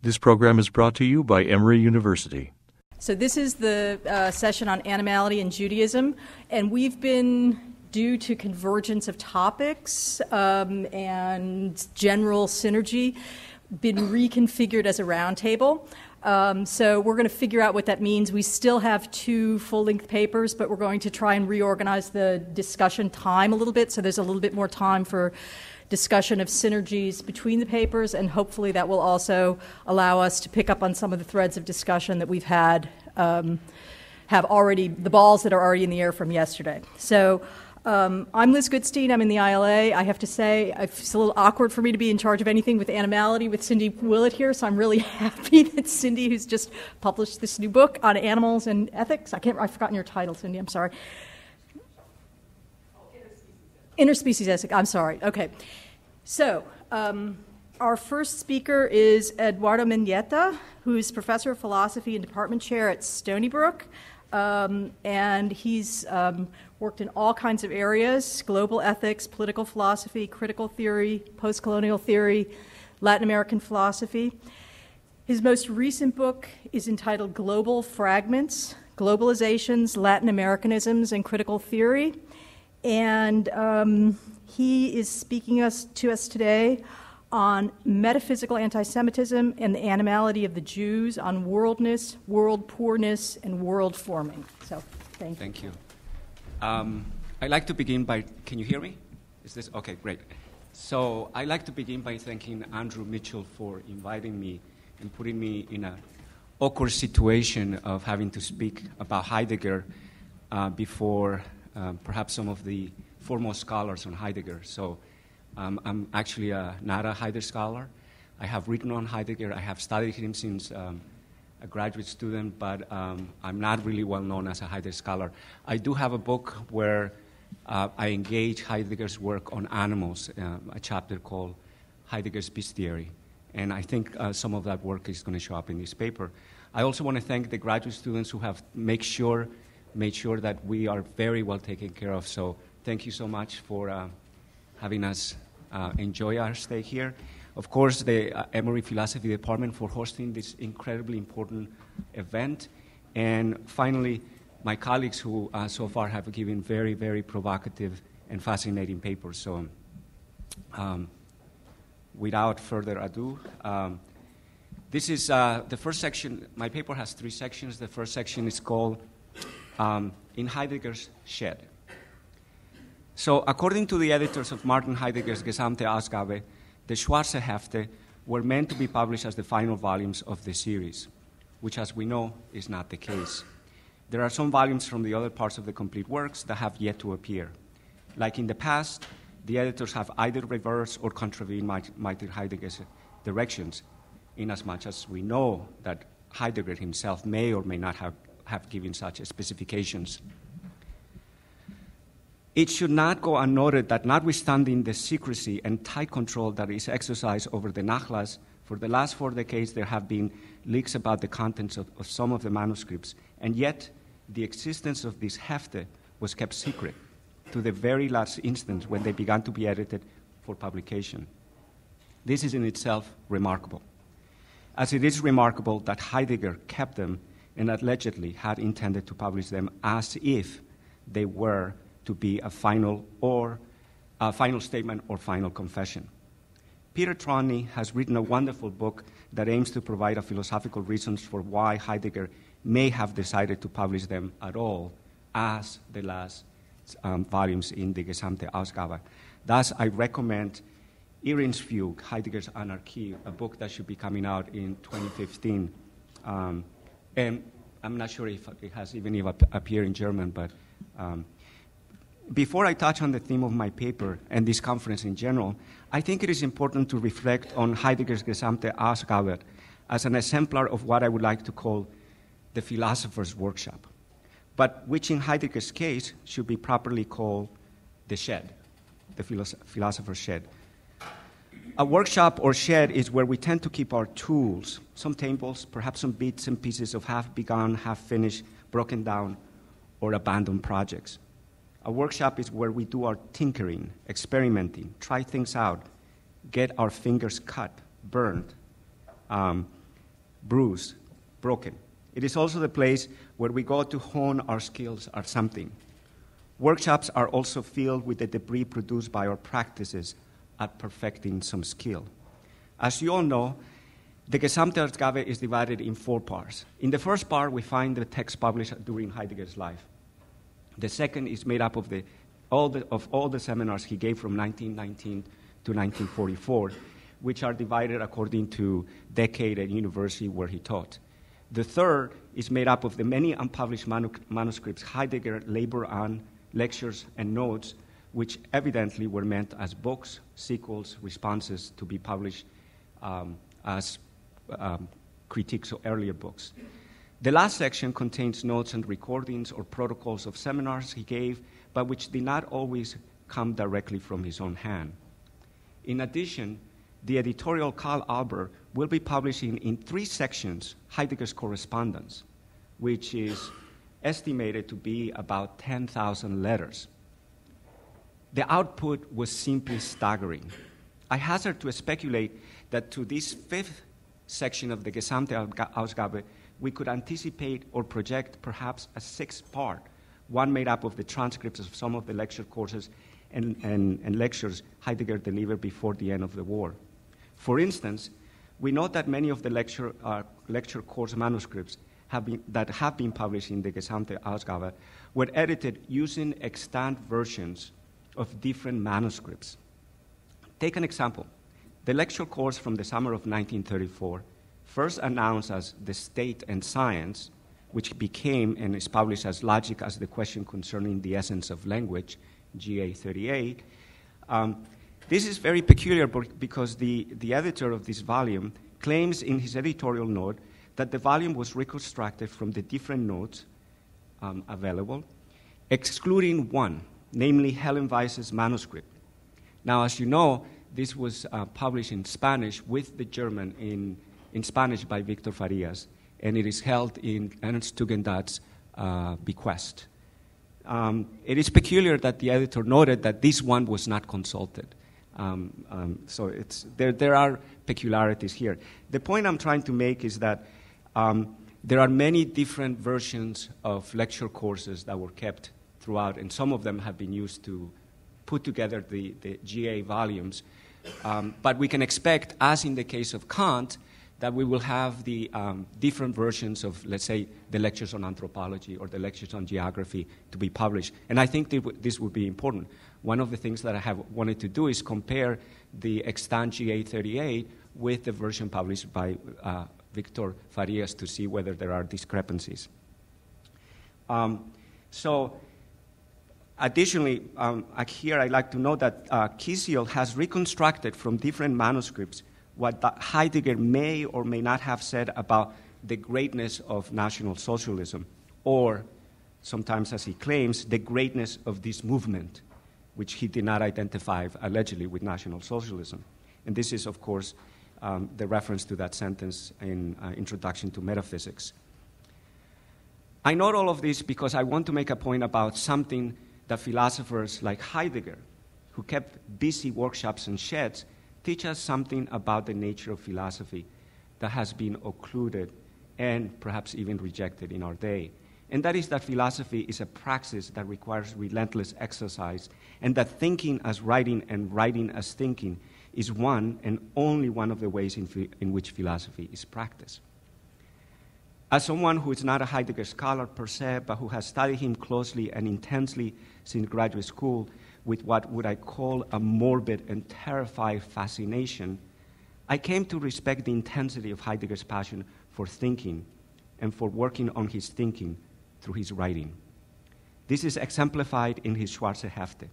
This program is brought to you by Emory University. So this is the session on Animality and Judaism, and we've been, due to convergence of topics and general synergy, been reconfigured as a roundtable. So we're going to figure out what that means. We still have 2 full-length papers, but we're going to try and reorganize the discussion time a little bit, so there's a little bit more time for discussion of synergies between the papers, and hopefully that will also allow us to pick up on some of the threads of discussion that we've had, have already, the balls that are already in the air from yesterday. So I'm Liz Goodstein. I'm in the ILA. I have to say, it's a little awkward for me to be in charge of anything with Animality with Cindy Willett here, so I'm really happy that Cindy, who's just published this new book on animals and ethics, I've forgotten your title, Cindy, I'm sorry. Interspecies ethics, I'm sorry, okay. So, our first speaker is Eduardo Mendieta, who is professor of philosophy and department chair at Stony Brook, and he's worked in all kinds of areas: global ethics, political philosophy, critical theory, post-colonial theory, Latin American philosophy. His most recent book is entitled Global Fragments, Globalizations, Latin Americanisms, and Critical Theory. And he is speaking to us today on metaphysical anti-Semitism and the animality of the Jews, on worldness, world poorness, and world forming. So, thank you. Thank you. I'd like to begin by, can you hear me? Is this, okay, great. So I'd like to begin by thanking Andrew Mitchell for inviting me and putting me in an awkward situation of having to speak about Heidegger before perhaps some of the foremost scholars on Heidegger. So I'm actually not a Heidegger scholar. I have written on Heidegger. I have studied him since a graduate student, but I'm not really well known as a Heidegger scholar. I do have a book where I engage Heidegger's work on animals, a chapter called Heidegger's Bestiary. And I think some of that work is going to show up in this paper. I also want to thank the graduate students who have made sure that we are very well taken care of. So thank you so much for having us enjoy our stay here. Of course, the Emory Philosophy Department for hosting this incredibly important event. And finally, my colleagues who so far have given very, very provocative and fascinating papers. So without further ado, this is the first section. My paper has 3 sections. The first section is called In Heidegger's Shed. So according to the editors of Martin Heidegger's Gesamte Ausgabe, the Schwarze Hefte were meant to be published as the final volumes of the series, which, as we know, is not the case. There are some volumes from the other parts of the complete works that have yet to appear. Like in the past, the editors have either reversed or contravened Martin Heidegger's directions, inasmuch as we know that Heidegger himself may or may not have given such specifications. It should not go unnoted that notwithstanding the secrecy and tight control that is exercised over the Nachlass, for the last 4 decades there have been leaks about the contents of some of the manuscripts, and yet the existence of this Hefte was kept secret to the very last instant when they began to be edited for publication. This is in itself remarkable, as it is remarkable that Heidegger kept them and allegedly had intended to publish them as if they were to be a final statement or final confession. Peter Trondny has written a wonderful book that aims to provide a philosophical reasons for why Heidegger may have decided to publish them at all as the last volumes in the Gesamte Ausgabe. Thus, I recommend Irrensfuge, Heidegger's Anarchy, a book that should be coming out in 2015. And I'm not sure if it has even appeared in German, but before I touch on the theme of my paper and this conference in general, I think it is important to reflect on Heidegger's Gesamte Ausgabe as an exemplar of what I would like to call the philosopher's workshop, but which in Heidegger's case should be properly called the shed, the philosopher's shed. A workshop or shed is where we tend to keep our tools, some tables, perhaps some bits and pieces of half-begun, half-finished, broken down, or abandoned projects. A workshop is where we do our tinkering, experimenting, try things out, get our fingers cut, burned, bruised, broken. It is also the place where we go to hone our skills at something. Workshops are also filled with the debris produced by our practices at perfecting some skill. As you all know, the Gesamtausgabe is divided in 4 parts. In the first part, we find the text published during Heidegger's life. The second is made up of all the seminars he gave from 1919 to 1944, which are divided according to decade and university where he taught. The third is made up of the many unpublished manuscripts Heidegger labored on, lectures, and notes, which evidently were meant as books, sequels, responses to be published as critiques of earlier books. The last section contains notes and recordings or protocols of seminars he gave, but which did not always come directly from his own hand. In addition, the editorial Karl Albert will be publishing in 3 sections Heidegger's correspondence, which is estimated to be about 10,000 letters. The output was simply staggering. I hazard to speculate that to this 5th section of the Gesamtausgabe, we could anticipate or project perhaps a 6th part, one made up of the transcripts of some of the lecture courses and lectures Heidegger delivered before the end of the war. For instance, we note that many of the lecture course manuscripts that have been published in the Gesamtausgabe were edited using extant versions of different manuscripts. Take an example. The lecture course from the summer of 1934, first announced as The State and Science, which became and is published as Logic as the Question Concerning the Essence of Language, GA 38. This is very peculiar because the editor of this volume claims in his editorial note that the volume was reconstructed from the different notes available, excluding one, namely Helen Weiss's manuscript. Now, as you know, this was published in Spanish with the German in Spanish by Victor Farias, and it is held in Ernst Tugendhat's bequest. It is peculiar that the editor noted that this one was not consulted. So there are peculiarities here. The point I'm trying to make is that there are many different versions of lecture courses that were kept throughout, and some of them have been used to put together the GA volumes. But we can expect, as in the case of Kant, that we will have the different versions of, let's say, the lectures on anthropology or the lectures on geography to be published. And I think this would be important. One of the things that I have wanted to do is compare the extant GA 38 with the version published by Victor Farias to see whether there are discrepancies. Additionally, here I'd like to note that Kisiel has reconstructed from different manuscripts what Heidegger may or may not have said about the greatness of National Socialism, or sometimes, as he claims, the greatness of this movement, which he did not identify allegedly with National Socialism. And this is, of course, the reference to that sentence in Introduction to Metaphysics. I note all of this because I want to make a point about something that philosophers like Heidegger, who kept busy workshops and sheds, teach us something about the nature of philosophy that has been occluded and perhaps even rejected in our day. And that is that philosophy is a praxis that requires relentless exercise, and that thinking as writing and writing as thinking is one and only one of the ways in which philosophy is practiced. As someone who is not a Heidegger scholar per se, but who has studied him closely and intensely since graduate school with what would I call a morbid and terrified fascination, I came to respect the intensity of Heidegger's passion for thinking and for working on his thinking through his writing. This is exemplified in his Schwarze Hefte.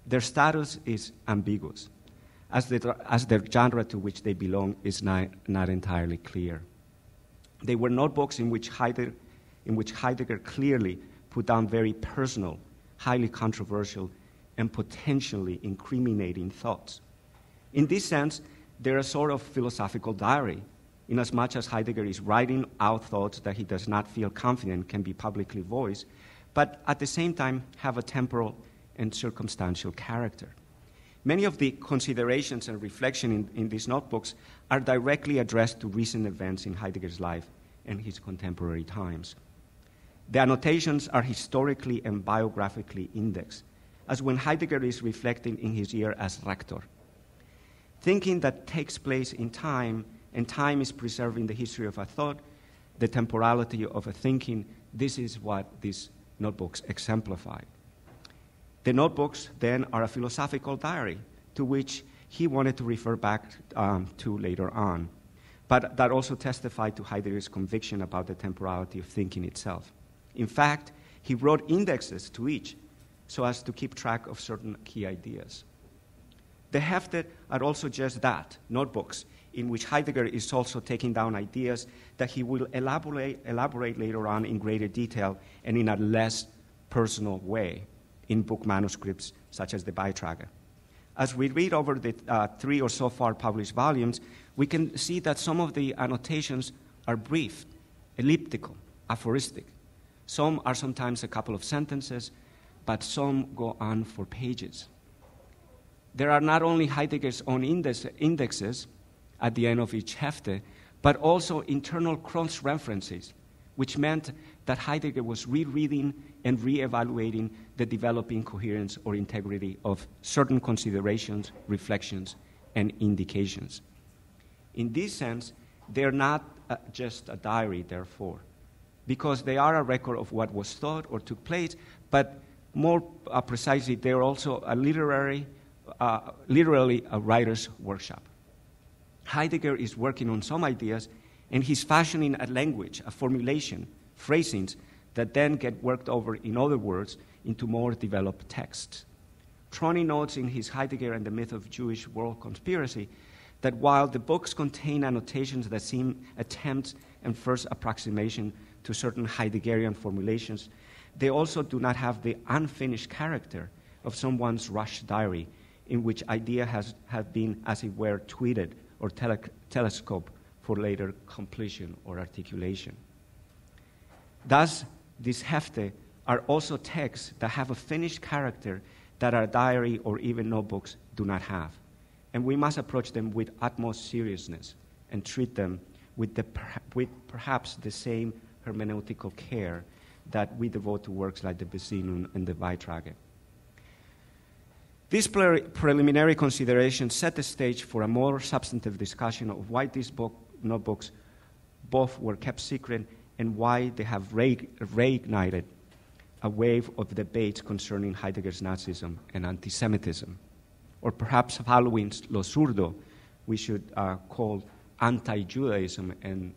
Their status is ambiguous, as their genre to which they belong is not entirely clear. They were notebooks in which Heidegger clearly put down very personal, highly controversial, and potentially incriminating thoughts. In this sense, they're a sort of philosophical diary, inasmuch as Heidegger is writing out thoughts that he does not feel confident can be publicly voiced, but at the same time have a temporal and circumstantial character. Many of the considerations and reflection in these notebooks are directly addressed to recent events in Heidegger's life and his contemporary times. The annotations are historically and biographically indexed, as when Heidegger is reflecting in his year as rector. Thinking that takes place in time, and time is preserving the history of a thought, the temporality of a thinking, this is what these notebooks exemplify. The notebooks then are a philosophical diary to which he wanted to refer back to later on, but that also testified to Heidegger's conviction about the temporality of thinking itself. In fact, he wrote indexes to each so as to keep track of certain key ideas. The Hefte are also just that, notebooks, in which Heidegger is also taking down ideas that he will elaborate later on in greater detail and in a less personal way in book manuscripts such as the Beitrage. As we read over the 3 or so far published volumes, we can see that some of the annotations are brief, elliptical, aphoristic. Some are sometimes a couple of sentences, but some go on for pages. There are not only Heidegger's own indexes at the end of each Hefte, but also internal cross-references, which meant that Heidegger was rereading and re-evaluating the developing coherence or integrity of certain considerations, reflections, and indications. In this sense, they're not just a diary, therefore, because they are a record of what was thought or took place, but more precisely, they're also a literally a writer's workshop. Heidegger is working on some ideas, and he's fashioning a language, a formulation, phrasings that then get worked over, in other words, into more developed texts. Troni notes in his Heidegger and the Myth of Jewish World Conspiracy that while the books contain annotations that seem attempts and first approximation to certain Heideggerian formulations, they also do not have the unfinished character of someone's rushed diary in which ideas have been, as it were, tweeted or telescoped for later completion or articulation. Thus, these Hefte are also texts that have a finished character that our diary or even notebooks do not have. And we must approach them with utmost seriousness and treat them with perhaps the same hermeneutical care that we devote to works like the Besinnung and the Beitrage. These preliminary considerations set the stage for a more substantive discussion of why these notebooks both were kept secret and why they have reignited a wave of debates concerning Heidegger's Nazism and anti-Semitism. Or perhaps following lo zurdo, we should call anti-Judaism and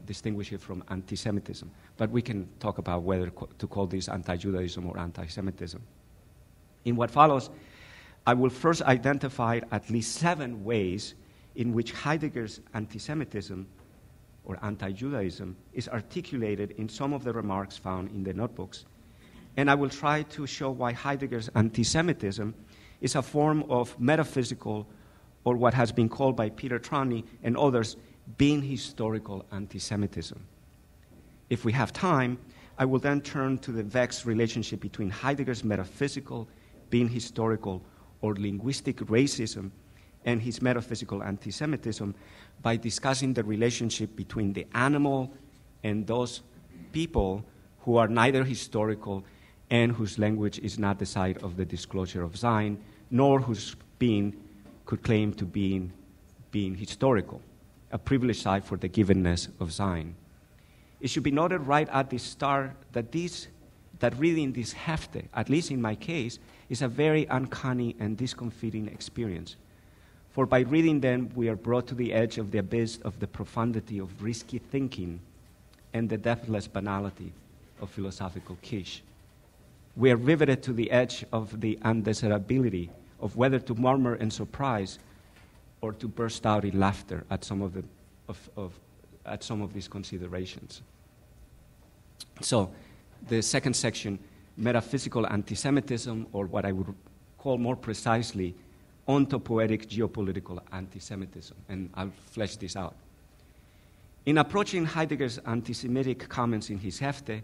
distinguish it from anti-Semitism. But we can talk about whether to call this anti-Judaism or anti-Semitism. In what follows, I will first identify at least 7 ways in which Heidegger's anti-Semitism or anti-Judaism is articulated in some of the remarks found in the notebooks. And I will try to show why Heidegger's anti-Semitism is a form of metaphysical, or what has been called by Peter Troni and others, being historical anti-Semitism. If we have time, I will then turn to the vexed relationship between Heidegger's metaphysical, being historical, or linguistic racism and his metaphysical anti-Semitism by discussing the relationship between the animal and those people who are neither historical and whose language is not the site of the disclosure of Sein, nor whose being could claim to being historical, a privileged site for the givenness of Sein. It should be noted right at the start that reading this Hefte, at least in my case, is a very uncanny and discomfiting experience. For by reading them, we are brought to the edge of the abyss of the profundity of risky thinking and the depthless banality of philosophical quiche. We are riveted to the edge of the undesirability of whether to murmur in surprise or to burst out in laughter at some of these considerations. So, the second section, metaphysical anti-Semitism, or what I would call more precisely, ontopoetic geopolitical anti-Semitism, and I'll flesh this out. In approaching Heidegger's anti-Semitic comments in his Hefte,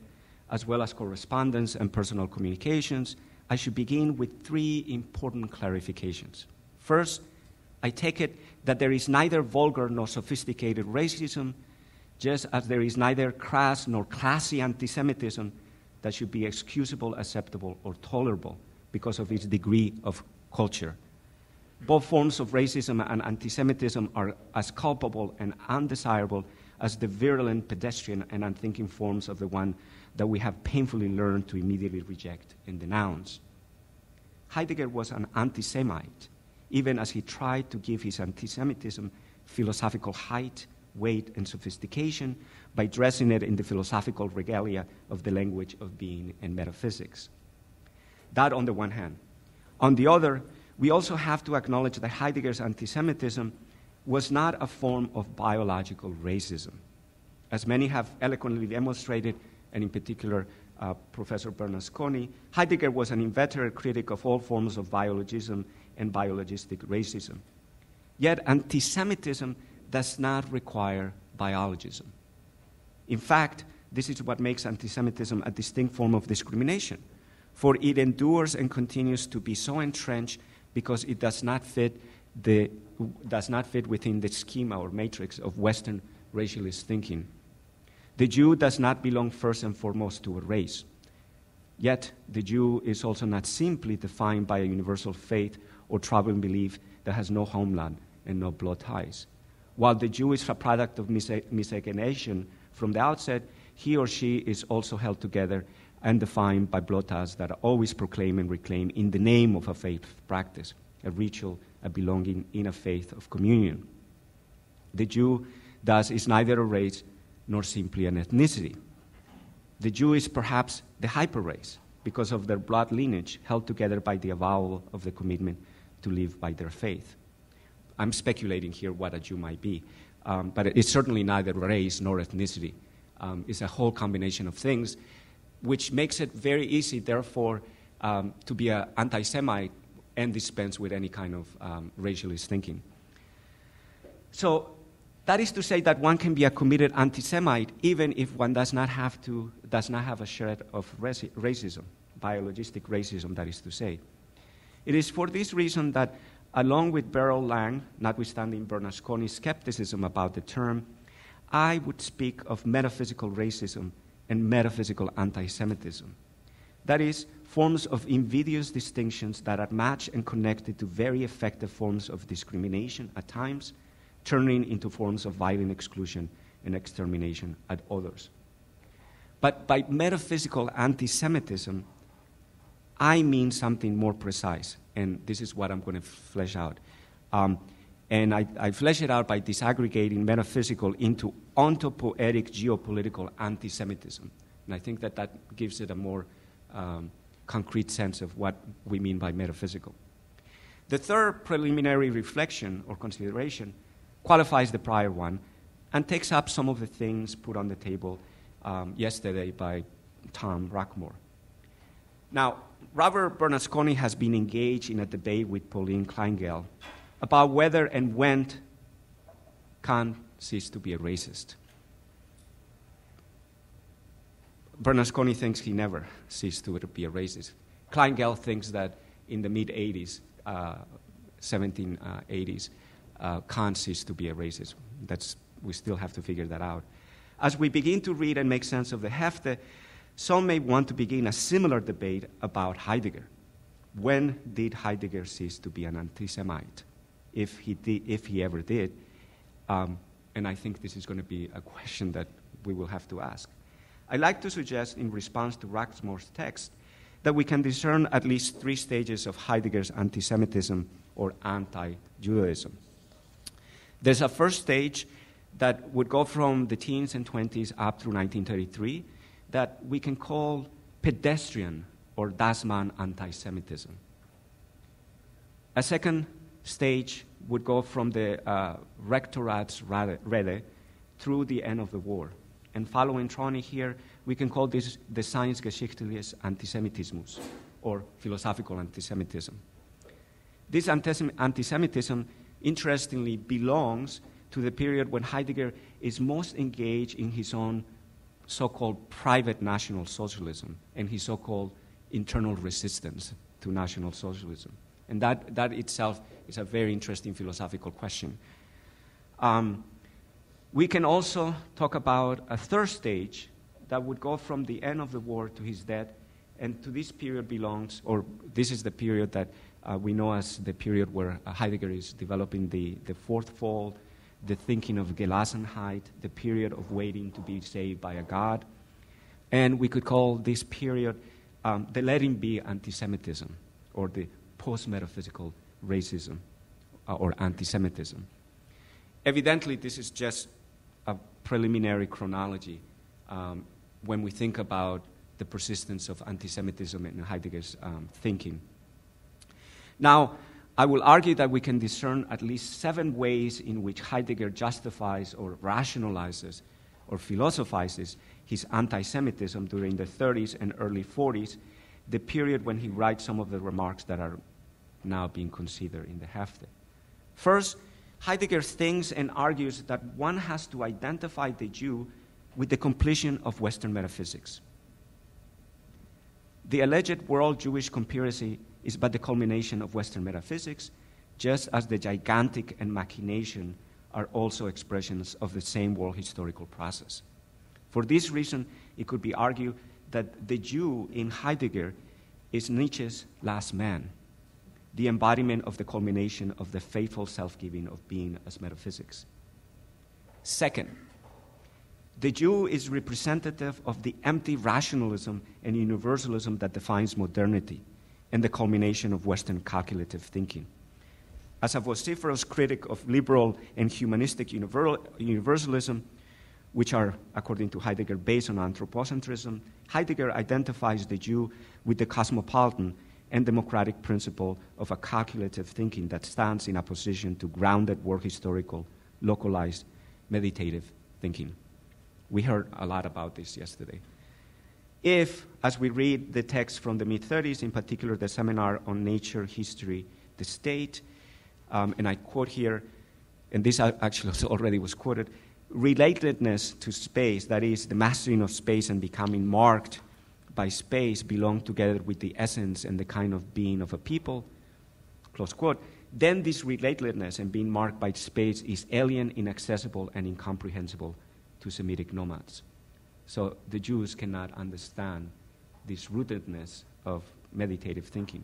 as well as correspondence and personal communications, I should begin with 3 important clarifications. First, I take it that there is neither vulgar nor sophisticated racism, just as there is neither crass nor classy anti-Semitism that should be excusable, acceptable, or tolerable because of its degree of culture. Both forms of racism and anti-Semitism are as culpable and undesirable as the virulent, pedestrian, and unthinking forms of the one that we have painfully learned to immediately reject and denounce. Heidegger was an anti-Semite, even as he tried to give his anti-Semitism philosophical height, weight, and sophistication by dressing it in the philosophical regalia of the language of being and metaphysics. That on the one hand. On the other, we also have to acknowledge that Heidegger's anti-Semitism was not a form of biological racism. As many have eloquently demonstrated, and in particular Professor Bernasconi, Heidegger was an inveterate critic of all forms of biologism and biologistic racism. Yet anti-Semitism does not require biologism. In fact, this is what makes anti-Semitism a distinct form of discrimination, for it endures and continues to be so entrenched because it does not fit within the schema or matrix of Western racialist thinking. The Jew does not belong first and foremost to a race. Yet, the Jew is also not simply defined by a universal faith or troubling belief that has no homeland and no blood ties. While the Jew is a product of miscegenation from the outset, he or she is also held together and defined by blood ties that are always proclaimed and reclaimed in the name of a faith practice, a ritual, a belonging in a faith of communion. The Jew, thus, is neither a race nor simply an ethnicity. The Jew is perhaps the hyper-race because of their blood lineage held together by the avowal of the commitment to live by their faith. I'm speculating here what a Jew might be, but it's certainly neither race nor ethnicity. It's a whole combination of things, which makes it very easy, therefore, to be an anti-Semite and dispense with any kind of racialist thinking. So that is to say that one can be a committed anti-Semite even if one does not have a shred of racism, biologistic racism, that is to say. It is for this reason that, along with Beryl Lang, notwithstanding Bernasconi's skepticism about the term, I would speak of metaphysical racism and metaphysical anti-Semitism. That is, forms of invidious distinctions that are matched and connected to very effective forms of discrimination at times, turning into forms of violent exclusion and extermination at others. But by metaphysical anti-Semitism, I mean something more precise, and this is what I'm going to flesh out. And I flesh it out by disaggregating metaphysical into ontopoetic geopolitical anti-Semitism. And I think that that gives it a more concrete sense of what we mean by metaphysical. The third preliminary reflection or consideration qualifies the prior one and takes up some of the things put on the table yesterday by Tom Rockmore. Now, Robert Bernasconi has been engaged in a debate with Pauline Kleingel about whether and when Kant ceased to be a racist. Bernasconi thinks he never ceased to be a racist. Kleingel thinks that in the mid-80s, 1780s, Kant ceased to be a racist. We still have to figure that out. As we begin to read and make sense of the Hefte, some may want to begin a similar debate about Heidegger. When did Heidegger cease to be an anti-Semite? If he ever did, and I think this is going to be a question that we will have to ask. I'd like to suggest, in response to Rockmore's text, that we can discern at least three stages of Heidegger's anti-Semitism or anti-Judaism. There's a first stage that would go from the teens and 20s up through 1933 that we can call pedestrian or Das Mann anti-Semitism. A second stage would go from the Rektoratsrede through the end of the war. And following Troni here, we can call this the science-geschichtliches Antisemitismus, or philosophical antisemitism. This antisemitism, interestingly, belongs to the period when Heidegger is most engaged in his own so-called private National Socialism and his so-called internal resistance to National Socialism. And that itself is a very interesting philosophical question. We can also talk about a third stage that would go from the end of the war to his death, and to this period belongs, or this is the period that we know as the period where Heidegger is developing the fourth fold, the thinking of Gelassenheit, the period of waiting to be saved by a God. And we could call this period the letting be anti-Semitism, or the post-metaphysical racism, or anti-Semitism. Evidently, this is just a preliminary chronology when we think about the persistence of anti-Semitism in Heidegger's thinking. Now, I will argue that we can discern at least 7 ways in which Heidegger justifies or rationalizes or philosophizes his anti-Semitism during the 30s and early 40s, the period when he writes some of the remarks that are now being considered in the Hefte. First, Heidegger thinks and argues that one has to identify the Jew with the completion of Western metaphysics. The alleged world Jewish conspiracy is but the culmination of Western metaphysics, just as the gigantic and machination are also expressions of the same world historical process. For this reason, it could be argued that the Jew in Heidegger is Nietzsche's last man, the embodiment of the culmination of the faithful self-giving of being as metaphysics. Second, the Jew is representative of the empty rationalism and universalism that defines modernity and the culmination of Western calculative thinking. As a vociferous critic of liberal and humanistic universalism, which are, according to Heidegger, based on anthropocentrism, Heidegger identifies the Jew with the cosmopolitan and democratic principle of a calculative thinking that stands in opposition to grounded work historical, localized, meditative thinking. We heard a lot about this yesterday. If, as we read the text from the mid-30s, in particular the seminar on nature, history, the state, and I quote here, and this actually already was quoted, relatedness to space, that is, the mastering of space and becoming marked by space, belong together with the essence and the kind of being of a people, close quote, then this relatedness and being marked by space is alien, inaccessible, and incomprehensible to Semitic nomads. So the Jews cannot understand this rootedness of meditative thinking.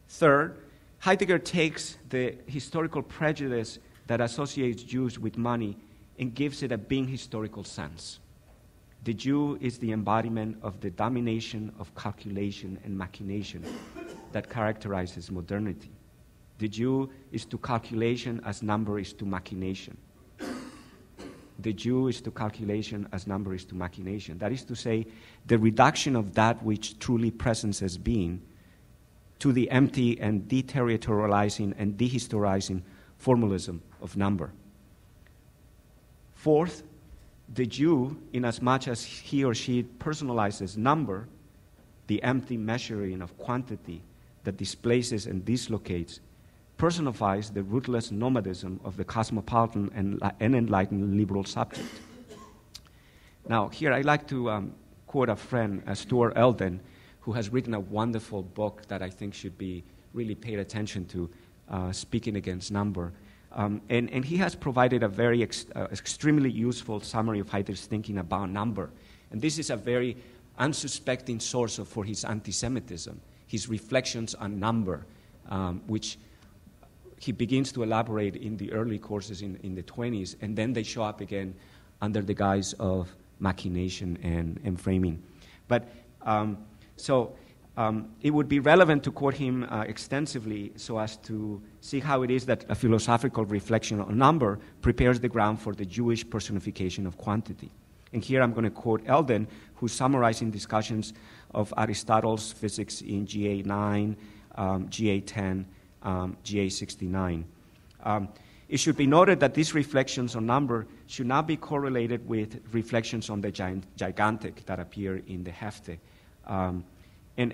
Third, Heidegger takes the historical prejudice that associates Jews with money and gives it a being historical sense. The Jew is the embodiment of the domination of calculation and machination that characterizes modernity. The Jew is to calculation as number is to machination. The Jew is to calculation as number is to machination. That is to say, the reduction of that which truly presents as being to the empty and deterritorializing and dehistorizing formalism of number. Fourth, the Jew, inasmuch as he or she personalizes number, the empty measuring of quantity that displaces and dislocates, personifies the rootless nomadism of the cosmopolitan and enlightened liberal subject. Now, here I'd like to quote a friend, Stuart Eldon, who has written a wonderful book that I think should be really paid attention to, Speaking Against Number. And he has provided a very extremely useful summary of Heidegger's thinking about number. And this is a very unsuspecting source for his anti-Semitism, his reflections on number, which he begins to elaborate in the early courses in the 20s, and then they show up again under the guise of machination and framing. But it would be relevant to quote him extensively so as to see how it is that a philosophical reflection on number prepares the ground for the Jewish personification of quantity. And here I'm going to quote Eldon, who's summarizing discussions of Aristotle's physics in GA 9, GA 10, GA 69. It should be noted that these reflections on number should not be correlated with reflections on the gigantic that appear in the Hefte. And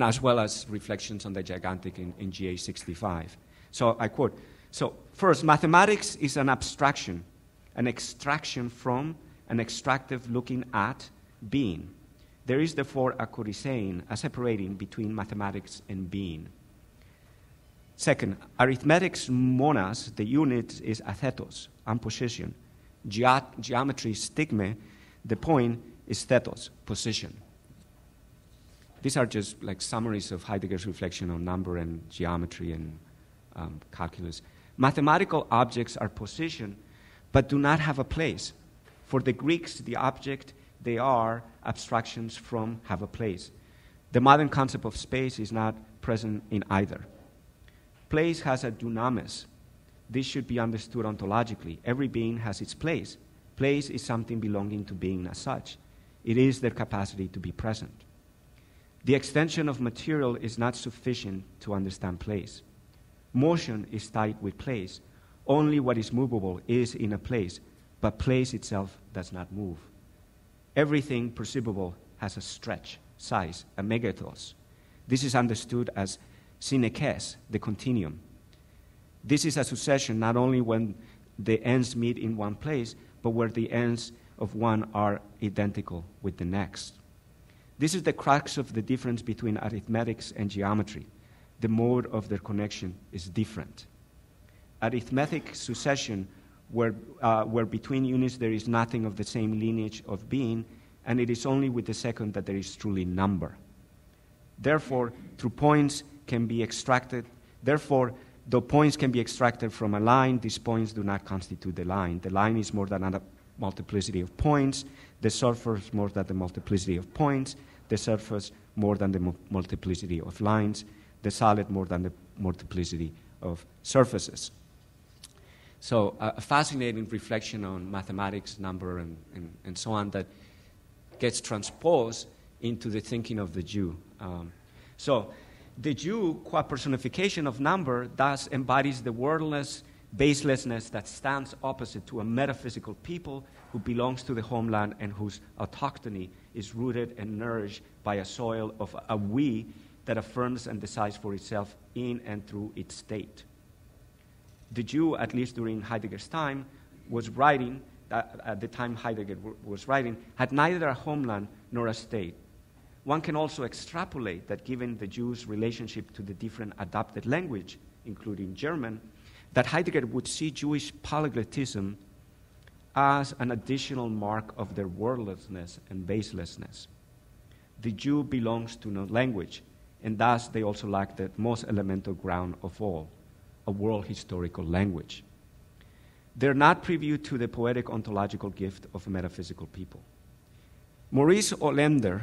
as well as reflections on the gigantic in GA 65. So I quote, so first, mathematics is an abstraction, an extraction from, an extractive looking at being. There is therefore a codicein, a separating between mathematics and being. Second, arithmetic's monas, the unit is athetos, position. Geometry, stigma, the point is thetos, position. These are just like summaries of Heidegger's reflection on number and geometry and calculus. Mathematical objects are position, but do not have a place. For the Greeks, the object, they are abstractions from have a place. The modern concept of space is not present in either. Place has a dunamis. This should be understood ontologically. Every being has its place. Place is something belonging to being as such. It is their capacity to be present. The extension of material is not sufficient to understand place. Motion is tied with place. Only what is movable is in a place, but place itself does not move. Everything perceivable has a stretch, size, a megathos. This is understood as synekes, the continuum. This is a succession not only when the ends meet in one place, but where the ends of one are identical with the next. This is the crux of the difference between arithmetics and geometry. The mode of their connection is different. Arithmetic succession, where between units there is nothing of the same lineage of being, and it is only with the second that there is truly number. Therefore, through points can be extracted. Therefore, though points can be extracted from a line, these points do not constitute the line. The line is more than a multiplicity of points. The surface more than the multiplicity of points. The surface more than the multiplicity of lines. The solid more than the multiplicity of surfaces. So a fascinating reflection on mathematics, number, and so on that gets transposed into the thinking of the Jew. So the Jew, qua personification of number, thus embodies the worldless baselessness that stands opposite to a metaphysical people who belongs to the homeland and whose autochthony is rooted and nourished by a soil of a we that affirms and decides for itself in and through its state. The Jew, at least during Heidegger's time, was writing, at the time Heidegger was writing, had neither a homeland nor a state. One can also extrapolate that given the Jew's relationship to the different adopted language, including German, that Heidegger would see Jewish polyglottism as an additional mark of their worldlessness and baselessness. The Jew belongs to no language, and thus they also lack the most elemental ground of all, a world historical language. They're not privy to the poetic ontological gift of a metaphysical people. Maurice Hollander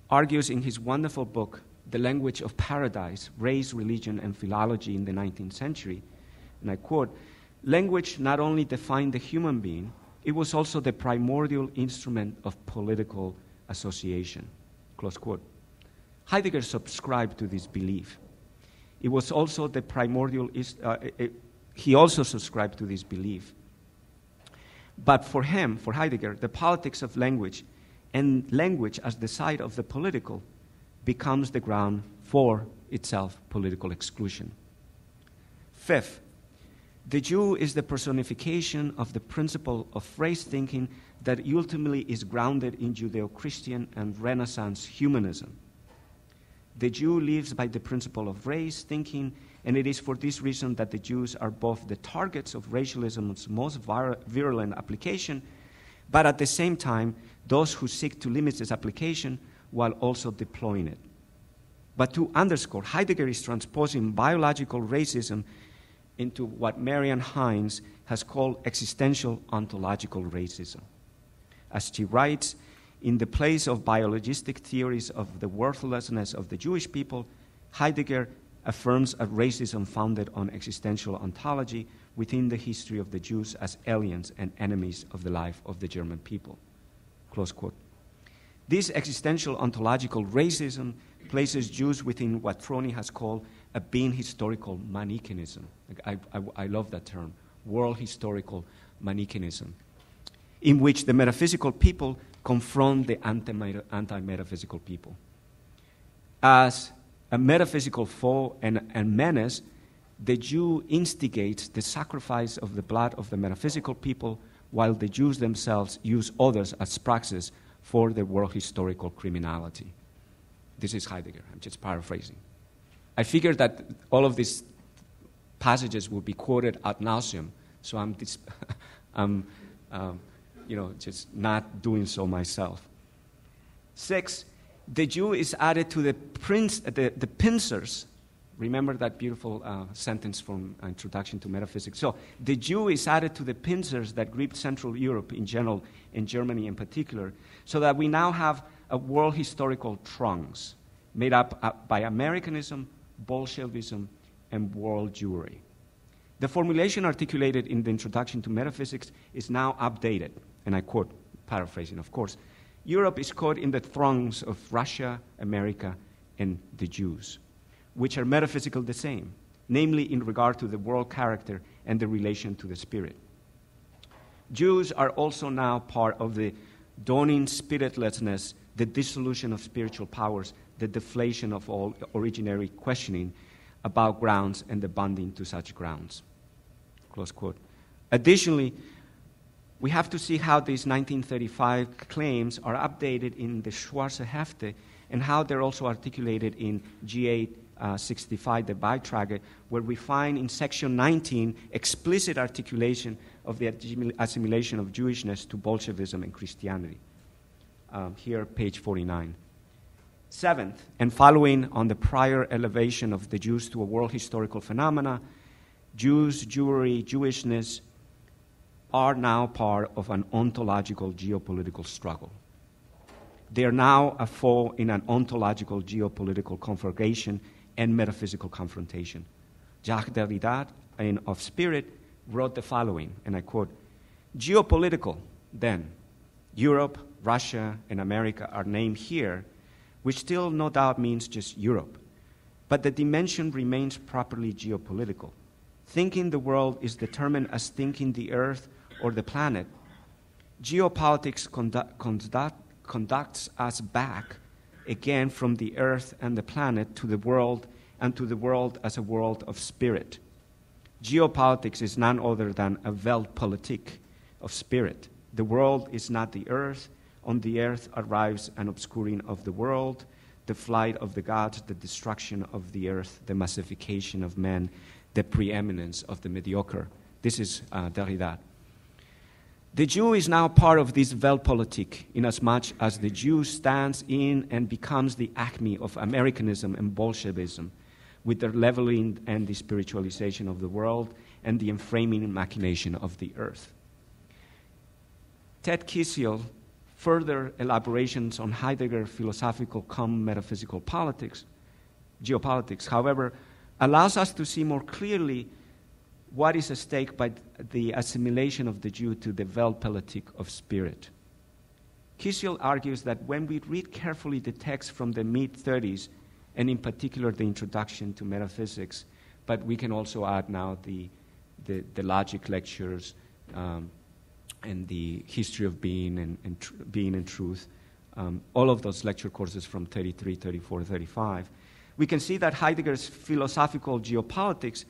argues in his wonderful book, The Language of Paradise, Race, Religion, and Philology in the 19th Century, and I quote, "Language not only defined the human being, it was also the primordial instrument of political association." Close quote. Heidegger subscribed to this belief. It was also the primordial, he also subscribed to this belief. But for him, for Heidegger, the politics of language and language as the site of the political becomes the ground for itself political exclusion. Fifth, the Jew is the personification of the principle of phrase thinking that ultimately is grounded in Judeo-Christian and Renaissance humanism. The Jew lives by the principle of race thinking, and it is for this reason that the Jews are both the targets of racialism's most virulent application, but at the same time, those who seek to limit its application while also deploying it. But to underscore, Heidegger is transposing biological racism into what Marianne Hines has called existential ontological racism. As she writes, in the place of biologistic theories of the worthlessness of the Jewish people, Heidegger affirms a racism founded on existential ontology within the history of the Jews as aliens and enemies of the life of the German people. Close quote. This existential ontological racism places Jews within what Troni has called a being historical Manichaeism. I love that term, world historical Manichaeism, in which the metaphysical people confront the anti-metaphysical people. As a metaphysical foe and menace, the Jew instigates the sacrifice of the blood of the metaphysical people, while the Jews themselves use others as praxis for their world historical criminality. This is Heidegger. I'm just paraphrasing. I figured that all of these passages will be quoted ad nauseum, so I'm just not doing so myself. 6, the Jew is added to the pincers. Remember that beautiful sentence from Introduction to Metaphysics. So the Jew is added to the pincers that gripped Central Europe in general, and Germany in particular, so that we now have a world historical trunks made up by Americanism, Bolshevism, and world Jewry. The formulation articulated in the Introduction to Metaphysics is now updated, and I quote, paraphrasing, of course. Europe is caught in the throngs of Russia, America, and the Jews, which are metaphysical the same, namely in regard to the world character and the relation to the spirit. Jews are also now part of the dawning spiritlessness, the dissolution of spiritual powers, the deflation of all originary questioning about grounds and the bonding to such grounds. Close quote. Additionally, we have to see how these 1935 claims are updated in the Schwarze Hefte and how they're also articulated in G865, the Beitrage, where we find in section 19 explicit articulation of the assimilation of Jewishness to Bolshevism and Christianity. Here, page 49. 7th, and following on the prior elevation of the Jews to a world historical phenomena, Jews, Jewry, Jewishness are now part of an ontological geopolitical struggle. They are now a foe in an ontological geopolitical conflagration and metaphysical confrontation. Jacques Derrida, in Of Spirit, wrote the following, and I quote, "Geopolitical, then, Europe, Russia, and America are named here, which still no doubt means just Europe. But the dimension remains properly geopolitical. Thinking the world is determined as thinking the earth or the planet. Geopolitics conducts us back again from the earth and the planet to the world, and to the world as a world of spirit. Geopolitics is none other than a Weltpolitik of spirit. The world is not the earth. On the earth arrives an obscuring of the world, the flight of the gods, the destruction of the earth, the massification of men, the preeminence of the mediocre." This is Derrida. The Jew is now part of this Weltpolitik, inasmuch as the Jew stands in and becomes the acme of Americanism and Bolshevism, with their leveling and the spiritualization of the world and the enframing machination of the earth. Ted Kisiel, further elaborations on Heidegger philosophical cum metaphysical geopolitics, however, allows us to see more clearly what is at stake by the assimilation of the Jew to the Weltpolitik of spirit. Kisiel argues that when we read carefully the text from the mid-30s, and in particular the Introduction to Metaphysics, but we can also add now the logic lectures, and the history of being and being and truth, all of those lecture courses from 33, 34, 35, we can see that Heidegger's philosophical geopolitics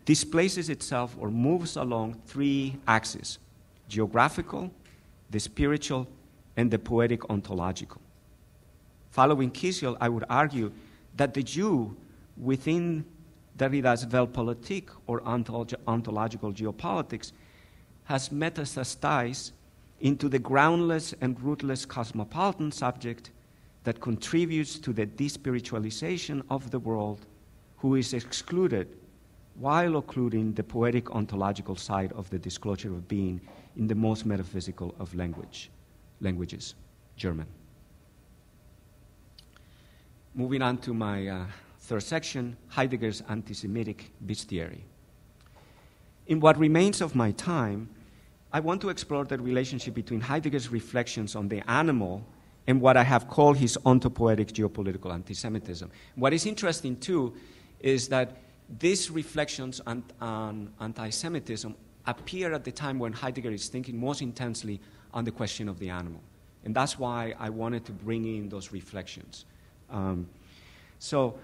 displaces itself or moves along 3 axes: geographical, the spiritual, and the poetic ontological. Following Kisiel, I would argue that the Jew within Derrida's Weltpolitik or ontological geopolitics has metastasized into the groundless and rootless cosmopolitan subject that contributes to the despiritualization of the world, who is excluded while occluding the poetic ontological side of the disclosure of being in the most metaphysical of languages, German. Moving on to my third section, Heidegger's anti-Semitic bestiary. In what remains of my time, I want to explore the relationship between Heidegger's reflections on the animal and what I have called his ontopoetic geopolitical anti-Semitism. What is interesting, too, is that these reflections on anti-Semitism appear at the time when Heidegger is thinking most intensely on the question of the animal. And that's why I wanted to bring in those reflections. So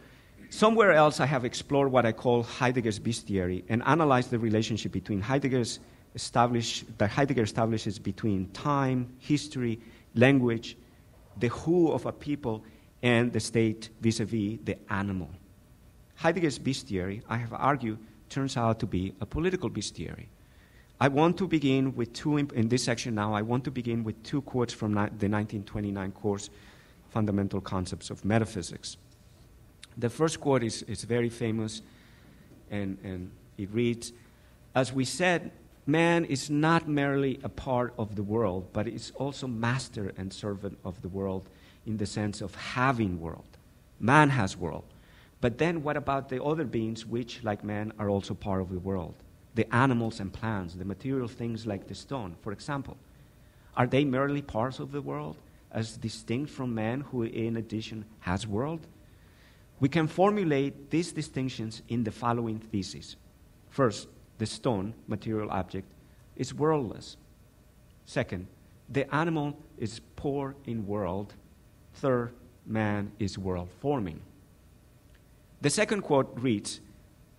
somewhere else I have explored what I call Heidegger's bestiary and analyzed the relationship between Heidegger establishes between time, history, language, the who of a people, and the state vis-a-vis the animal. Heidegger's bestiary, I have argued, turns out to be a political bestiary. I want to begin with in this section now, I want to begin with two quotes from the 1929 course, Fundamental Concepts of Metaphysics. The first quote is very famous, and it reads, "As we said, man is not merely a part of the world, but is also master and servant of the world in the sense of having world. Man has world. But then what about the other beings which, like man, are also part of the world? The animals and plants, the material things like the stone, for example. Are they merely parts of the world, as distinct from man who, in addition, has world? We can formulate these distinctions in the following theses. First, the stone, material object, is worldless. Second, the animal is poor in world. Third, man is world-forming." The second quote reads,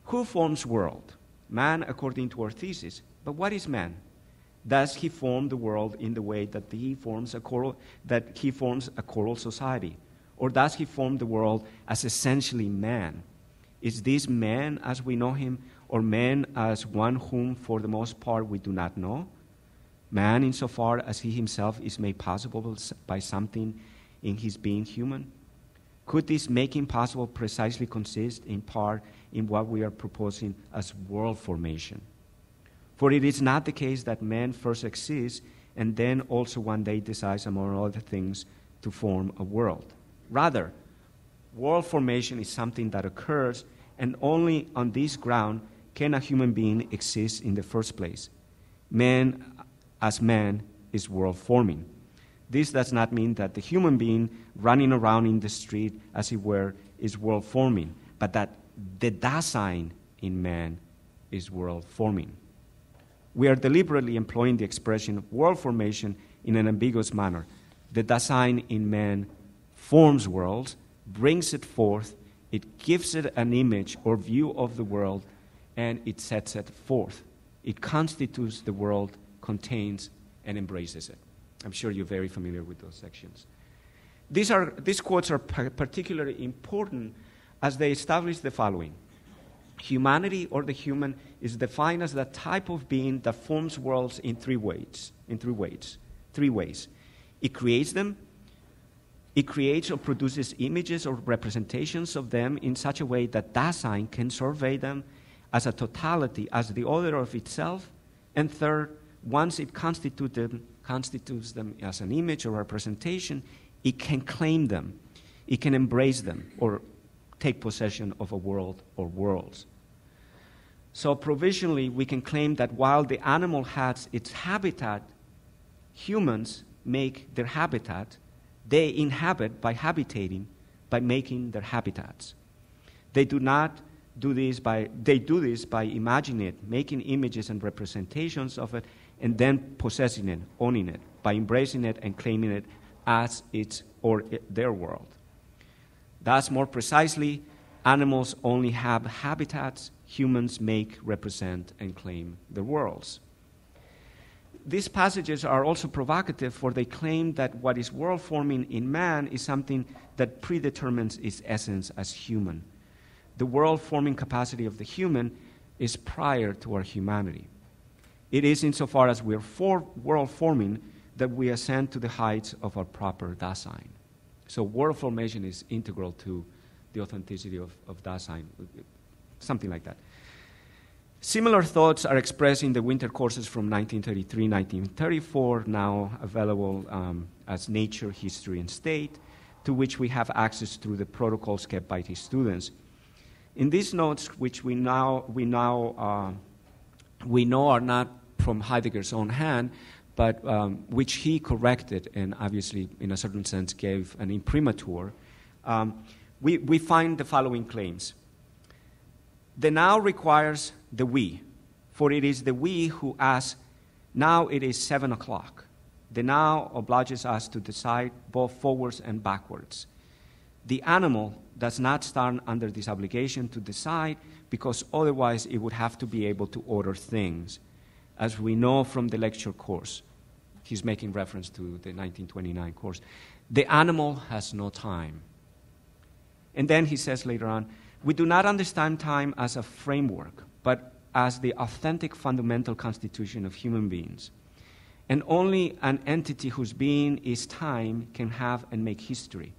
"Who forms world? Man, according to our thesis. But what is man? Does he form the world in the way that he forms a choral society? Or does he form the world as essentially man? Is this man as we know him, or man as one whom for the most part we do not know? Man insofar as he himself is made possible by something in his being human? Could this making possible precisely consist in part in what we are proposing as world formation? For it is not the case that man first exists and then also one day decides, among other things, to form a world. Rather, world formation is something that occurs, and only on this ground can a human being exist in the first place. Man, as man, is world forming. This does not mean that the human being running around in the street, as it were, is world forming, but that the Dasein in man is world forming. We are deliberately employing the expression world formation in an ambiguous manner. The Dasein in man forms worlds, brings it forth, it gives it an image or view of the world, and it sets it forth. It constitutes the world, contains, and embraces it. I'm sure you're very familiar with those sections. These quotes are particularly important as they establish the following. Humanity, or the human, is defined as that type of being that forms worlds in three ways. It creates them. It creates or produces images or representations of them in such a way that Dasein can survey them as a totality, as the other of itself. And third, once it constitutes them as an image or representation, it can claim them, it can embrace them, or take possession of a world or worlds. So provisionally, we can claim that while the animal has its habitat, humans make their habitat. They inhabit by habitating, by making their habitats. They do this by imagining it, making images and representations of it, and then possessing it, owning it, by embracing it and claiming it as its or their world. Thus, more precisely, animals only have habitats, humans make, represent, and claim their worlds. These passages are also provocative, for they claim that what is world-forming in man is something that predetermines its essence as human. The world-forming capacity of the human is prior to our humanity. It is insofar as we are world-forming that we ascend to the heights of our proper Dasein. So world formation is integral to the authenticity of Dasein, something like that. Similar thoughts are expressed in the winter courses from 1933-1934, now available as Nature, History, and State, to which we have access through the protocols kept by his students. In these notes, which we know are not from Heidegger's own hand, but which he corrected and obviously, in a certain sense, gave an imprimatur, we find the following claims. The now requires the we, for it is the we who asks, now it is 7 o'clock. The now obliges us to decide both forwards and backwards. The animal does not stand under this obligation to decide, because otherwise it would have to be able to order things, as we know from the lecture course. He's making reference to the 1929 course. The animal has no time. And then he says later on, we do not understand time as a framework, but as the authentic fundamental constitution of human beings. And only an entity whose being is time can have and make history.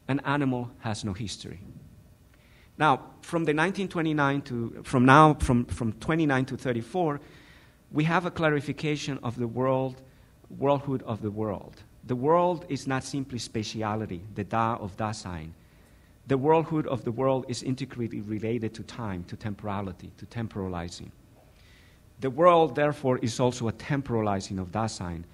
An animal has no history. Now, from 29 to 34, we have a clarification of the worldhood of the world. The world is not simply spatiality, the Da of Dasein. The worldhood of the world is intricately related to time, to temporality, to temporalizing. The world, therefore, is also a temporalizing of Dasein.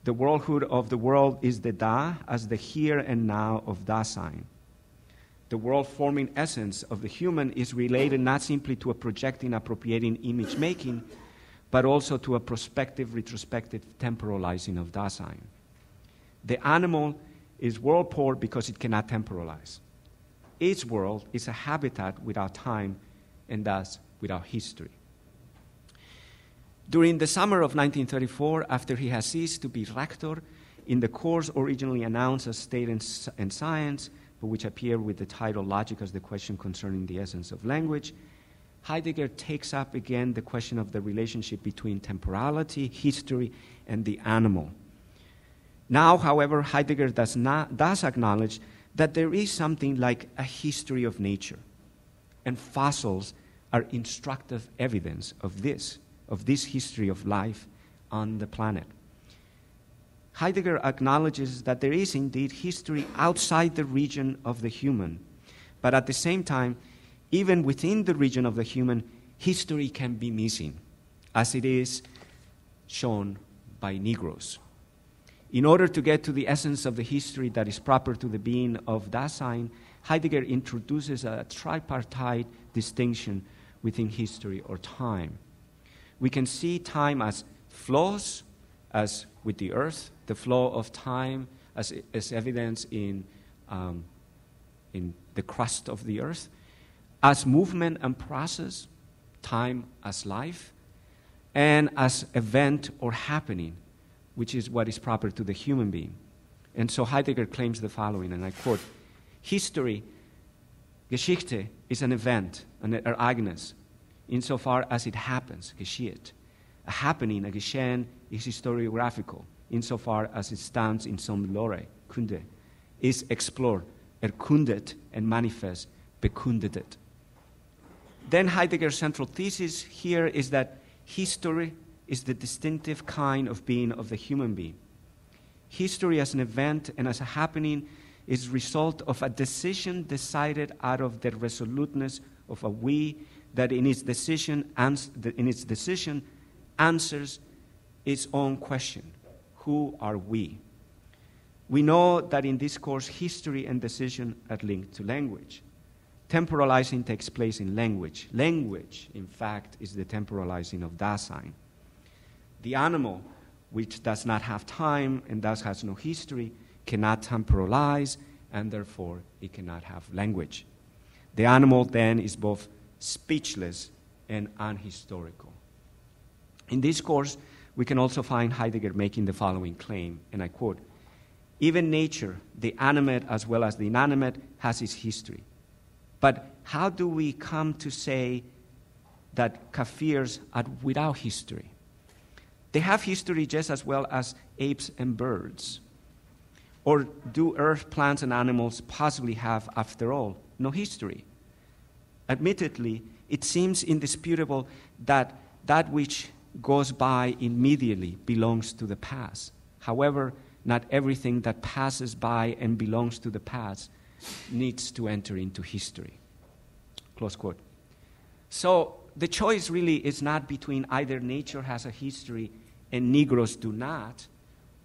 The worldhood of the world is the Da as the here and now of Dasein. The world-forming essence of the human is related not simply to a projecting, appropriating, image-making, but also to a prospective, retrospective temporalizing of Dasein. The animal is world poor because it cannot temporalize. Its world is a habitat without time and thus without history. During the summer of 1934, after he has ceased to be rector, in the course originally announced as State and Science, but which appeared with the title Logic as the Question Concerning the Essence of Language, Heidegger takes up again the question of the relationship between temporality, history, and the animal. Now, however, Heidegger does acknowledge that there is something like a history of nature, and fossils are instructive evidence of this history of life on the planet. Heidegger acknowledges that there is indeed history outside the region of the human, but at the same time, even within the region of the human, history can be missing, as it is shown by Negroes. In order to get to the essence of the history that is proper to the being of Dasein, Heidegger introduces a tripartite distinction within history or time. We can see time as flows, as with the earth, the flow of time as evidence in the crust of the earth, as movement and process, time as life, and as event or happening, which is what is proper to the human being. And so Heidegger claims the following, and I quote, history, Geschichte, is an event, an Ereignis, insofar as it happens, geschieht. A happening, a Geschehen, is historiographical, insofar as it stands in some Lore, Kunde, is explored, erkundet, and manifest, bekundetet. Then Heidegger's central thesis here is that history is the distinctive kind of being of the human being. History as an event and as a happening is the result of a decision decided out of the resoluteness of a we that in its decision answers its own question. Who are we? We know that in this course, history and decision are linked to language. Temporalizing takes place in language. Language, in fact, is the temporalizing of Dasein. The animal, which does not have time and thus has no history, cannot temporalize, and therefore it cannot have language. The animal then is both speechless and unhistorical. In this course, we can also find Heidegger making the following claim, and I quote, even nature, the animate as well as the inanimate, has its history. But how do we come to say that Kafirs are without history? They have history just as well as apes and birds. Or do earth, plants, and animals possibly have, after all, no history? Admittedly, it seems indisputable that that which goes by immediately belongs to the past. However, not everything that passes by and belongs to the past needs to enter into history. Close quote. So the choice really is not between either nature has a history and Negroes do not,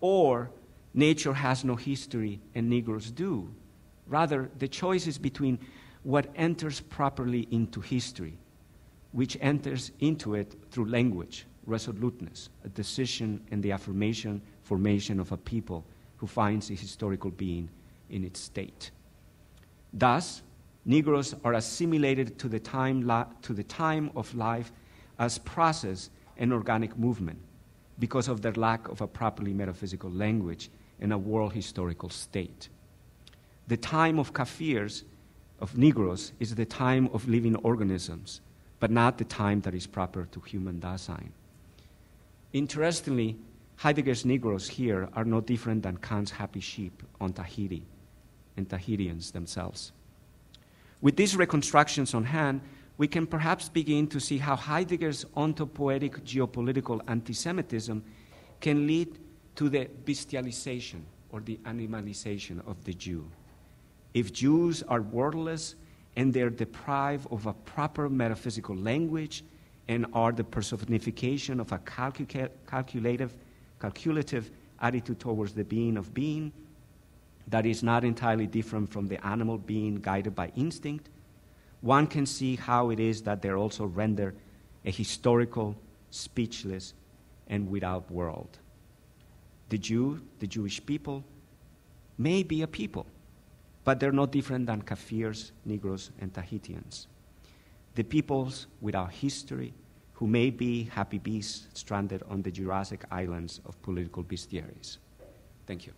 or nature has no history and Negroes do. Rather, the choice is between what enters properly into history, which enters into it through language, resoluteness, a decision and the formation of a people who finds a historical being in its state. Thus, Negroes are assimilated to the time of life as process and organic movement because of their lack of a properly metaphysical language and a world historical state. The time of Kafirs, of Negroes, is the time of living organisms, but not the time that is proper to human Dasein. Interestingly, Heidegger's Negroes here are no different than Kant's happy sheep on Tahiti and Tahitians themselves. With these reconstructions on hand, we can perhaps begin to see how Heidegger's ontopoetic geopolitical anti-Semitism can lead to the bestialization or the animalization of the Jew. If Jews are wordless and they're deprived of a proper metaphysical language and are the personification of a calculative attitude towards the being of being that is not entirely different from the animal being guided by instinct, one can see how it is that they're also rendered a historical, speechless, and without world. The Jew, the Jewish people, may be a people, but they're no different than Kafirs, Negroes, and Tahitians. The peoples without history, who may be happy beasts stranded on the Jurassic islands of political bestiaries. Thank you.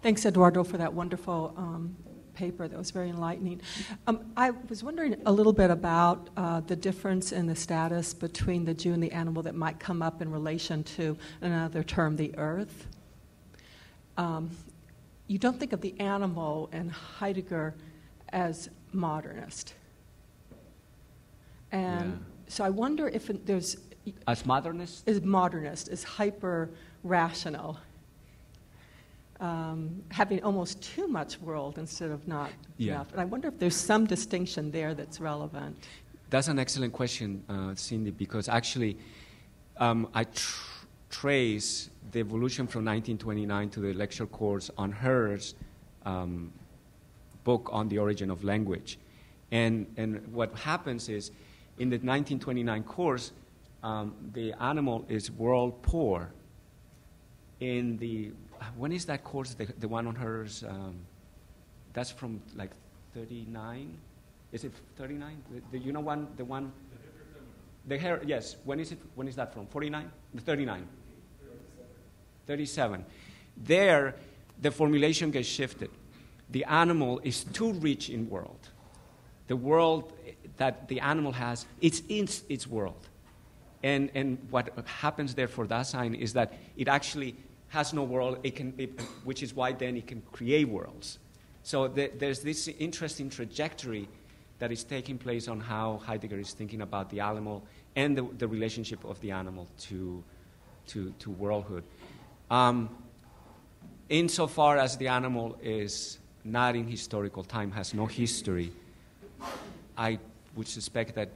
Thanks, Eduardo, for that wonderful paper. That was very enlightening. I was wondering a little bit about the difference in the status between the Jew and the animal that might come up in relation to another term, the earth. You don't think of the animal and Heidegger as modernist. And so I wonder if there's... As modernist? Is modernist, is hyper-rational. Having almost too much world instead of not enough. And I wonder if there's some distinction there that's relevant. That's an excellent question, Cindy, because actually I trace the evolution from 1929 to the lecture course on Herr's book on the origin of language. And what happens is, in the 1929 course, the animal is world poor. In the when is that course? The one on hers? That's from like 39. Is it 39? You know one? The one. The hair. Yes. When is it? When is that from? 49? 39. 37. There, the formulation gets shifted. The animal is too rich in world. The world that the animal has, it's in its world. And what happens there for Dasein is that it actually has no world, which is why then it can create worlds. So there's this interesting trajectory that is taking place on how Heidegger is thinking about the animal and the relationship of the animal to worldhood. Insofar as the animal is not in historical time, has no history, I would suspect that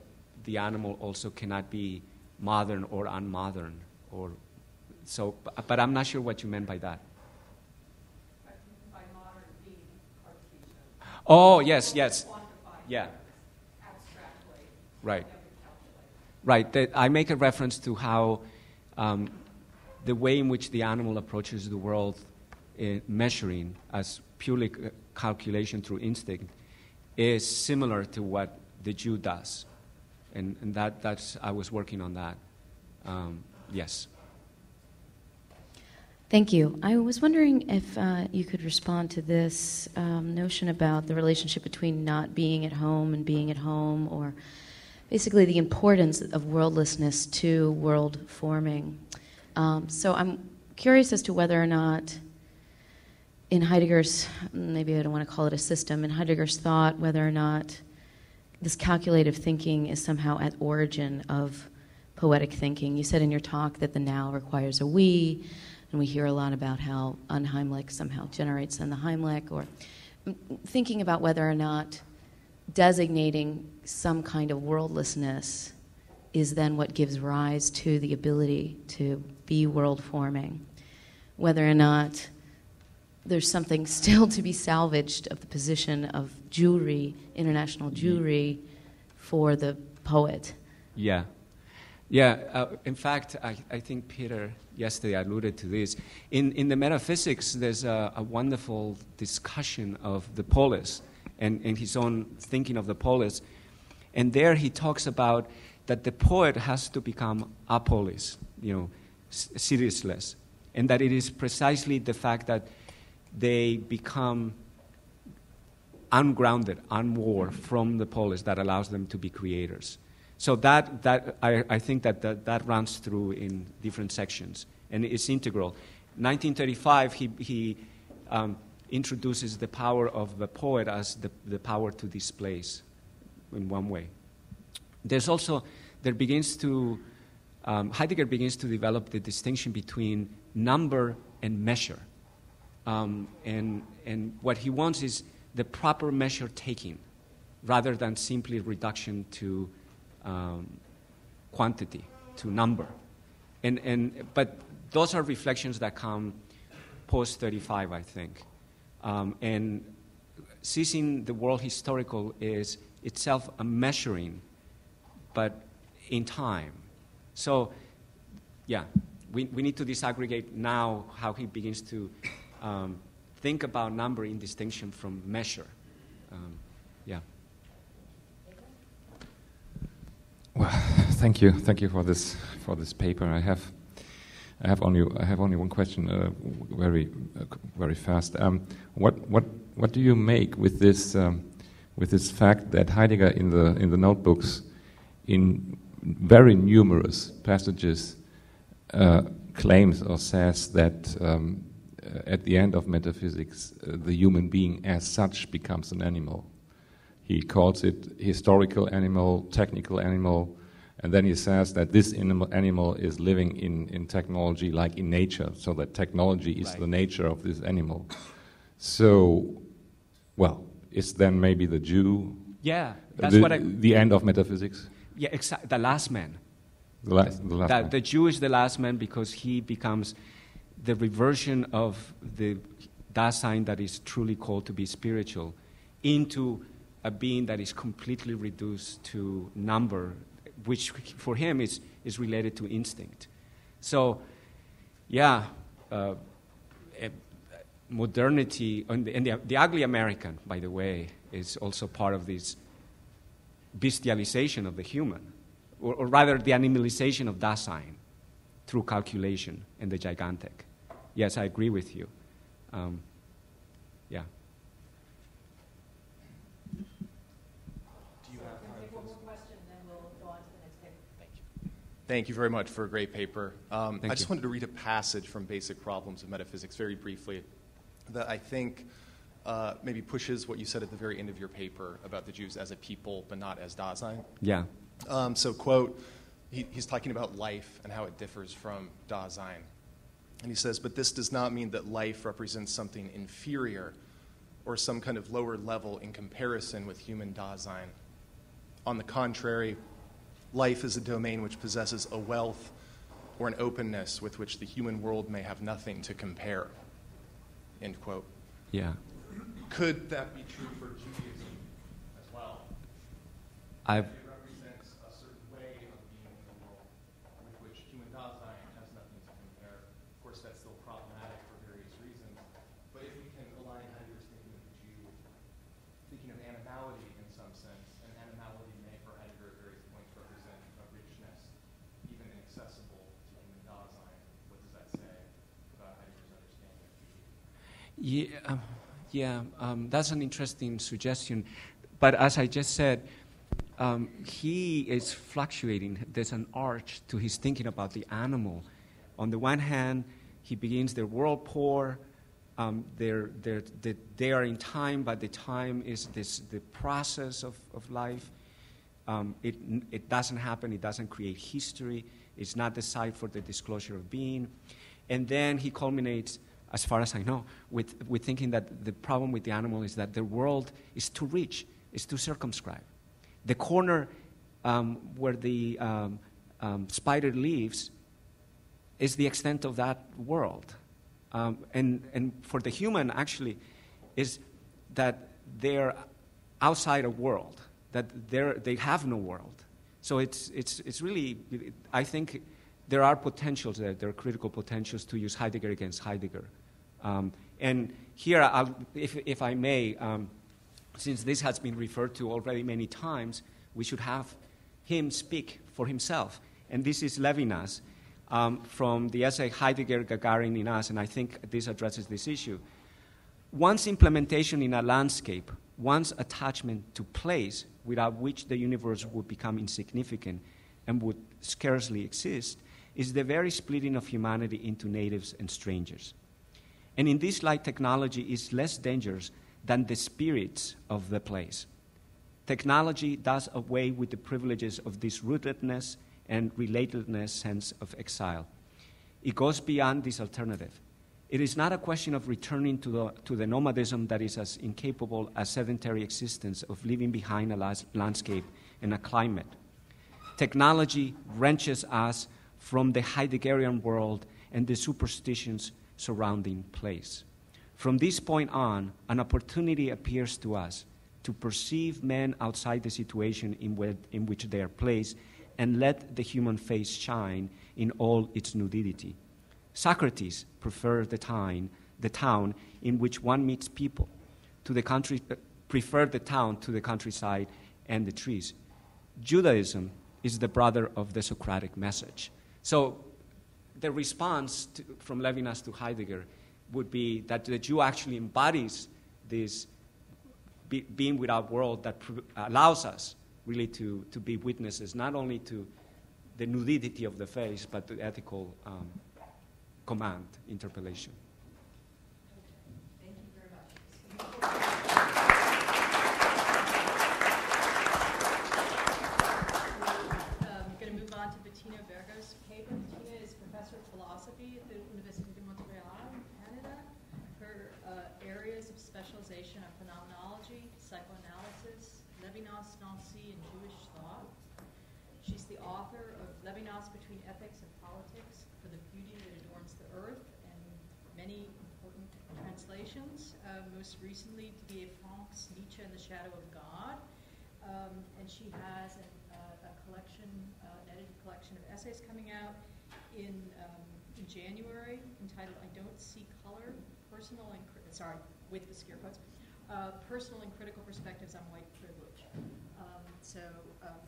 the animal also cannot be modern or unmodern, or so. But I'm not sure what you meant by that. By modern being Cartesian. Oh, yes, yeah. Abstractly. Right. Right. I make a reference to how the way in which the animal approaches the world, measuring as purely calculation through instinct, is similar to what the Jew does. And that's I was working on that. Yes. Thank you. I was wondering if you could respond to this notion about the relationship between not being at home and being at home, or basically the importance of worldlessness to world forming. So I'm curious as to whether or not in Heidegger's, maybe I don't want to call it a system, in Heidegger's thought, whether or not this calculative thinking is somehow at origin of poetic thinking. You said in your talk that the now requires a we, and we hear a lot about how unheimlich somehow generates in the Heimlich, or thinking about whether or not designating some kind of worldlessness is then what gives rise to the ability to be world-forming. Whether or not there's something still to be salvaged of the position of Jewry, international Jewry, for the poet. Yeah. Yeah, in fact, I think Peter yesterday alluded to this. In the Metaphysics, there's a wonderful discussion of the polis and his own thinking of the polis. And there he talks about that the poet has to become apolis, seriousless, and that it is precisely the fact that they become ungrounded, unmoored from the polis that allows them to be creators. So I think that runs through in different sections, and it's integral. 1935, he introduces the power of the poet as the power to displace in one way. Heidegger begins to develop the distinction between number and measure. And what he wants is the proper measure taking, rather than simply reduction to quantity, to number. But those are reflections that come post-35, I think. And seizing the world historical is itself a measuring, but in time. So, yeah, we need to disaggregate now how he begins to think about number in distinction from measure. Yeah. Well, thank you for this paper. I have only one question, very fast. What do you make with this fact that Heidegger in the notebooks, in very numerous passages, claims or says that at the end of metaphysics, the human being as such becomes an animal. He calls it historical animal, technical animal, and then he says that this animal is living in technology like in nature, so that technology is the nature of this animal. So, well, is then maybe the Jew the end of metaphysics? Yeah, the last man. The last man. The Jew is the last man because he becomes the reversion of the Dasein that is truly called to be spiritual into a being that is completely reduced to number, which for him is related to instinct. So, yeah, modernity, and the ugly American, by the way, is also part of this bestialization of the human, or rather the animalization of Dasein through calculation and the gigantic. Yes, I agree with you. Yeah. Thank you very much for a great paper. I just wanted to read a passage from Basic Problems of Metaphysics very briefly that I think maybe pushes what you said at the very end of your paper about the Jews as a people but not as Dasein. Yeah. So, quote, he's talking about life and how it differs from Dasein. And he says, but this does not mean that life represents something inferior or some kind of lower level in comparison with human Dasein. On the contrary, life is a domain which possesses a wealth or an openness with which the human world may have nothing to compare. End quote. Yeah. Could that be true for Judaism as well? It represents a certain way of being in the world with which human Dasein has nothing to compare. Of course, that's still problematic for various reasons. But if we can align Heidegger's thinking of the Jew, thinking of animality in some sense, and animality may, for Heidegger at various points, represent a richness, even inaccessible to human Dasein. What does that say about Heidegger's understanding of Judaism? That's an interesting suggestion. But as I just said, he is fluctuating. There's an arch to his thinking about the animal. On the one hand, he begins their world poor. They are in time, but the time is the process of life. It doesn't happen. It doesn't create history. It's not the site for the disclosure of being. And then he culminates, as far as I know, with thinking that the problem with the animal is that the world is too rich, is too circumscribed. The corner where the spider lives is the extent of that world. And for the human, actually, is that they're outside a world, that they have no world. So it's really, I think there are potentials there. There are critical potentials to use Heidegger against Heidegger. And here, if I may, since this has been referred to already many times, we should have him speak for himself. And this is Levinas from the essay Heidegger, Gagarin in Us, and I think this addresses this issue. One's implementation in a landscape, one's attachment to place without which the universe would become insignificant and would scarcely exist, is the very splitting of humanity into natives and strangers. And in this light, technology is less dangerous than the spirits of the place. Technology does away with the privileges of this rootedness and relatedness sense of exile. It goes beyond this alternative. It is not a question of returning to the nomadism that is as incapable as sedentary existence of leaving behind a landscape and a climate. Technology wrenches us from the Heideggerian world and the superstitions surrounding place. From this point on, an opportunity appears to us to perceive men outside the situation in which they are placed and let the human face shine in all its nudity. Socrates preferred the town in which one meets people, preferred the town to the countryside and the trees. Judaism is the brother of the Socratic message. So the response from Levinas to Heidegger would be that the Jew actually embodies this being without world that allows us really to be witnesses not only to the nudity of the face, but to ethical command, interpellation. Thank you very much. I'm going to move on to Bettina Bergo's paper. Bettina is professor of philosophy at the University de Montreal in Canada. Her areas of specialization are phenomenology, psychoanalysis, Levinas, Nancy, and Jewish thought. She's the author of Levinas Between Ethics and Politics, For the Beauty That Adorns the Earth, and many important translations, most recently Didier Franc's Nietzsche and the Shadow of God. And she has a collection, an edited collection of essays coming out in January entitled I Don't See Color, Personal and with the scare quotes, Personal and Critical Perspectives on White Privilege.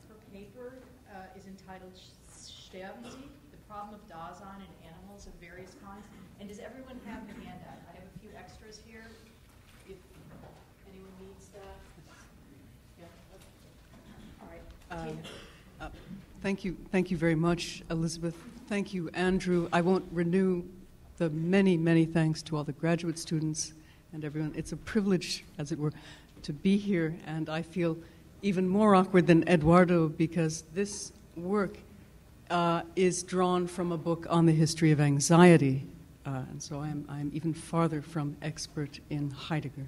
Her paper is entitled Sterben Sie? The Problem of Dasein in Animals of Various Kinds. And does everyone have the handout? I have a few extras here, if anyone needs that. Yeah. All right. Thank you very much, Elizabeth. Thank you, Andrew. I won't renew the many, many thanks to all the graduate students and everyone. It's a privilege, as it were, to be here, and I feel even more awkward than Eduardo because this work is drawn from a book on the history of anxiety, and so I'm even farther from expert in Heidegger.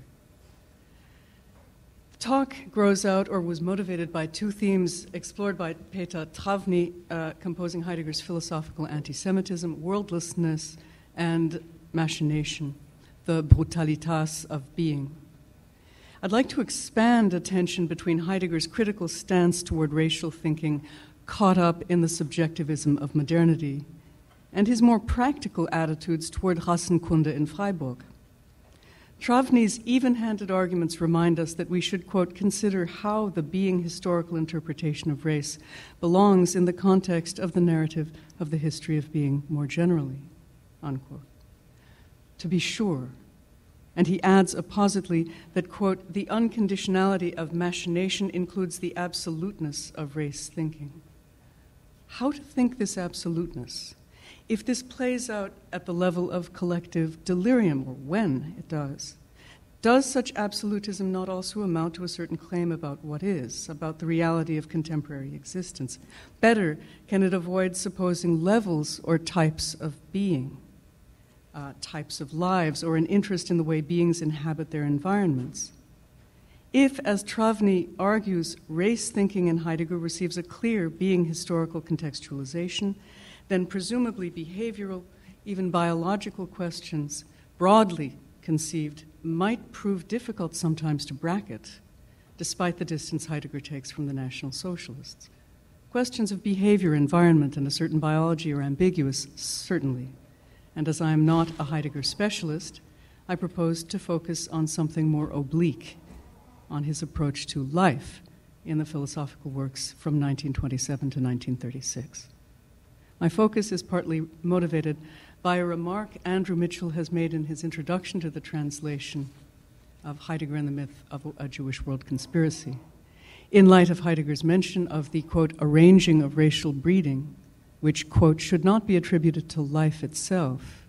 The talk grows out or was motivated by two themes explored by Peter Travny, composing Heidegger's philosophical anti-Semitism, worldlessness, and machination, the brutalitas of being. I'd like to expand attention between Heidegger's critical stance toward racial thinking caught up in the subjectivism of modernity and his more practical attitudes toward Rassenkunde in Freiburg. Travny's even-handed arguments remind us that we should, quote, consider how the being historical interpretation of race belongs in the context of the narrative of the history of being more generally, unquote. To be sure, and he adds appositely that, quote, the unconditionality of machination includes the absoluteness of race thinking. How to think this absoluteness? If this plays out at the level of collective delirium, or when it does such absolutism not also amount to a certain claim about what is, about the reality of contemporary existence? Better, can it avoid supposing levels or types of being, types of lives, or an interest in the way beings inhabit their environments? If, as Travny argues, race thinking in Heidegger receives a clear being historical contextualization, then presumably behavioral, even biological questions, broadly conceived, might prove difficult sometimes to bracket, despite the distance Heidegger takes from the National Socialists. Questions of behavior, environment, and a certain biology are ambiguous, certainly. And as I am not a Heidegger specialist, I propose to focus on something more oblique, on his approach to life in the philosophical works from 1927 to 1936. My focus is partly motivated by a remark Andrew Mitchell has made in his introduction to the translation of Heidegger and the Myth of a Jewish World Conspiracy. In light of Heidegger's mention of the, quote, arranging of racial breeding, which, quote, should not be attributed to life itself,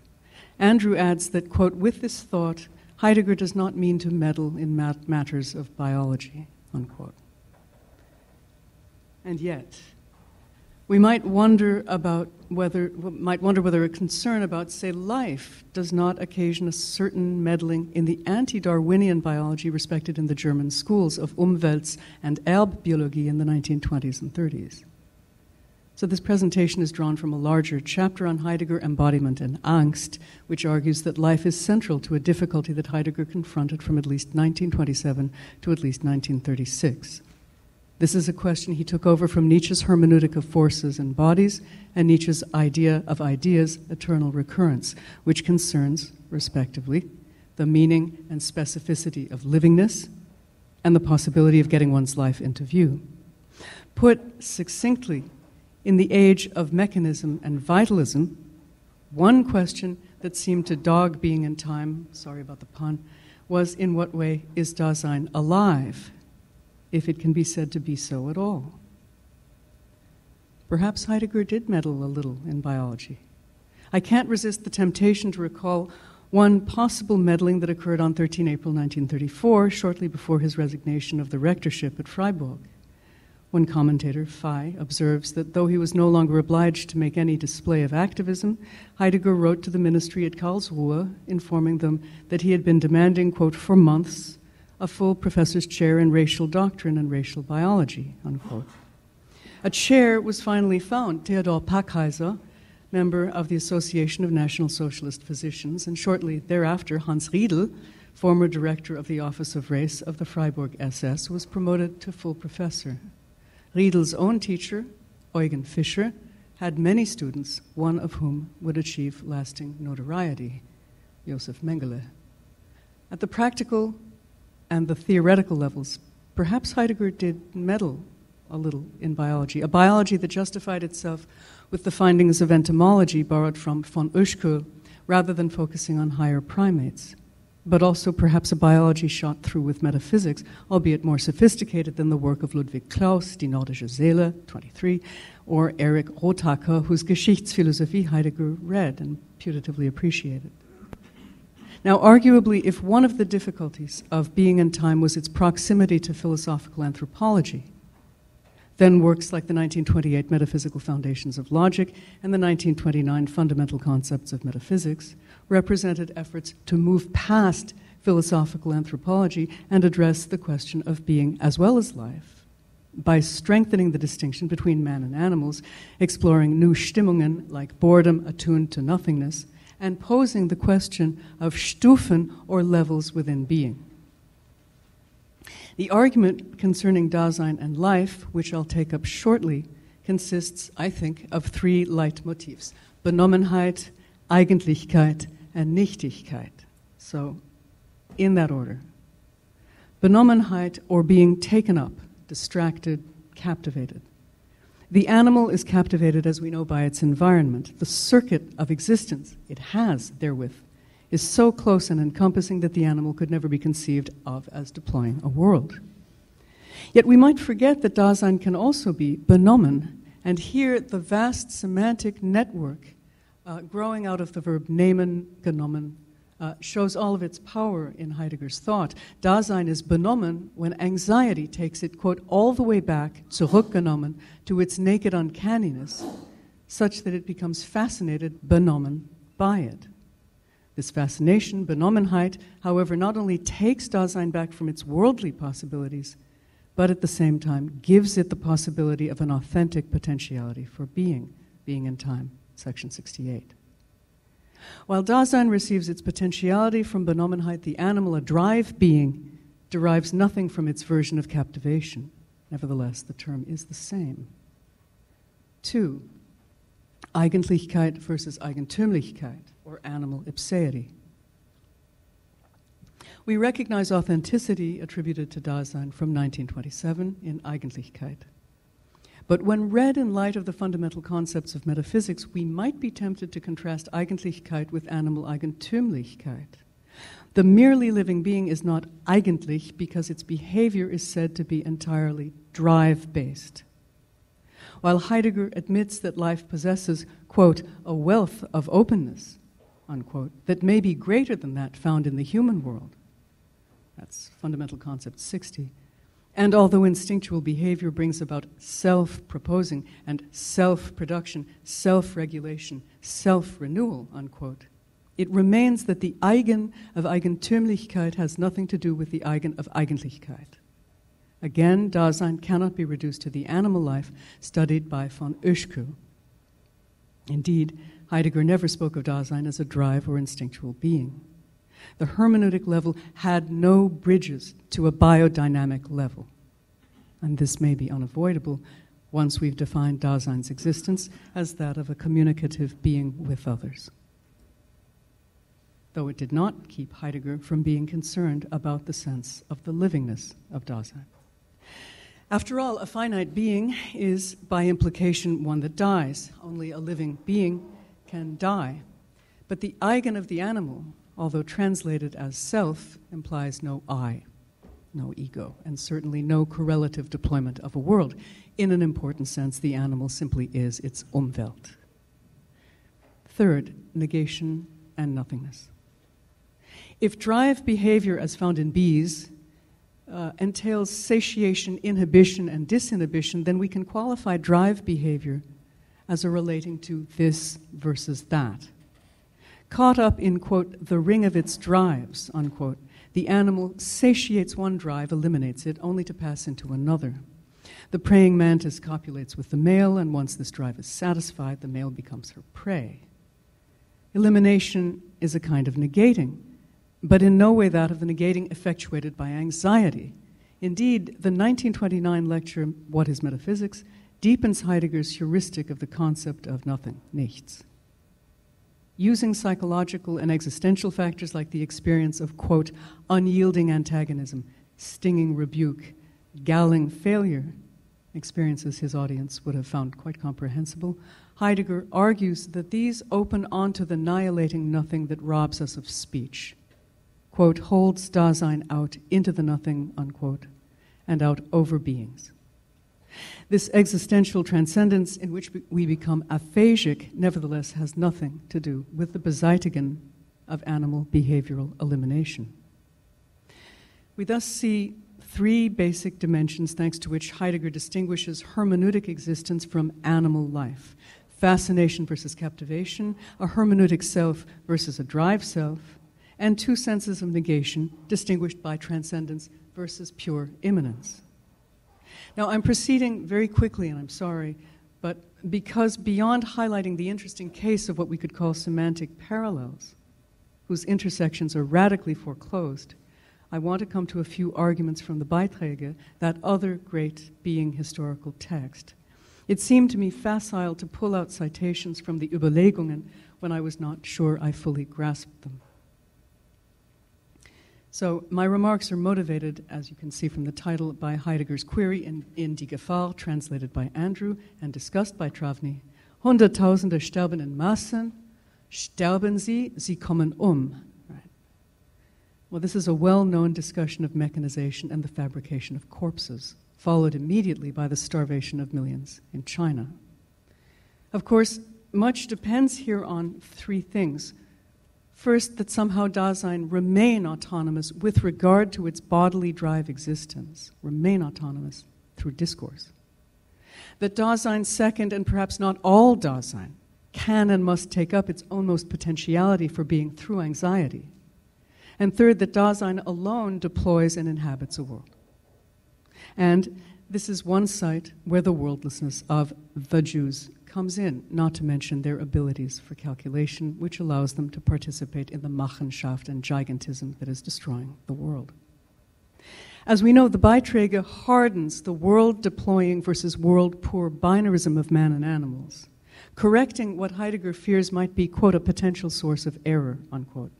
Andrew adds that, quote, with this thought, Heidegger does not mean to meddle in matters of biology, unquote. And yet, we might wonder whether a concern about, say, life does not occasion a certain meddling in the anti-Darwinian biology respected in the German schools of Umwelts- and Erbbiologie in the 1920s and 30s. So this presentation is drawn from a larger chapter on Heidegger, Embodiment and Angst, which argues that life is central to a difficulty that Heidegger confronted from at least 1927 to at least 1936. This is a question he took over from Nietzsche's hermeneutic of forces and bodies and Nietzsche's idea of ideas, eternal recurrence, which concerns, respectively, the meaning and specificity of livingness and the possibility of getting one's life into view. Put succinctly, in the age of mechanism and vitalism, one question that seemed to dog being in time, sorry about the pun, was in what way is Dasein alive, if it can be said to be so at all? Perhaps Heidegger did meddle a little in biology. I can't resist the temptation to recall one possible meddling that occurred on 13 April 1934, shortly before his resignation of the rectorship at Freiburg. One commentator, Fay, observes that though he was no longer obliged to make any display of activism, Heidegger wrote to the ministry at Karlsruhe, informing them that he had been demanding, quote, for months, a full professor's chair in racial doctrine and racial biology, unquote. A chair was finally found. Theodor Packheiser, member of the Association of National Socialist Physicians, and shortly thereafter, Hans Riedel, former director of the Office of Race of the Freiburg SS, was promoted to full professor. Riedel's own teacher, Eugen Fischer, had many students, one of whom would achieve lasting notoriety, Josef Mengele. At the practical and the theoretical levels, perhaps Heidegger did meddle a little in biology, a biology that justified itself with the findings of entomology borrowed from von Oeschkel, rather than focusing on higher primates, but also perhaps a biology shot through with metaphysics, albeit more sophisticated than the work of Ludwig Claus, Die Nordische Seele, 23, or Erich Rothacker, whose Geschichtsphilosophie Heidegger read and putatively appreciated. Now, arguably, if one of the difficulties of Being and Time was its proximity to philosophical anthropology, then works like the 1928 Metaphysical Foundations of Logic and the 1929 Fundamental Concepts of Metaphysics represented efforts to move past philosophical anthropology and address the question of being as well as life by strengthening the distinction between man and animals, exploring new Stimmungen like boredom attuned to nothingness, and posing the question of Stufen, or levels within being. The argument concerning Dasein and life, which I'll take up shortly, consists, I think, of three Leitmotifs: Benommenheit, Eigentlichkeit, and Nichtigkeit. So, in that order. Benommenheit, or being taken up, distracted, captivated. The animal is captivated, as we know, by its environment. The circuit of existence it has therewith is so close and encompassing that the animal could never be conceived of as deploying a world. Yet we might forget that Dasein can also be benommen, and here the vast semantic network growing out of the verb nehmen, genommen, shows all of its power in Heidegger's thought. Dasein is benommen when anxiety takes it, quote, all the way back, zurückgenommen, to its naked uncanniness, such that it becomes fascinated, benommen, by it. This fascination, Benommenheit, however, not only takes Dasein back from its worldly possibilities, but at the same time gives it the possibility of an authentic potentiality for being in time, section 68. While Dasein receives its potentiality from Benommenheit, the animal, a drive being, derives nothing from its version of captivation. Nevertheless, the term is the same. 2. Eigentlichkeit versus Eigentümlichkeit, or animal ipseity. We recognize authenticity attributed to Dasein from 1927 in Eigentlichkeit. But when read in light of the fundamental concepts of metaphysics, we might be tempted to contrast Eigentlichkeit with animal Eigentümlichkeit. The merely living being is not eigentlich because its behavior is said to be entirely drive-based. While Heidegger admits that life possesses, quote, a wealth of openness, unquote, that may be greater than that found in the human world. That's Fundamental Concept 60. And although instinctual behavior brings about self-proposing and self-production, self-regulation, self-renewal, unquote, it remains that the Eigen of Eigentümlichkeit has nothing to do with the Eigen of Eigentlichkeit. Again, Dasein cannot be reduced to the animal life studied by von Oeschkel. Indeed, Heidegger never spoke of Dasein as a drive or instinctual being. The hermeneutic level had no bridges to a biodynamic level. And this may be unavoidable once we've defined Dasein's existence as that of a communicative being with others. Though it did not keep Heidegger from being concerned about the sense of the livingness of Dasein. After all, a finite being is, by implication, one that dies. Only a living being can die. But the eigen of the animal, although translated as self, implies no I, no ego, and certainly no correlative deployment of a world. In an important sense, the animal simply is its Umwelt. Third, negation and nothingness. If drive behavior, as found in bees, entails satiation, inhibition, and disinhibition, then we can qualify drive behavior as a relating to this versus that. Caught up in, quote, the ring of its drives, unquote, the animal satiates one drive, eliminates it, only to pass into another. The praying mantis copulates with the male, and once this drive is satisfied, the male becomes her prey. Elimination is a kind of negating, but in no way that of the negating effectuated by anxiety. Indeed, the 1929 lecture, What is Metaphysics?, deepens Heidegger's heuristic of the concept of nothing, nichts. Using psychological and existential factors like the experience of, quote, unyielding antagonism, stinging rebuke, galling failure, experiences his audience would have found quite comprehensible, Heidegger argues that these open onto the annihilating nothing that robs us of speech, quote, holds Dasein out into the nothing, unquote, and out over beings. This existential transcendence in which we become aphasic nevertheless has nothing to do with the beseitigen of animal behavioral elimination. We thus see three basic dimensions thanks to which Heidegger distinguishes hermeneutic existence from animal life. Fascination versus captivation, a hermeneutic self versus a drive self, and two senses of negation distinguished by transcendence versus pure immanence. Now, I'm proceeding very quickly, and I'm sorry, but because beyond highlighting the interesting case of what we could call semantic parallels, whose intersections are radically foreclosed, I want to come to a few arguments from the Beiträge, that other great being historical text. It seemed to me facile to pull out citations from the Überlegungen when I was not sure I fully grasped them. So my remarks are motivated, as you can see from the title, by Heidegger's query in Die Gefahr, translated by Andrew and discussed by Travny. Hunderttausende sterben in Massen. Sterben sie, sie kommen Right. Well, this is a well-known discussion of mechanization and the fabrication of corpses, followed immediately by the starvation of millions in China. Of course, much depends here on three things. First, that somehow Dasein remain autonomous with regard to its bodily drive existence, remain autonomous through discourse. That Dasein, second, and perhaps not all Dasein, can and must take up its ownmost potentiality for being through anxiety. And third, that Dasein alone deploys and inhabits a world. And this is one site where the worldlessness of the Jews comes in, not to mention their abilities for calculation, which allows them to participate in the Machenschaft and gigantism that is destroying the world. As we know, the Beiträge hardens the world-deploying versus world-poor binarism of man and animals, correcting what Heidegger fears might be, quote, a potential source of error, unquote,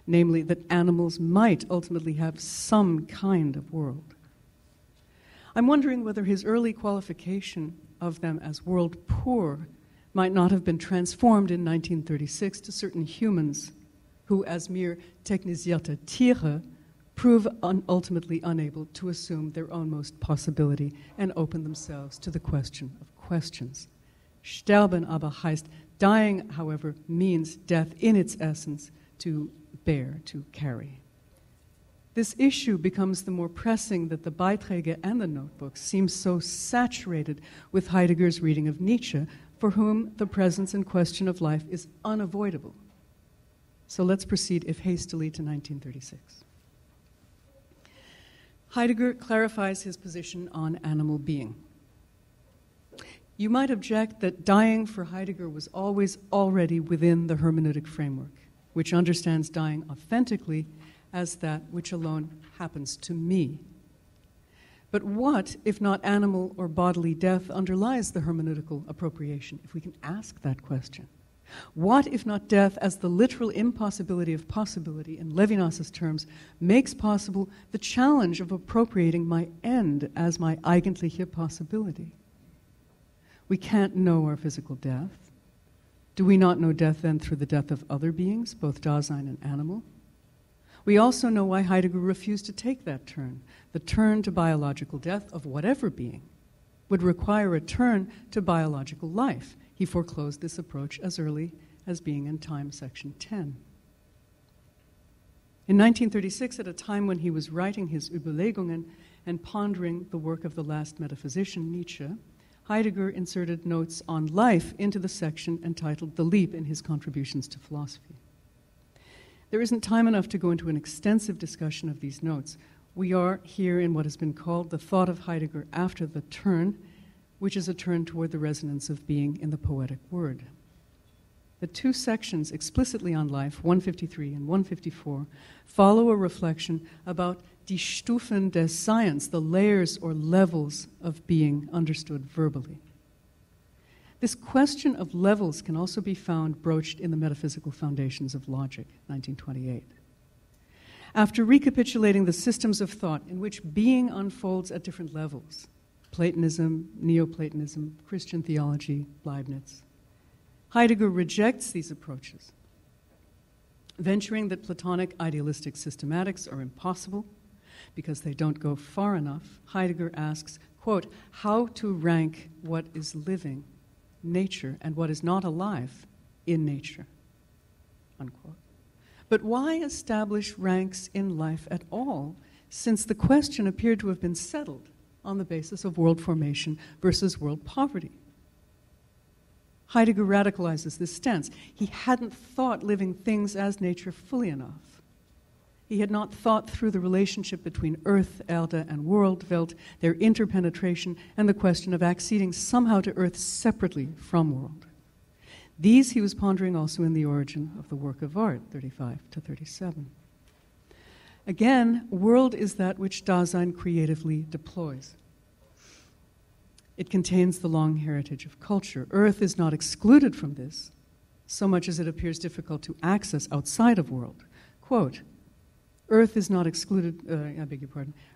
namely that animals might ultimately have some kind of world. I'm wondering whether his early qualification of them as world-poor might not have been transformed in 1936 to certain humans who, as mere technisierte Tiere, prove ultimately unable to assume their own most possibility and open themselves to the question of questions. Sterben aber heißt, dying, however, means death in its essence, to bear, to carry. This issue becomes the more pressing that the Beiträge and the notebooks seem so saturated with Heidegger's reading of Nietzsche, for whom the presence and question of life is unavoidable. So let's proceed, if hastily, to 1936. Heidegger clarifies his position on animal being. You might object that dying for Heidegger was always already within the hermeneutic framework, which understands dying authentically as that which alone happens to me. But what, if not animal or bodily death, underlies the hermeneutical appropriation, if we can ask that question? What, if not death, as the literal impossibility of possibility, in Levinas's terms, makes possible the challenge of appropriating my end as my eigentliche possibility? We can't know our physical death. Do we not know death then through the death of other beings, both Dasein and animal? We also know why Heidegger refused to take that turn. The turn to biological death of whatever being would require a turn to biological life. He foreclosed this approach as early as being in Time, section 10. In 1936, at a time when he was writing his Überlegungen and pondering the work of the last metaphysician, Nietzsche, Heidegger inserted notes on life into the section entitled The Leap in his contributions to philosophy. There isn't time enough to go into an extensive discussion of these notes. We are here in what has been called the thought of Heidegger after the turn, which is a turn toward the resonance of being in the poetic word. The two sections explicitly on life, 153 and 154, follow a reflection about die Stufen des Seins, the layers or levels of being understood verbally. This question of levels can also be found broached in the Metaphysical Foundations of Logic, 1928. After recapitulating the systems of thought in which being unfolds at different levels, Platonism, Neoplatonism, Christian theology, Leibniz, Heidegger rejects these approaches, venturing that Platonic idealistic systematics are impossible because they don't go far enough. Heidegger asks, quote, how to rank what is living, nature, and what is not alive in nature, unquote. But why establish ranks in life at all, since the question appeared to have been settled on the basis of world formation versus world poverty? Heidegger radicalizes this stance. He hadn't thought living things as nature fully enough. He had not thought through the relationship between earth, Erde, and world, Welt, their interpenetration, and the question of acceding somehow to earth separately from world. These he was pondering also in the origin of the work of art, 35 to 37. Again, world is that which Dasein creatively deploys. It contains the long heritage of culture. Earth is not excluded from this, so much as it appears difficult to access outside of world. Quote, Earth is not excluded,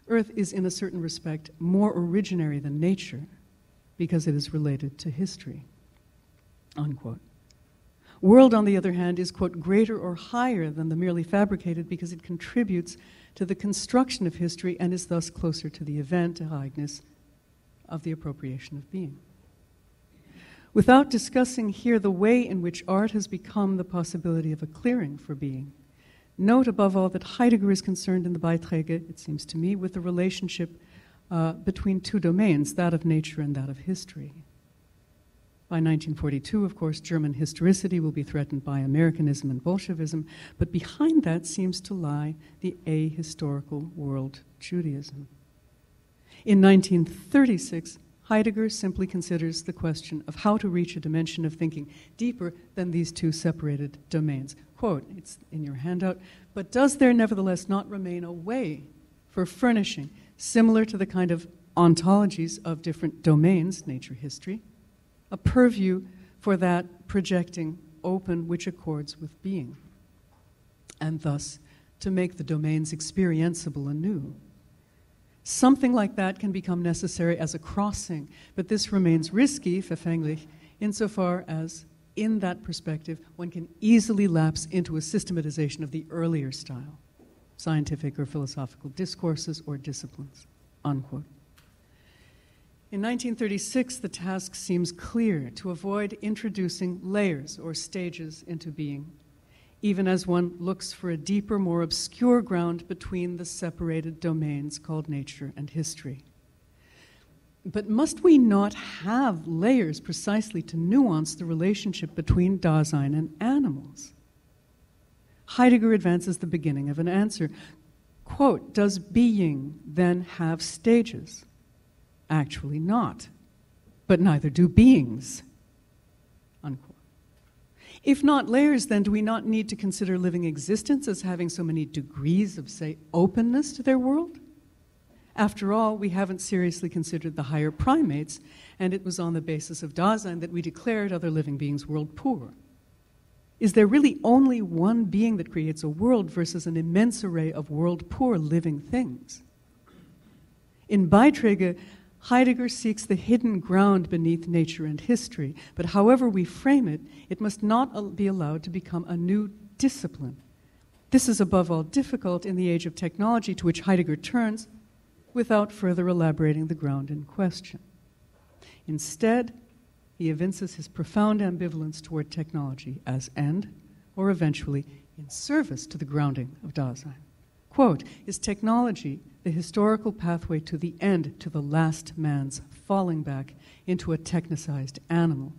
Earth is in a certain respect more originary than nature because it is related to history, unquote. World, on the other hand, is, quote, greater or higher than the merely fabricated because it contributes to the construction of history and is thus closer to the event, Ereignis, of the appropriation of being. Without discussing here the way in which art has become the possibility of a clearing for being, note above all that Heidegger is concerned in the Beiträge, it seems to me, with the relationship between two domains, that of nature and that of history. By 1942, of course, German historicity will be threatened by Americanism and Bolshevism, but behind that seems to lie the ahistorical world Judaism. In 1936, Heidegger simply considers the question of how to reach a dimension of thinking deeper than these two separated domains. Quote, it's in your handout, but does there nevertheless not remain a way for furnishing similar to the kind of ontologies of different domains, nature, history, a purview for that projecting open which accords with being, and thus to make the domains experienceable anew. Something like that can become necessary as a crossing, but this remains risky, verfänglich, insofar as, in that perspective, one can easily lapse into a systematization of the earlier style, scientific or philosophical discourses or disciplines, unquote. In 1936, the task seems clear: to avoid introducing layers or stages into being, even as one looks for a deeper, more obscure ground between the separated domains called nature and history. But must we not have layers precisely to nuance the relationship between Dasein and animals? Heidegger advances the beginning of an answer. Quote, does being then have stages? Actually not, but neither do beings, unquote. If not layers, then do we not need to consider living existence as having so many degrees of, say, openness to their world? After all, we haven't seriously considered the higher primates, and it was on the basis of Dasein that we declared other living beings world poor. Is there really only one being that creates a world versus an immense array of world poor living things? In Beiträge, Heidegger seeks the hidden ground beneath nature and history, but however we frame it, it must not be allowed to become a new discipline. This is above all difficult in the age of technology to which Heidegger turns without further elaborating the ground in question. Instead, he evinces his profound ambivalence toward technology as end, or eventually in service to the grounding of Dasein. Quote, is technology the historical pathway to the end, to the last man's falling back into a technicized animal,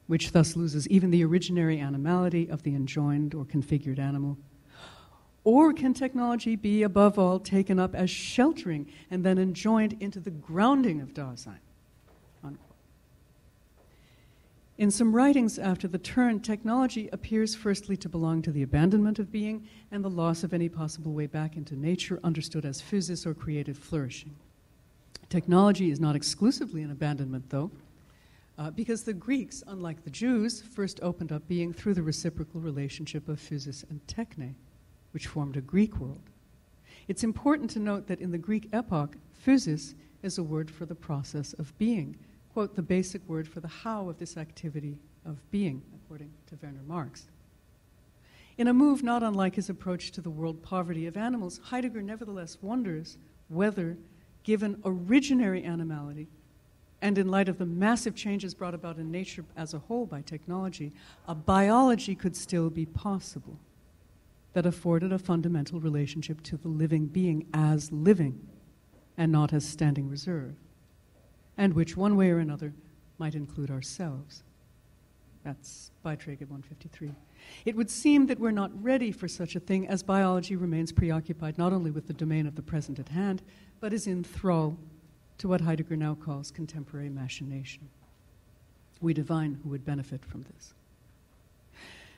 which thus loses even the originary animality of the enjoined or configured animal? Or can technology be, above all, taken up as sheltering and then enjoined into the grounding of Dasein? Unquote. In some writings after the turn, technology appears firstly to belong to the abandonment of being and the loss of any possible way back into nature, understood as physis or creative flourishing. Technology is not exclusively an abandonment, though, because the Greeks, unlike the Jews, first opened up being through the reciprocal relationship of physis and techne, which formed a Greek world. It's important to note that in the Greek epoch, physis is a word for the process of being, quote, the basic word for the how of this activity of being, according to Werner Marx. In a move not unlike his approach to the world poverty of animals, Heidegger nevertheless wonders whether, given originary animality, and in light of the massive changes brought about in nature as a whole by technology, a biology could still be possible that afforded a fundamental relationship to the living being as living and not as standing reserve, and which one way or another might include ourselves. That's Beiträge 153. It would seem that we're not ready for such a thing, as biology remains preoccupied not only with the domain of the present at hand, but is in thrall to what Heidegger now calls contemporary machination. We divine who would benefit from this.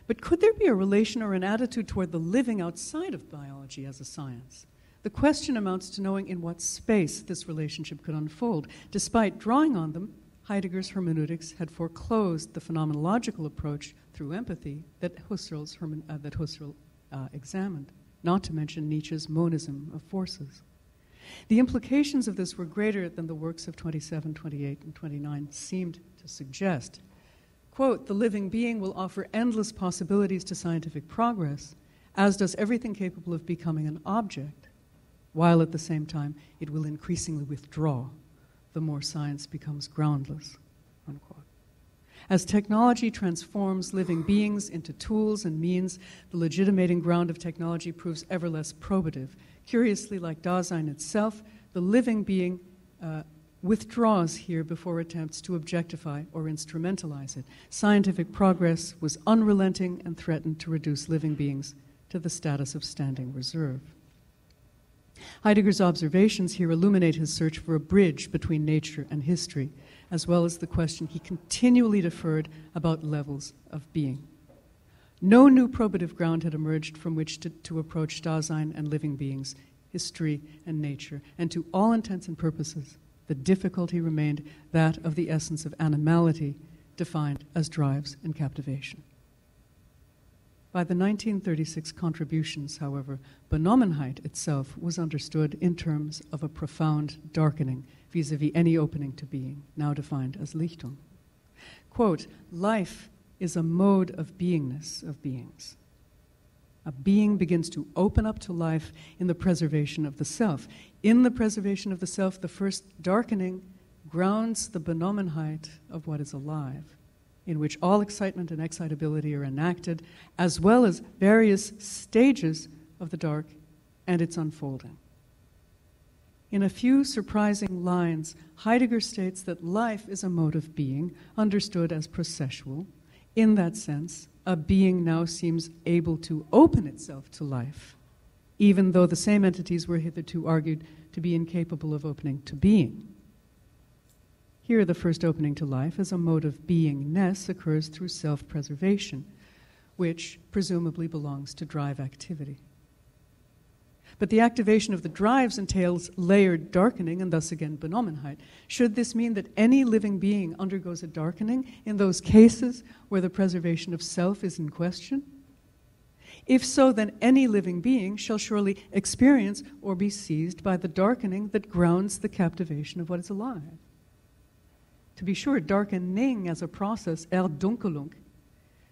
But could there be a relation or an attitude toward the living outside of biology as a science? The question amounts to knowing in what space this relationship could unfold. Despite drawing on them, Heidegger's hermeneutics had foreclosed the phenomenological approach through empathy that Husserl examined, not to mention Nietzsche's monism of forces. The implications of this were greater than the works of 27, 28, and 29 seemed to suggest. Quote, the living being will offer endless possibilities to scientific progress, as does everything capable of becoming an object, while at the same time it will increasingly withdraw the more science becomes groundless, unquote. As technology transforms living beings into tools and means, the legitimating ground of technology proves ever less probative. Curiously, like Dasein itself, the living being withdraws here before attempts to objectify or instrumentalize it. Scientific progress was unrelenting and threatened to reduce living beings to the status of standing reserve. Heidegger's observations here illuminate his search for a bridge between nature and history, as well as the question he continually deferred about levels of being. No new probative ground had emerged from which to approach Dasein and living beings. history, and nature. And to all intents and purposes, the difficulty remained that of the essence of animality, defined as drives and captivation. By the 1936 contributions, however, Benommenheit itself was understood in terms of a profound darkening vis-à-vis any opening to being, now defined as Lichtung. Quote, life is a mode of beingness of beings. A being begins to open up to life in the preservation of the self. In the preservation of the self, the first darkening grounds the Benommenheit of what is alive, in which all excitement and excitability are enacted, as well as various stages of the dark and its unfolding. In a few surprising lines, Heidegger states that life is a mode of being, understood as processual. In that sense, a being now seems able to open itself to life, even though the same entities were hitherto argued to be incapable of opening to being. Here, the first opening to life as a mode of beingness occurs through self-preservation, which presumably belongs to drive activity. But the activation of the drives entails layered darkening and thus again Benommenheit. Should this mean that any living being undergoes a darkening in those cases where the preservation of self is in question? If so, then any living being shall surely experience or be seized by the darkening that grounds the captivation of what is alive. To be sure, darkening as a process, Erdunkelung,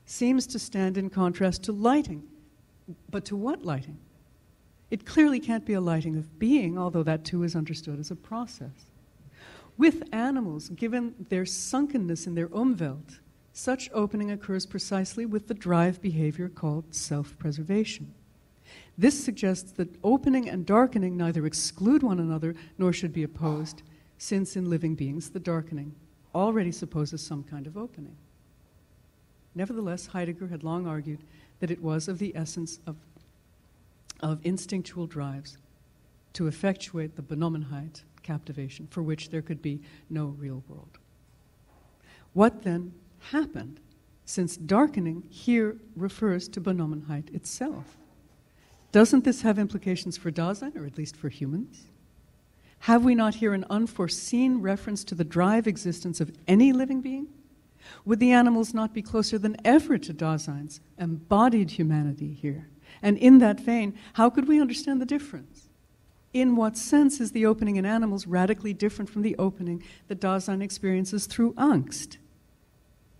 seems to stand in contrast to lighting. But to what lighting? It clearly can't be a lighting of being, although that too is understood as a process. With animals, given their sunkenness in their Umwelt, such opening occurs precisely with the drive behavior called self-preservation. This suggests that opening and darkening neither exclude one another nor should be opposed, since in living beings the darkening already supposes some kind of opening. Nevertheless, Heidegger had long argued that it was of the essence of instinctual drives to effectuate the Benommenheit, captivation, for which there could be no real world. What then happened, since darkening here refers to Benommenheit itself? Doesn't this have implications for Dasein, or at least for humans? Have we not here an unforeseen reference to the drive existence of any living being? Would the animals not be closer than ever to Dasein's embodied humanity here? And in that vein, how could we understand the difference? In what sense is the opening in animals radically different from the opening that Dasein experiences through angst?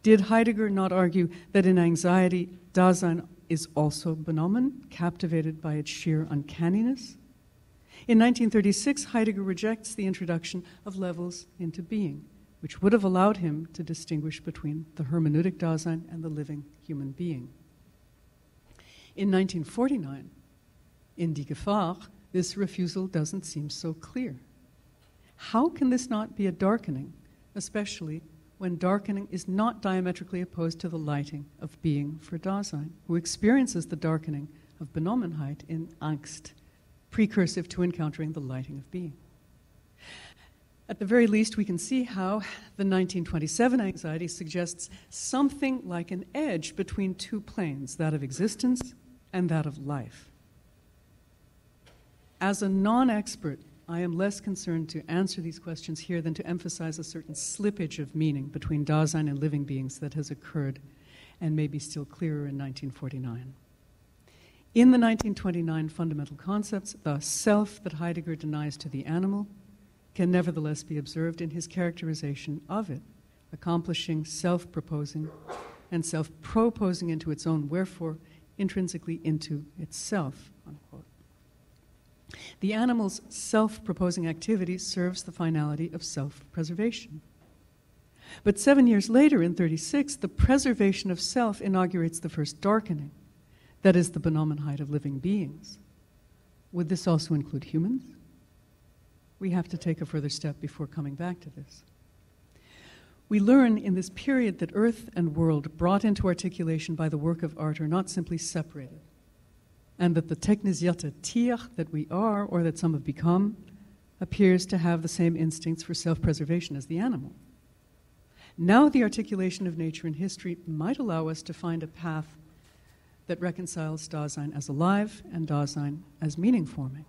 Did Heidegger not argue that in anxiety, Dasein is also benommen, captivated by its sheer uncanniness? In 1936, Heidegger rejects the introduction of levels into being, which would have allowed him to distinguish between the hermeneutic Dasein and the living human being. In 1949, in Die Gefahr, this refusal doesn't seem so clear. How can this not be a darkening, especially when darkening is not diametrically opposed to the lighting of being for Dasein, who experiences the darkening of Benommenheit in Angst, precursive to encountering the lighting of being? At the very least, we can see how the 1927 anxiety suggests something like an edge between two planes, that of existence and that of life. As a non-expert, I am less concerned to answer these questions here than to emphasize a certain slippage of meaning between Dasein and living beings that has occurred and may be still clearer in 1949. In the 1929 fundamental concepts, the self that Heidegger denies to the animal can nevertheless be observed in his characterization of it, accomplishing self-proposing and self-proposing into its own wherefore, intrinsically into itself, unquote. The animal's self-proposing activity serves the finality of self-preservation. But 7 years later, in 1936, the preservation of self inaugurates the first darkening, that is, the Benommenheit of living beings. Would this also include humans? We have to take a further step before coming back to this. We learn in this period that earth and world brought into articulation by the work of art are not simply separated, and that the technisierte Tier that we are, or that some have become, appears to have the same instincts for self-preservation as the animal. Now the articulation of nature and history might allow us to find a path that reconciles Dasein as alive and Dasein as meaning-forming.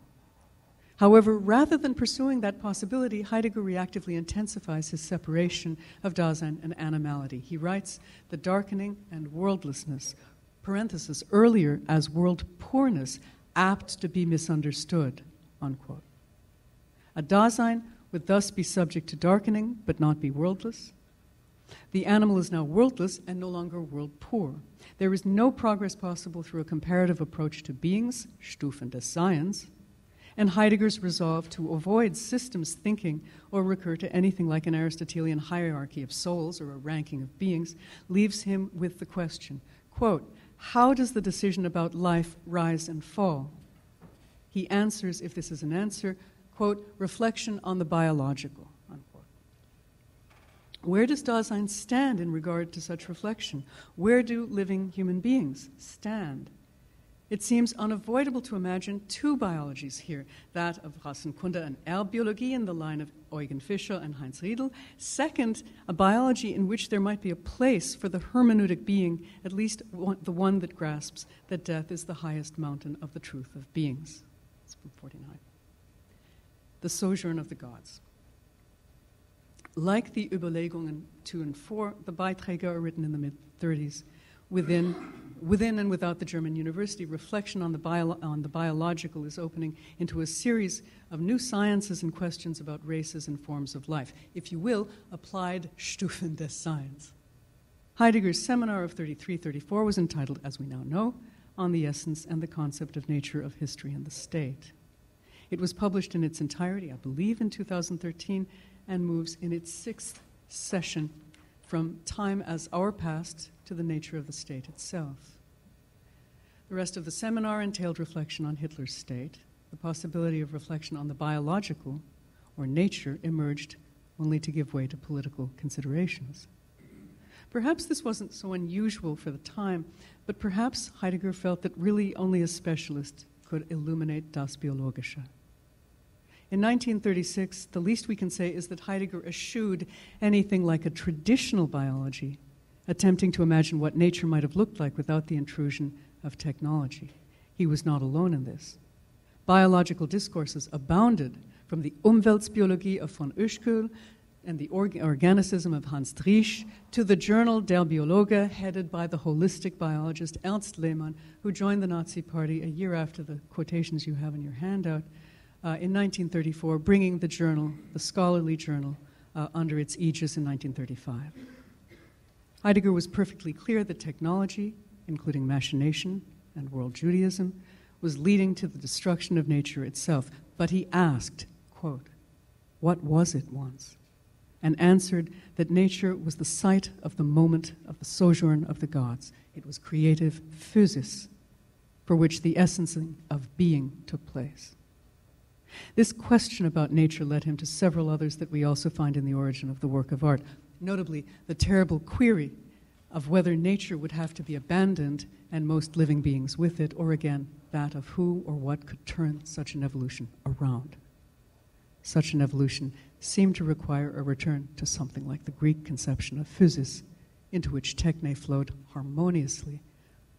However, rather than pursuing that possibility, Heidegger reactively intensifies his separation of Dasein and animality. He writes, the darkening and worldlessness, parenthesis, earlier as world poorness, apt to be misunderstood, unquote. A Dasein would thus be subject to darkening, but not be worldless. The animal is now worldless and no longer world poor. There is no progress possible through a comparative approach to beings, Stufen des Seins, and Heidegger's resolve to avoid systems thinking or recur to anything like an Aristotelian hierarchy of souls or a ranking of beings leaves him with the question, quote, how does the decision about life rise and fall? He answers, if this is an answer, quote, reflection on the biological, unquote. Where does Dasein stand in regard to such reflection? Where do living human beings stand? It seems unavoidable to imagine two biologies here, that of Rassenkunde and Erbbiologie in the line of Eugen Fischer and Heinz Riedel. Second, a biology in which there might be a place for the hermeneutic being, at least the one that grasps that death is the highest mountain of the truth of beings. It's from 49. The sojourn of the gods. Like the Überlegungen 2 and 4, the Beiträge are written in the mid-30s. Within and without the German university, reflection on the biological is opening into a series of new sciences and questions about races and forms of life. If you will, applied Stufen des Seins. Heidegger's seminar of 33-34 was entitled, as we now know, On the Essence and the Concept of Nature of History and the State. It was published in its entirety, I believe, in 2013, and moves in its sixth session from time as our past to the nature of the state itself. The rest of the seminar entailed reflection on Hitler's state. The possibility of reflection on the biological, or nature, emerged only to give way to political considerations. Perhaps this wasn't so unusual for the time, but perhaps Heidegger felt that really only a specialist could illuminate das Biologische. In 1936, the least we can say is that Heidegger eschewed anything like a traditional biology, attempting to imagine what nature might have looked like without the intrusion of technology. He was not alone in this. Biological discourses abounded, from the Umweltbiologie of von Oeschkel and the organicism of Hans Driesch to the journal Der Biologe, headed by the holistic biologist Ernst Lehmann, who joined the Nazi Party a year after the quotations you have in your handout, in 1934, bringing the journal, the scholarly journal, under its aegis in 1935. Heidegger was perfectly clear that technology, including machination and world Judaism, was leading to the destruction of nature itself. But he asked, quote, what was it once? And answered that nature was the site of the moment of the sojourn of the gods. It was creative physis, for which the essencing of being took place. This question about nature led him to several others that we also find in the origin of the work of art, notably the terrible query of whether nature would have to be abandoned and most living beings with it, or again, that of who or what could turn such an evolution around. Such an evolution seemed to require a return to something like the Greek conception of physis, into which techne flowed harmoniously,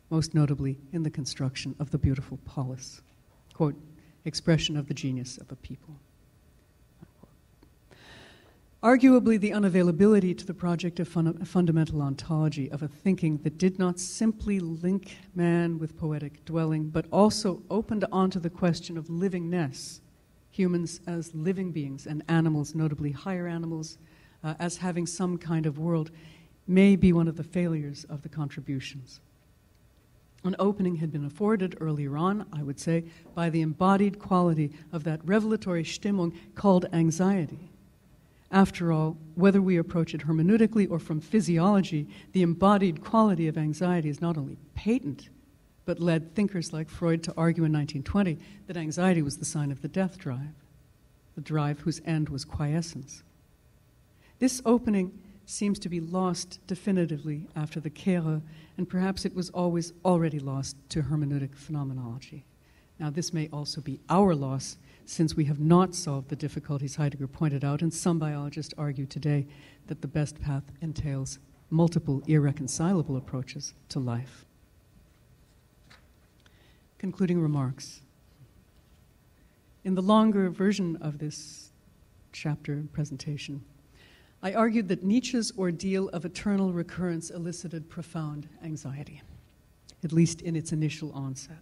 most notably in the construction of the beautiful polis. Quote, expression of the genius of a people. Arguably, the unavailability to the project of fundamental ontology, of a thinking that did not simply link man with poetic dwelling, but also opened onto the question of livingness, humans as living beings and animals, notably higher animals, as having some kind of world, may be one of the failures of the contributions. An opening had been afforded earlier on, I would say, by the embodied quality of that revelatory Stimmung called anxiety. After all, whether we approach it hermeneutically or from physiology, the embodied quality of anxiety is not only patent, but led thinkers like Freud to argue in 1920 that anxiety was the sign of the death drive, the drive whose end was quiescence. This opening seems to be lost definitively after the Kehre, and perhaps it was always already lost to hermeneutic phenomenology. Now, this may also be our loss, since we have not solved the difficulties Heidegger pointed out, and some biologists argue today that the best path entails multiple irreconcilable approaches to life. Concluding remarks. In the longer version of this chapter presentation, I argued that Nietzsche's ordeal of eternal recurrence elicited profound anxiety, at least in its initial onset.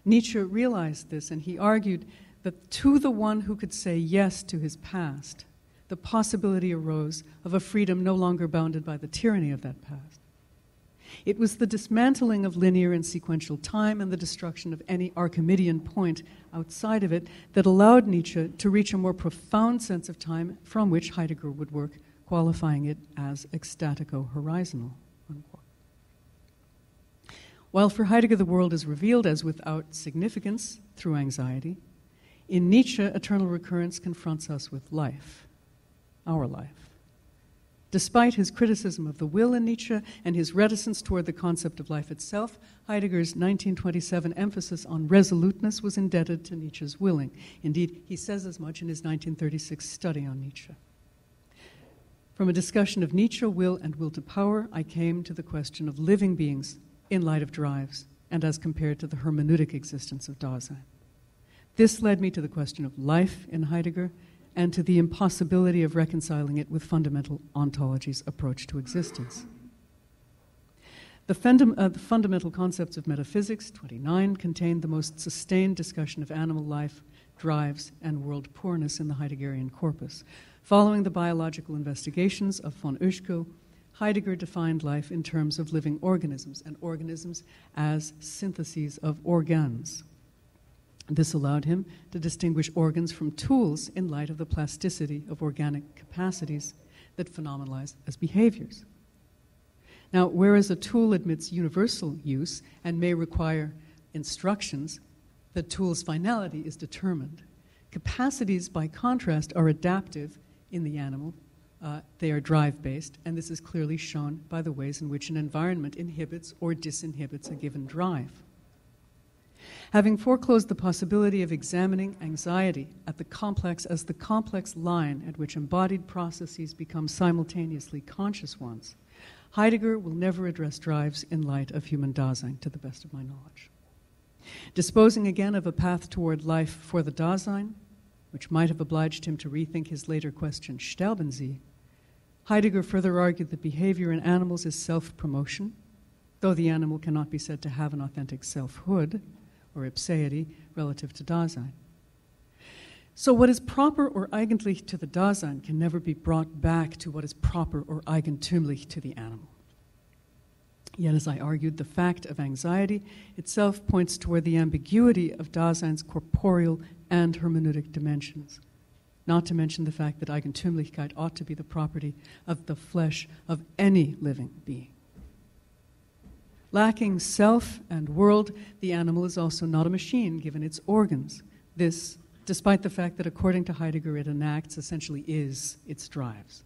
Nietzsche realized this, and he argued that to the one who could say yes to his past, the possibility arose of a freedom no longer bounded by the tyranny of that past. It was the dismantling of linear and sequential time and the destruction of any Archimedean point outside of it that allowed Nietzsche to reach a more profound sense of time from which Heidegger would work, qualifying it as ecstatico-horizontal, unquote. While for Heidegger the world is revealed as without significance through anxiety, in Nietzsche eternal recurrence confronts us with life, our life. Despite his criticism of the will in Nietzsche and his reticence toward the concept of life itself, Heidegger's 1927 emphasis on resoluteness was indebted to Nietzsche's willing. Indeed, he says as much in his 1936 study on Nietzsche. From a discussion of Nietzsche, will, and will to power, I came to the question of living beings in light of drives and as compared to the hermeneutic existence of Dasein. This led me to the question of life in Heidegger and to the impossibility of reconciling it with fundamental ontology's approach to existence. The fundamental concepts of metaphysics, 29, contain the most sustained discussion of animal life, drives, and world poorness in the Heideggerian corpus. Following the biological investigations of von Oeschkel, Heidegger defined life in terms of living organisms, and organisms as syntheses of organs. This allowed him to distinguish organs from tools in light of the plasticity of organic capacities that phenomenalize as behaviors. Now, whereas a tool admits universal use and may require instructions, the tool's finality is determined. Capacities, by contrast, are adaptive in the animal. They are drive-based, and this is clearly shown by the ways in which an environment inhibits or disinhibits a given drive. Having foreclosed the possibility of examining anxiety as the complex line at which embodied processes become simultaneously conscious ones, Heidegger will never address drives in light of human Dasein, to the best of my knowledge. Disposing again of a path toward life for the Dasein, which might have obliged him to rethink his later question, sterben Sie, Heidegger further argued that behavior in animals is self-promotion, though the animal cannot be said to have an authentic selfhood, or ipseity, relative to Dasein. So what is proper or eigentlich to the Dasein can never be brought back to what is proper or eigentümlich to the animal. Yet, as I argued, the fact of anxiety itself points toward the ambiguity of Dasein's corporeal and hermeneutic dimensions, not to mention the fact that Eigentümlichkeit ought to be the property of the flesh of any living being. Lacking self and world, the animal is also not a machine, given its organs. This, despite the fact that according to Heidegger it enacts, essentially is its drives.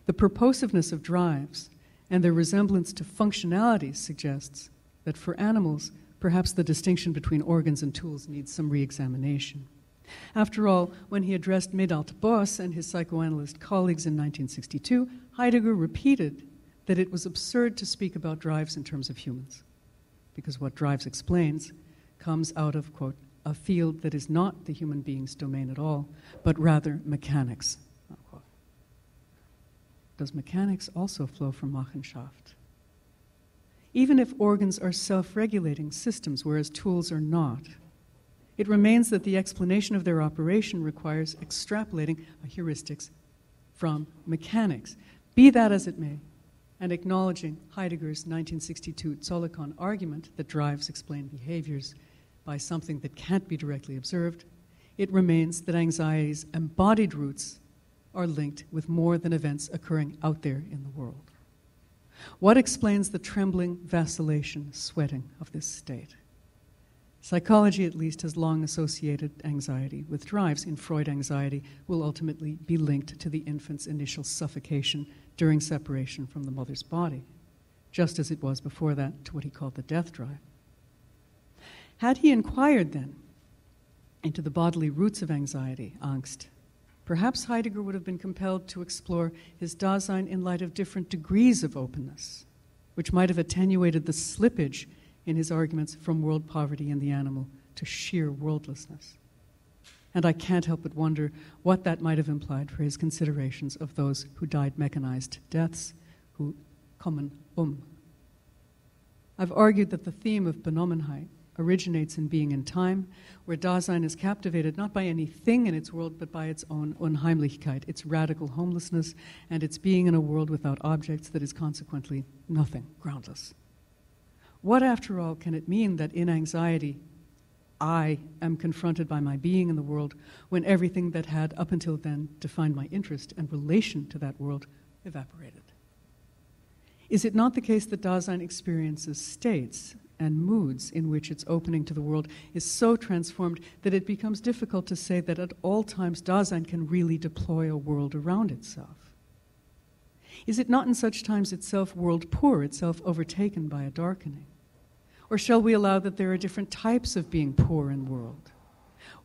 The purposiveness of drives and their resemblance to functionality suggests that for animals, perhaps the distinction between organs and tools needs some re-examination. After all, when he addressed Medard Boss and his psychoanalyst colleagues in 1962, Heidegger repeated that it was absurd to speak about drives in terms of humans, because what drives explains comes out of, quote, a field that is not the human being's domain at all, but rather mechanics, unquote. Does mechanics also flow from Machenschaft? Even if organs are self-regulating systems, whereas tools are not, it remains that the explanation of their operation requires extrapolating heuristics from mechanics. Be that as it may, and acknowledging Heidegger's 1962 Zollikoon argument that drives explain behaviors by something that can't be directly observed, it remains that anxiety's embodied roots are linked with more than events occurring out there in the world. What explains the trembling, vacillation, sweating of this state? Psychology, at least, has long associated anxiety with drives. In Freud, anxiety will ultimately be linked to the infant's initial suffocation during separation from the mother's body, just as it was before that to what he called the death drive. Had he inquired, then, into the bodily roots of anxiety, Angst, perhaps Heidegger would have been compelled to explore his Dasein in light of different degrees of openness, which might have attenuated the slippage in his arguments from world poverty in the animal to sheer worldlessness. And I can't help but wonder what that might have implied for his considerations of those who died mechanized deaths, who kommen I've argued that the theme of Benommenheit originates in being in time, where Dasein is captivated not by any thing in its world, but by its own Unheimlichkeit, its radical homelessness, and its being in a world without objects that is consequently nothing, groundless. What, after all, can it mean that in anxiety I am confronted by my being in the world when everything that had up until then defined my interest and relation to that world evaporated? Is it not the case that Dasein experiences states and moods in which its opening to the world is so transformed that it becomes difficult to say that at all times Dasein can really deploy a world around itself? Is it not in such times itself world poor, itself overtaken by a darkening? Or shall we allow that there are different types of being poor in world?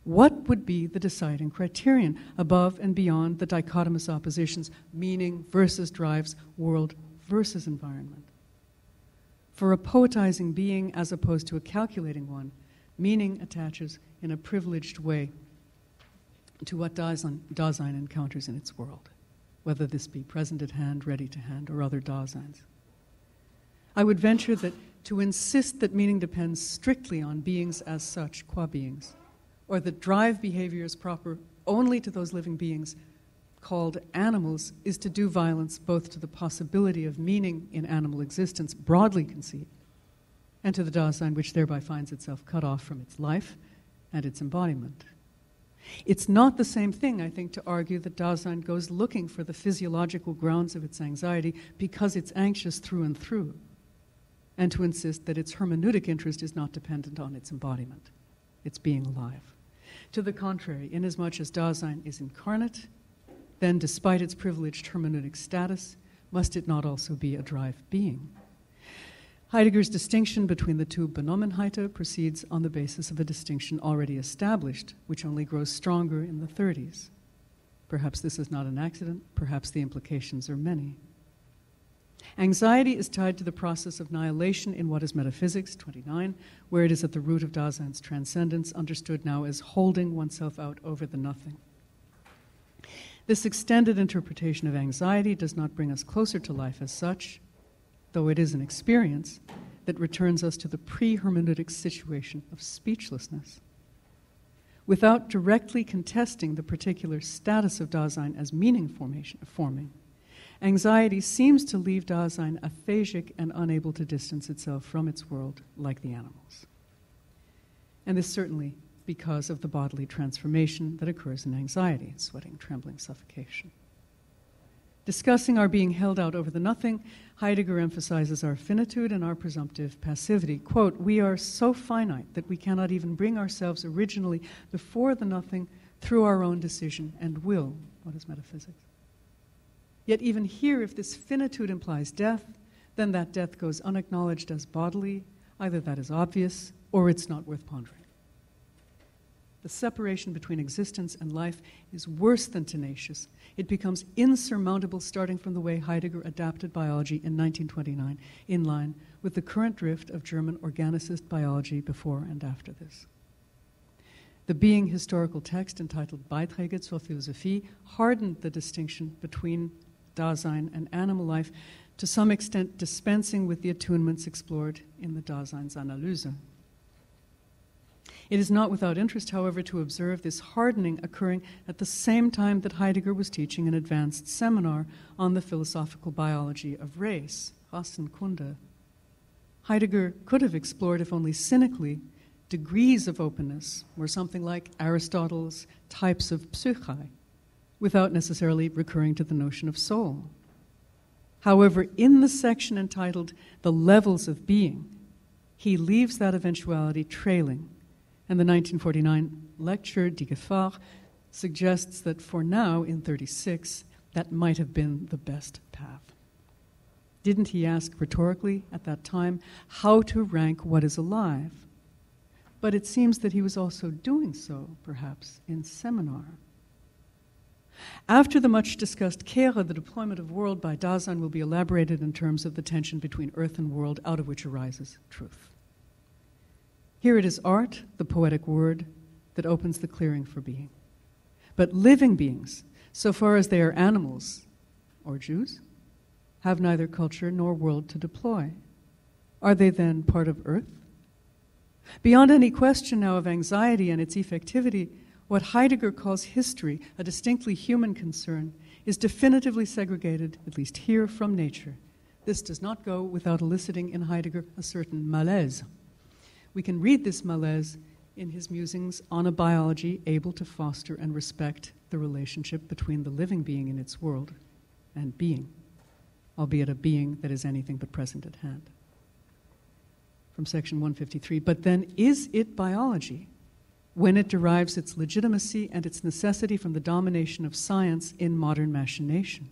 What would be the deciding criterion above and beyond the dichotomous oppositions, meaning versus drives, world versus environment? For a poetizing being as opposed to a calculating one, meaning attaches in a privileged way to what Dasein encounters in its world, whether this be present at hand, ready to hand, or other Daseins. I would venture that to insist that meaning depends strictly on beings as such, qua beings, or that drive behavior is proper only to those living beings called animals, is to do violence both to the possibility of meaning in animal existence, broadly conceived, and to the Dasein which thereby finds itself cut off from its life and its embodiment. It's not the same thing, I think, to argue that Dasein goes looking for the physiological grounds of its anxiety because it's anxious through and through, and to insist that its hermeneutic interest is not dependent on its embodiment, its being alive. To the contrary, inasmuch as Dasein is incarnate, then despite its privileged hermeneutic status, must it not also be a drive being? Heidegger's distinction between the two Benommenheiten proceeds on the basis of a distinction already established, which only grows stronger in the 30s. Perhaps this is not an accident, perhaps the implications are many. Anxiety is tied to the process of annihilation in What is Metaphysics, 29, where it is at the root of Dasein's transcendence, understood now as holding oneself out over the nothing. This extended interpretation of anxiety does not bring us closer to life as such, though it is an experience that returns us to the pre-hermeneutic situation of speechlessness. Without directly contesting the particular status of Dasein as meaning forming, anxiety seems to leave Dasein aphasic and unable to distance itself from its world like the animals. And this certainly because of the bodily transformation that occurs in anxiety, sweating, trembling, suffocation. Discussing our being held out over the nothing, Heidegger emphasizes our finitude and our presumptive passivity. Quote, "We are so finite that we cannot even bring ourselves originally before the nothing through our own decision and will." What is metaphysics? Yet even here, if this finitude implies death, then that death goes unacknowledged as bodily. Either that is obvious, or it's not worth pondering. The separation between existence and life is worse than tenacious. It becomes insurmountable starting from the way Heidegger adapted biology in 1929, in line with the current drift of German organicist biology before and after this. The Being historical text entitled Beiträge zur Philosophie hardened the distinction between Dasein and animal life, to some extent dispensing with the attunements explored in the Daseinsanalyse. It is not without interest, however, to observe this hardening occurring at the same time that Heidegger was teaching an advanced seminar on the philosophical biology of race, Rassenkunde. Heidegger could have explored, if only cynically, degrees of openness, or something like Aristotle's types of psyche, without necessarily recurring to the notion of soul. However, in the section entitled The Levels of Being, he leaves that eventuality trailing, and the 1949 lecture, Die Gefahr, suggests that for now, in 36, that might have been the best path. Didn't he ask rhetorically at that time how to rank what is alive? But it seems that he was also doing so, perhaps, in seminar. After the much-discussed Kehre, the deployment of world by Dasein will be elaborated in terms of the tension between earth and world, out of which arises truth. Here it is art, the poetic word, that opens the clearing for being. But living beings, so far as they are animals or Jews, have neither culture nor world to deploy. Are they then part of Earth? Beyond any question now of anxiety and its effectivity, what Heidegger calls history, a distinctly human concern, is definitively segregated, at least here, from nature. This does not go without eliciting in Heidegger a certain malaise. We can read this malaise in his musings on a biology able to foster and respect the relationship between the living being in its world and being, albeit a being that is anything but present at hand. From section 153, but then is it biology when it derives its legitimacy and its necessity from the domination of science in modern machination?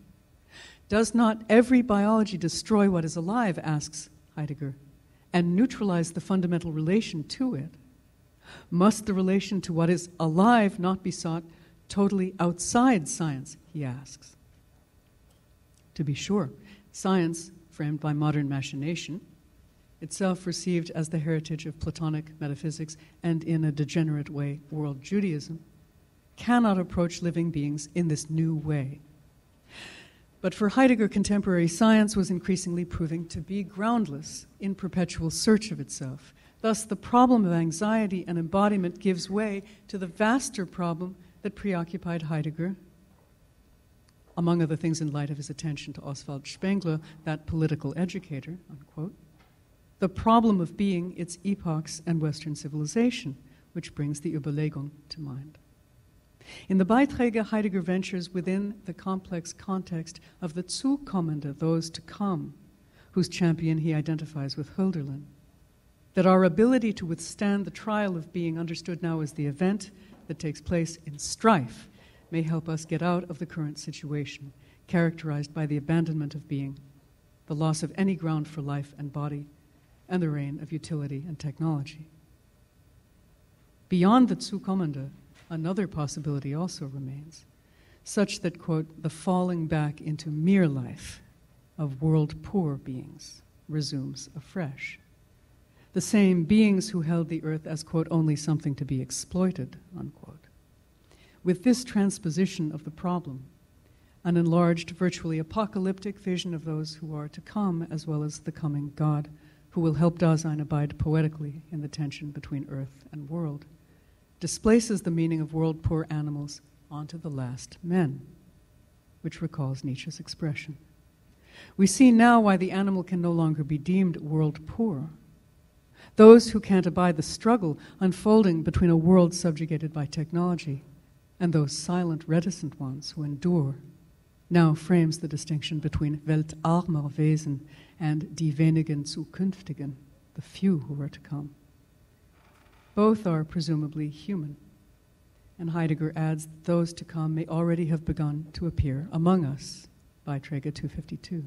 Does not every biology destroy what is alive, asks Heidegger, and neutralize the fundamental relation to it? Must the relation to what is alive not be sought totally outside science, he asks. To be sure, science, framed by modern machination, itself received as the heritage of Platonic metaphysics and in a degenerate way world Judaism, cannot approach living beings in this new way. But for Heidegger, contemporary science was increasingly proving to be groundless in perpetual search of itself. Thus, the problem of anxiety and embodiment gives way to the vaster problem that preoccupied Heidegger, among other things in light of his attention to Oswald Spengler, that political educator, unquote, the problem of being its epochs and Western civilization, which brings the Überlegung to mind. In the Beiträge, Heidegger ventures within the complex context of the Zukommende, those to come, whose champion he identifies with Hölderlin, that our ability to withstand the trial of being, understood now as the event that takes place in strife, may help us get out of the current situation, characterized by the abandonment of being, the loss of any ground for life and body, and the reign of utility and technology. Beyond the Zukommende, another possibility also remains, such that, quote, the falling back into mere life of world poor beings resumes afresh. The same beings who held the earth as, quote, only something to be exploited, unquote. With this transposition of the problem, an enlarged, virtually apocalyptic vision of those who are to come, as well as the coming God, who will help Dasein abide poetically in the tension between earth and world, displaces the meaning of world poor animals onto the last men, which recalls Nietzsche's expression. We see now why the animal can no longer be deemed world poor. Those who can't abide the struggle unfolding between a world subjugated by technology and those silent, reticent ones who endure, now frames the distinction between weltarmer Wesen and die wenigen Zukünftigen, the few who are to come. Both are presumably human, and Heidegger adds that those to come may already have begun to appear among us, Beiträge 252.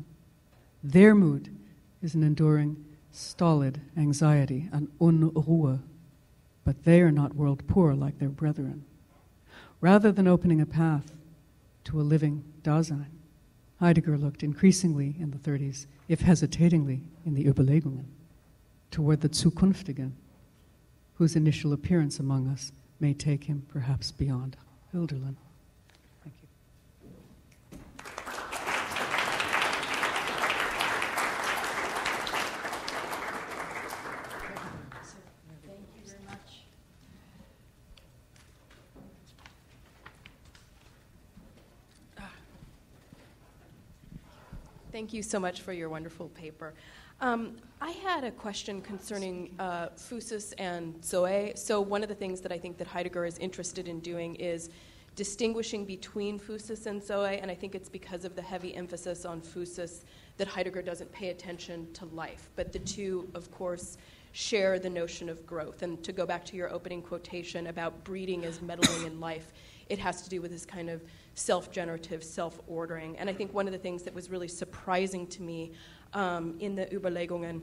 Their mood is an enduring, stolid anxiety, an Unruhe, but they are not world poor like their brethren. Rather than opening a path to a living Dasein, Heidegger looked increasingly in the 30s, if hesitatingly in the Überlegungen, toward the Zukünftigen, whose initial appearance among us may take him perhaps beyond Hölderlin. Thank you. Thank you very much. Thank you so much for your wonderful paper. I had a question concerning physis and Zoe. So one of the things that I think that Heidegger is interested in doing is distinguishing between physis and Zoe, and I think it's because of the heavy emphasis on physis that Heidegger doesn't pay attention to life. But the two, of course, share the notion of growth. And to go back to your opening quotation about breeding as meddling in life, it has to do with this kind of self-generative, self-ordering. And I think one of the things that was really surprising to me in the Überlegungen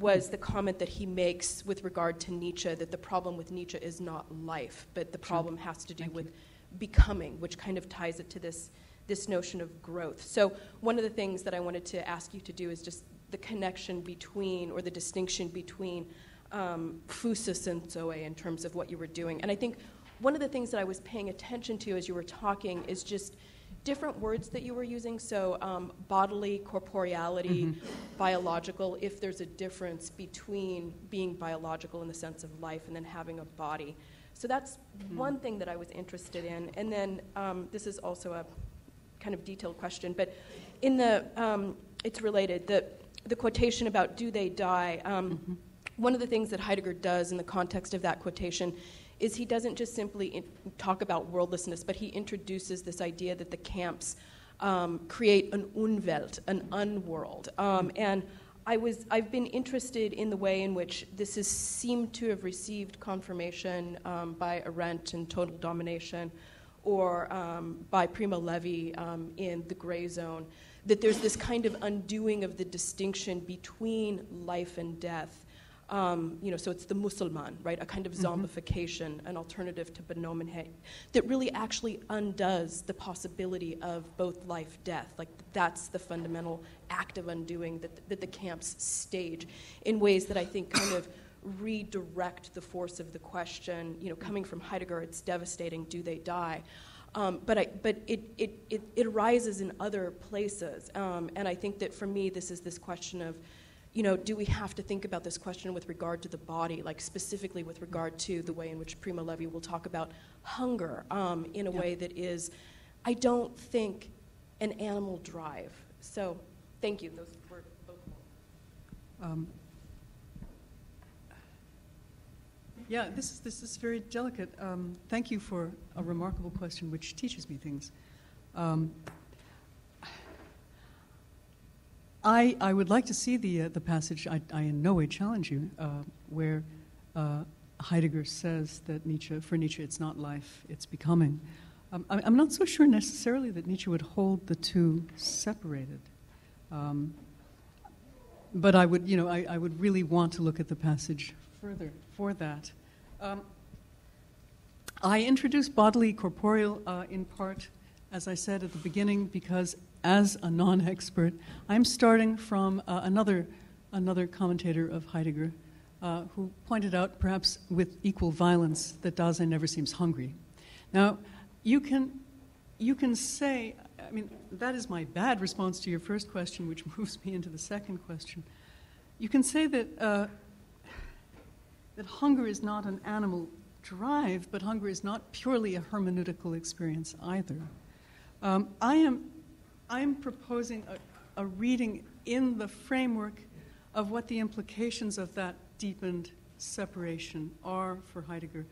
was the comment that he makes with regard to Nietzsche, that the problem with Nietzsche is not life, but the problem has to do with becoming, which kind of ties it to this notion of growth. So one of the things that I wanted to ask you to do is just the connection between, or the distinction between physis and Zoe in terms of what you were doing. And I think one of the things that I was paying attention to as you were talking is just different words that you were using. So bodily, corporeality, biological, if there's a difference between being biological in the sense of life and then having a body. So that's one thing that I was interested in. And then this is also a kind of detailed question, but in the, it's related, the quotation about do they die, one of the things that Heidegger does in the context of that quotation is he doesn't just simply talk about worldlessness, but he introduces this idea that the camps create an Unwelt, an unworld. And I've been interested in the way in which this has seemed to have received confirmation by Arendt in Total Domination, or by Primo Levi in The Gray Zone, that there's this kind of undoing of the distinction between life and death. So it's the Musulman, right? A kind of zombification, an alternative to Benommenheit, that really actually undoes the possibility of both life-death. Like, that's the fundamental act of undoing that the camps stage in ways that I think kind of redirect the force of the question. Coming from Heidegger, it's devastating. Do they die? But it arises in other places, and I think that for me, this is this question of, do we have to think about this question with regard to the body, like specifically with regard to the way in which Primo Levi will talk about hunger in a way that is, I don't think, an animal drive. So, thank you. Those were both. Yeah, this is very delicate. Thank you for a remarkable question, which teaches me things. I would like to see the passage. I in no way challenge you, where Heidegger says that for Nietzsche, it's not life, it's becoming. I'm not so sure necessarily that Nietzsche would hold the two separated. But I would, I would really want to look at the passage further for that. I introduced bodily corporeal in part, as I said at the beginning, because as a non-expert, I'm starting from another commentator of Heidegger who pointed out, perhaps with equal violence, that Dasein never seems hungry. Now, you can say, I mean, that is my bad response to your first question, which moves me into the second question. You can say that that hunger is not an animal drive, but hunger is not purely a hermeneutical experience either. I am proposing a reading in the framework of what the implications of that deepened separation are for Heidegger,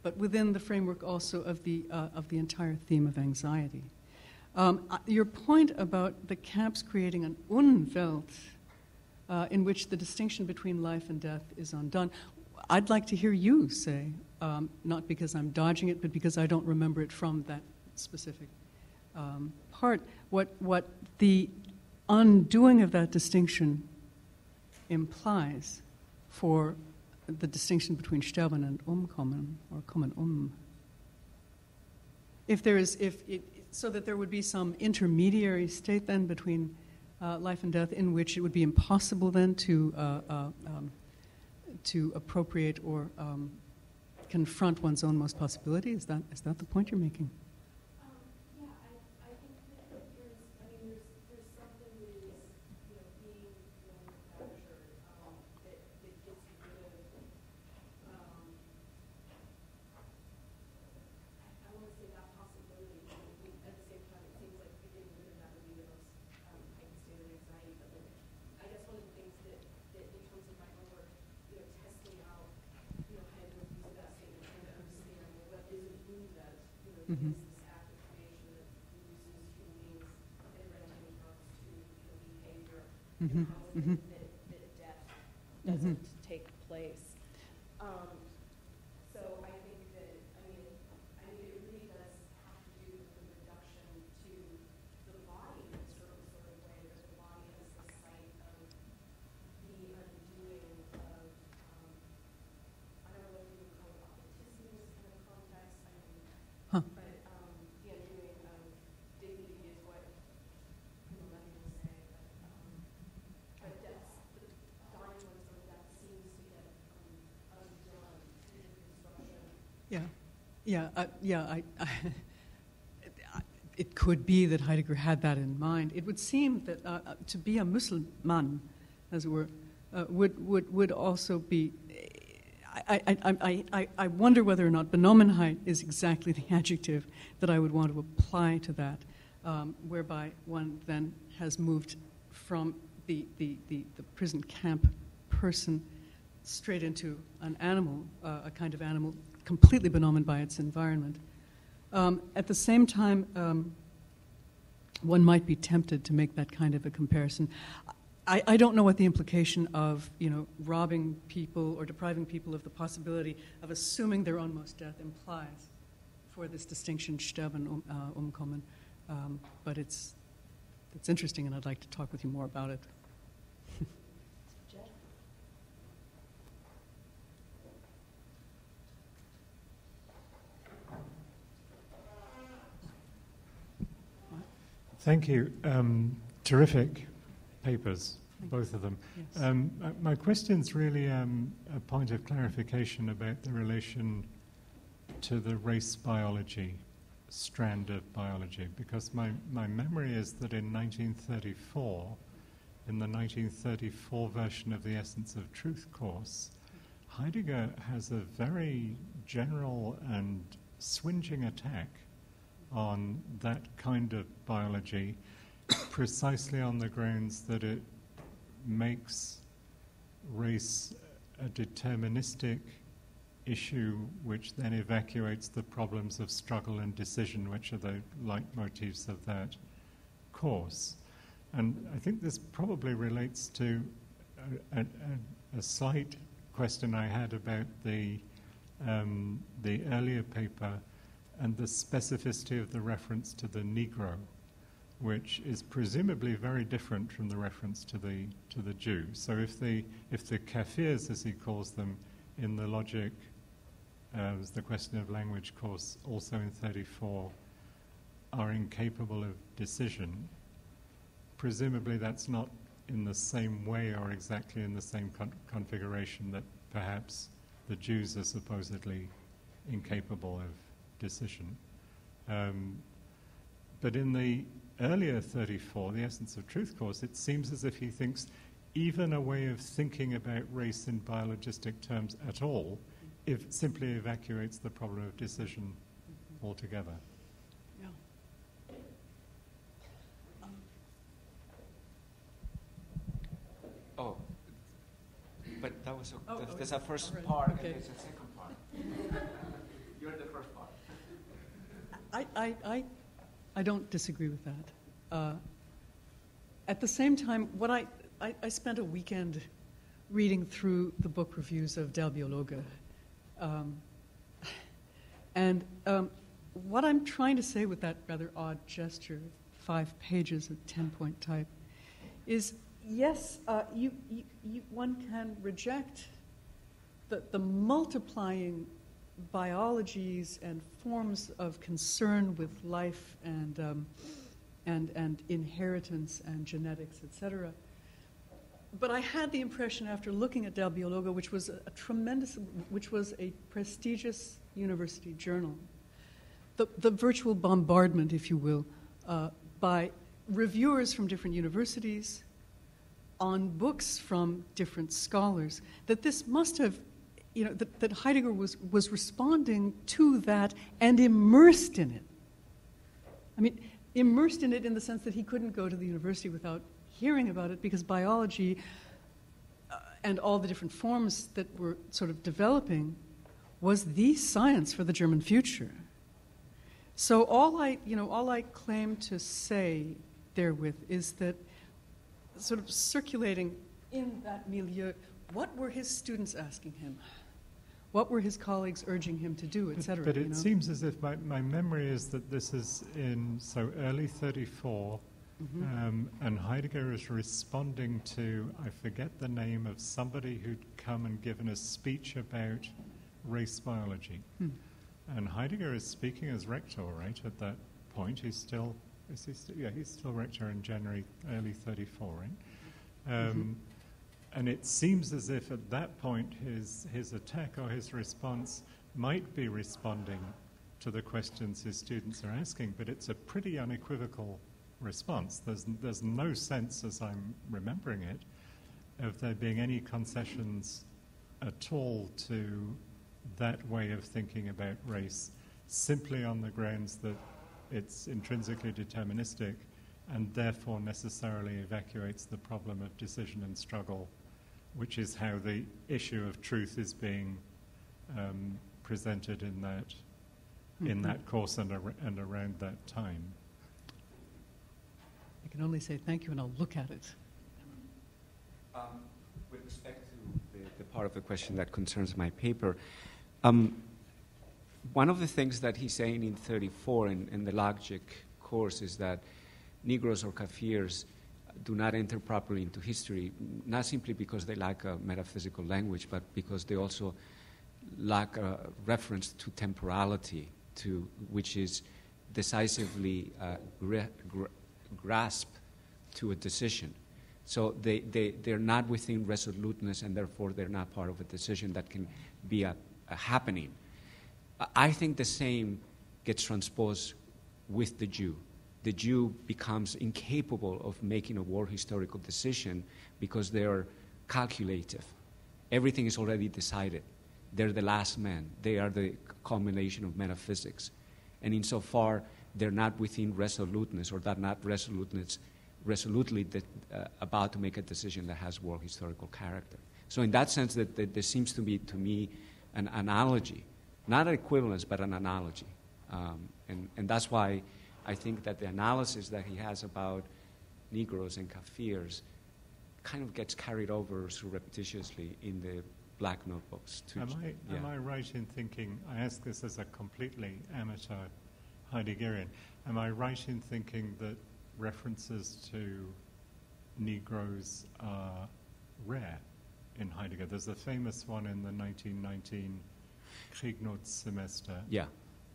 but within the framework also of the entire theme of anxiety. Your point about the camps creating an Unwelt in which the distinction between life and death is undone, I'd like to hear you say, not because I'm dodging it, but because I don't remember it from that specific part, what the undoing of that distinction implies for the distinction between sterben and umkommen, or kommen. So that there would be some intermediary state then between life and death, in which it would be impossible then to appropriate or confront one's own most possibility. Is that the point you're making? Yeah, I think that there's something that is, being manufactured that gets rid of, I want to say that possibility. At the same time, it seems like getting rid of that would be the most heightened state of anxiety. But I guess one of the things that in terms of my own work, testing out, kind of use of that statement, trying to understand what is an Unwelt, is this act of creation that reduces human beings in random terms to behavior, and how is it that death doesn't take place. So I think that, it really does have to do with the reduction to the body in a certain sort of way, that the body is the site of the undoing of, I don't know if you would call it authenticity in this kind of context, but the undoing of dignity is what Primo Levi will say, but death, dying one's own death seems to get it could be that Heidegger had that in mind. It would seem that to be a Muslim, as it were, would also be. I wonder whether or not Benommenheit is exactly the adjective that I would want to apply to that, whereby one then has moved from the prison camp person straight into an animal, a kind of animal completely benommened by its environment. At the same time, one might be tempted to make that kind of a comparison. I don't know what the implication of, robbing people or depriving people of the possibility of assuming their ownmost death implies for this distinction, sterben, umkommen. But it's interesting, and I'd like to talk with you more about it. Thank you. Terrific papers, both of them. Yes. My question's really a point of clarification about the relation to the race biology strand of biology, because my memory is that in 1934, in the 1934 version of the Essence of Truth course, Heidegger has a very general and swinging attack on that kind of biology, precisely on the grounds that it makes race a deterministic issue which then evacuates the problems of struggle and decision, which are the leitmotifs of that course. And I think this probably relates to a slight question I had about the earlier paper and the specificity of the reference to the Negro, which is presumably very different from the reference to the Jew. So if the Kafirs, as he calls them, in the logic, as the question of language course, also in 34, are incapable of decision, presumably that's not in the same way or exactly in the same configuration that perhaps the Jews are supposedly incapable of decision. But in the earlier 34, the Essence of Truth course, it seems as if he thinks even a way of thinking about race in biologistic terms at all simply evacuates the problem of decision altogether. Yeah. But that was there's a first right. part Okay. and there's a second part. You're the first part. I don't disagree with that. At the same time, what I spent a weekend reading through the book reviews of Der Biologe. And what I'm trying to say with that rather odd gesture, 5 pages of 10-point type, is yes, one can reject the multiplying biologies and forms of concern with life and inheritance and genetics, etc. But I had the impression after looking at Der Biologe, which was a prestigious university journal, the virtual bombardment, if you will, by reviewers from different universities on books from different scholars, that this must have, that Heidegger was responding to that and immersed in it. I mean, immersed in it in the sense that he couldn't go to the university without hearing about it, because biology and all the different forms that were sort of developing was the science for the German future. So all I claim to say therewith is that sort of circulating in that milieu, what were his students asking him? What were his colleagues urging him to do, etc.? But it seems as if my memory is that this is in early 34, and Heidegger is responding to, I forget the name of somebody who'd come and given a speech about race biology. And Heidegger is speaking as rector, right, at that point. He's still rector in January, early 34, right? And it seems as if at that point his attack or his response might be responding to the questions his students are asking, but it's a pretty unequivocal response. There's no sense, as I'm remembering it, of there being any concessions at all to that way of thinking about race, simply on the grounds that it's intrinsically deterministic and therefore necessarily evacuates the problem of decision and struggle, which is how the issue of truth is being presented in that course and around that time. I can only say thank you, and I'll look at it. With respect to the part of the question that concerns my paper, one of the things that he's saying in 34 in the logic course is that Negroes or Kafirs do not enter properly into history, not simply because they lack a metaphysical language, but because they also lack a reference to temporality, which is decisively grasped to a decision. So they're not within resoluteness, and therefore they're not part of a decision that can be a happening. I think the same gets transposed with the Jew. The Jew becomes incapable of making a world historical decision because they are calculative. Everything is already decided. They're the last man. They are the culmination of metaphysics. And insofar, they're not within resoluteness, or that not resolutely about to make a decision that has world historical character. So in that sense, that there seems to be, to me, an analogy, not an equivalence, but an analogy. And that's why I think that the analysis that he has about Negroes and Kafirs kind of gets carried over surreptitiously in the black notebooks. Am I right in thinking, I ask this as a completely amateur Heideggerian, am I right in thinking that references to Negroes are rare in Heidegger? There's a famous one in the 1919 Kriegnotssemester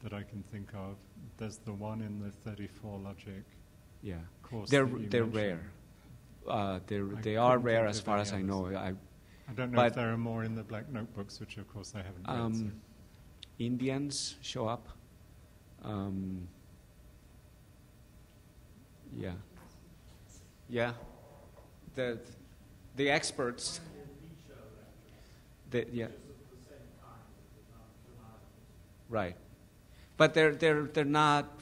that I can think of. There's the one in the 34 logic course. They're rare. They are rare as far as I know. I don't know if there are more in the black notebooks, which of course I haven't read. Indians show up. The experts. Right, but they're not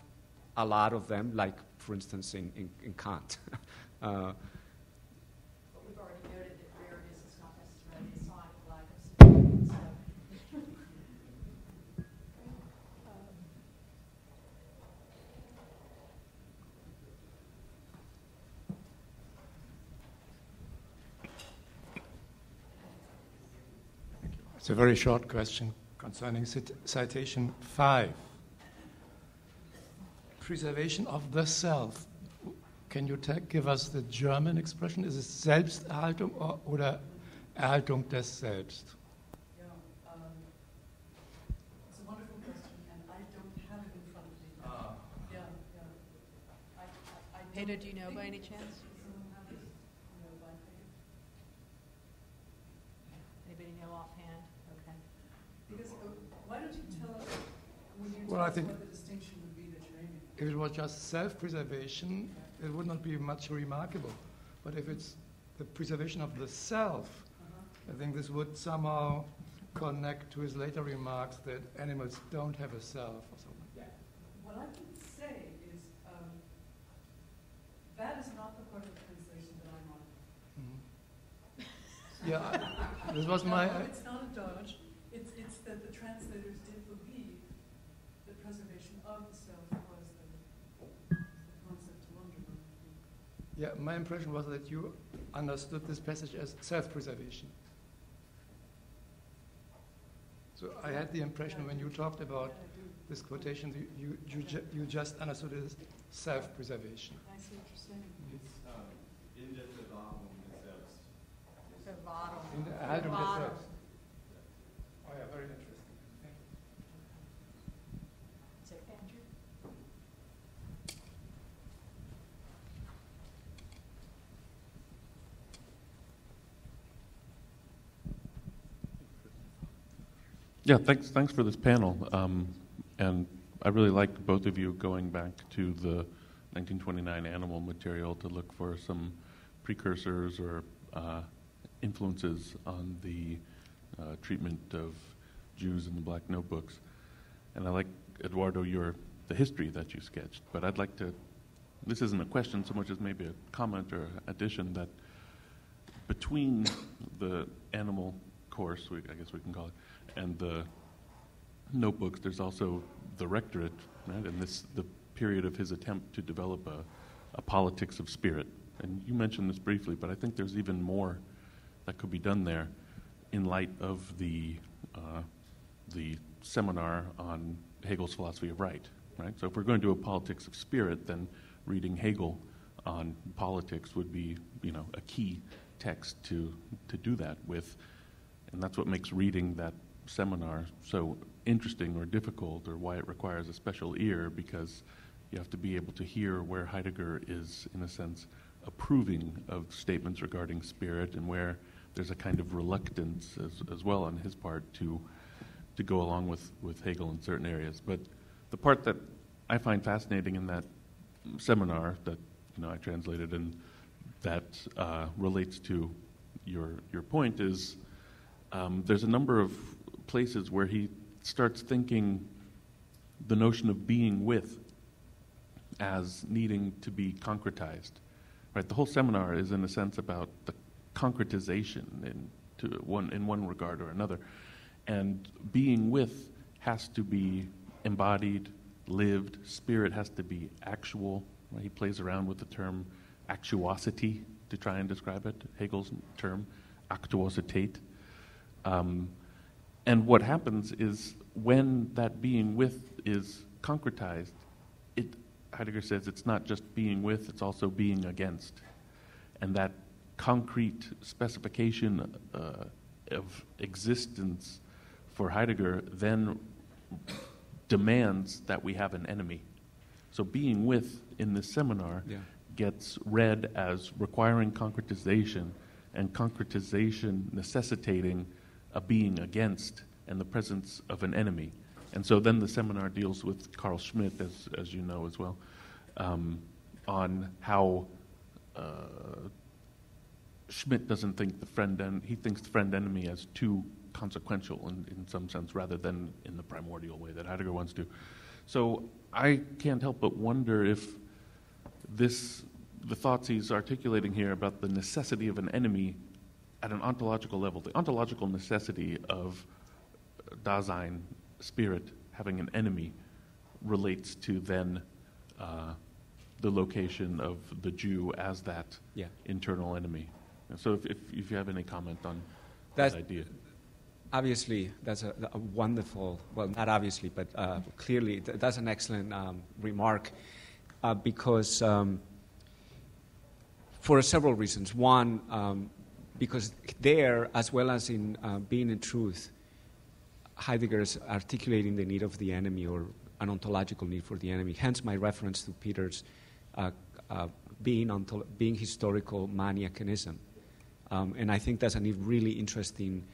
a lot of them. Like for instance, in Kant. But we've already noted that rareness is not necessarily a sign of lack of significance. It's a very short question concerning citation 5. Preservation of the self. Can you give us the German expression? Is it Selbsterhaltung oder Erhaltung des Selbst? Yeah, it's a wonderful question, and I don't have it in front of me. Peter, do you know by any chance? Anybody know offhand? Okay. Because why don't you tell us when you Well, I think what the distinction would be that you're aiming at? if it was just self-preservation, it would not be much remarkable. But if it's the preservation of the self, I think this would somehow connect to his later remarks that animals don't have a self or something. Yeah. What I would say is that is not the part of the translation that I'm on. Yeah, this was my... It's not a dodge. It's that the translators did believe that preservation of the self was the concept to wonder about. Yeah, my impression was that you understood this passage as self-preservation. So I had the impression when you talked about this quotation, you just understood it as self-preservation. I see what you're saying. In der Bewahrung des Selbst. In der Erhaltung des Selbst. Oh yeah, very interesting. Thank you. Andrew? Yeah, thanks for this panel. And I really like both of you going back to the 1929 animal material to look for some precursors or influences on the treatment of Jews in the Black Notebooks. And I like, Eduardo, the history that you sketched. But I'd like to, this isn't a question so much as maybe a comment or addition, that between the animal course, I guess we can call it, and the notebooks, there's also the rectorate, right? And the period of his attempt to develop a politics of spirit. And you mentioned this briefly, but I think there's even more that could be done there in light of the seminar on Hegel's philosophy of right. So if we're going to do a politics of spirit, then reading Hegel on politics would be, a key text to do that with, and that's what makes reading that seminar so interesting or difficult, or why it requires a special ear, because you have to be able to hear where Heidegger is, in a sense, approving of statements regarding spirit, and where there's a kind of reluctance as well on his part to go along with Hegel in certain areas. But the part that I find fascinating in that seminar that I translated and that relates to your point is there's a number of places where he starts thinking the notion of being with as needing to be concretized. Right? The whole seminar is in a sense about the concretization in one regard or another. And being with has to be embodied, lived. Spirit has to be actual. Right? He plays around with the term actuosity to try and describe it, Hegel's term, actuositate. And what happens is when that being with is concretized, Heidegger says it's not just being with, it's also being against. And that concrete specification of existence for Heidegger then demands that we have an enemy. So being with in this seminar gets read as requiring concretization, and concretization necessitating a being against and the presence of an enemy. And so then the seminar deals with Carl Schmitt, as you know as well, on how Schmitt doesn't think he thinks the friend-enemy as too consequential in some sense, rather than in the primordial way that Heidegger wants to. So I can't help but wonder if the thoughts he's articulating here about the necessity of an enemy at an ontological level, the ontological necessity of Dasein, spirit, having an enemy, relates to then the location of the Jew as that internal enemy. And so if you have any comment on that idea. Obviously, that's a wonderful, well, not obviously, but clearly, that's an excellent remark because for several reasons. One, because there, as well as in Being and Truth, Heidegger is articulating the need of the enemy, or an ontological need for the enemy. Hence my reference to Peter's being historical maniacanism. And I think that's a really interesting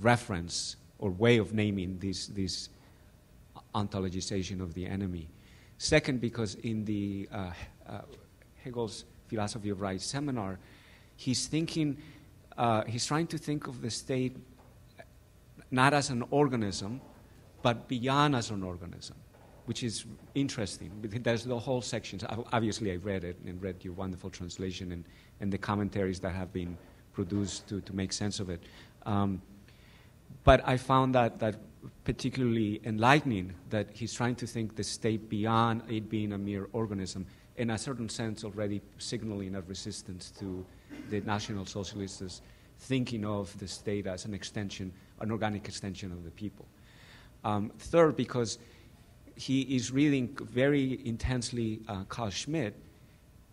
reference or way of naming this ontologization of the enemy. Second, because in the Hegel's Philosophy of Right seminar, he's trying to think of the state not as an organism, but beyond as an organism, which is interesting. There's the whole section. Obviously, I read it and read your wonderful translation and the commentaries that have been produced to make sense of it. But I found that particularly enlightening, that he's trying to think the state beyond it being a mere organism, in a certain sense already signaling a resistance to the National Socialists thinking of the state as an organic extension of the people. Third, because he is reading very intensely Carl Schmitt,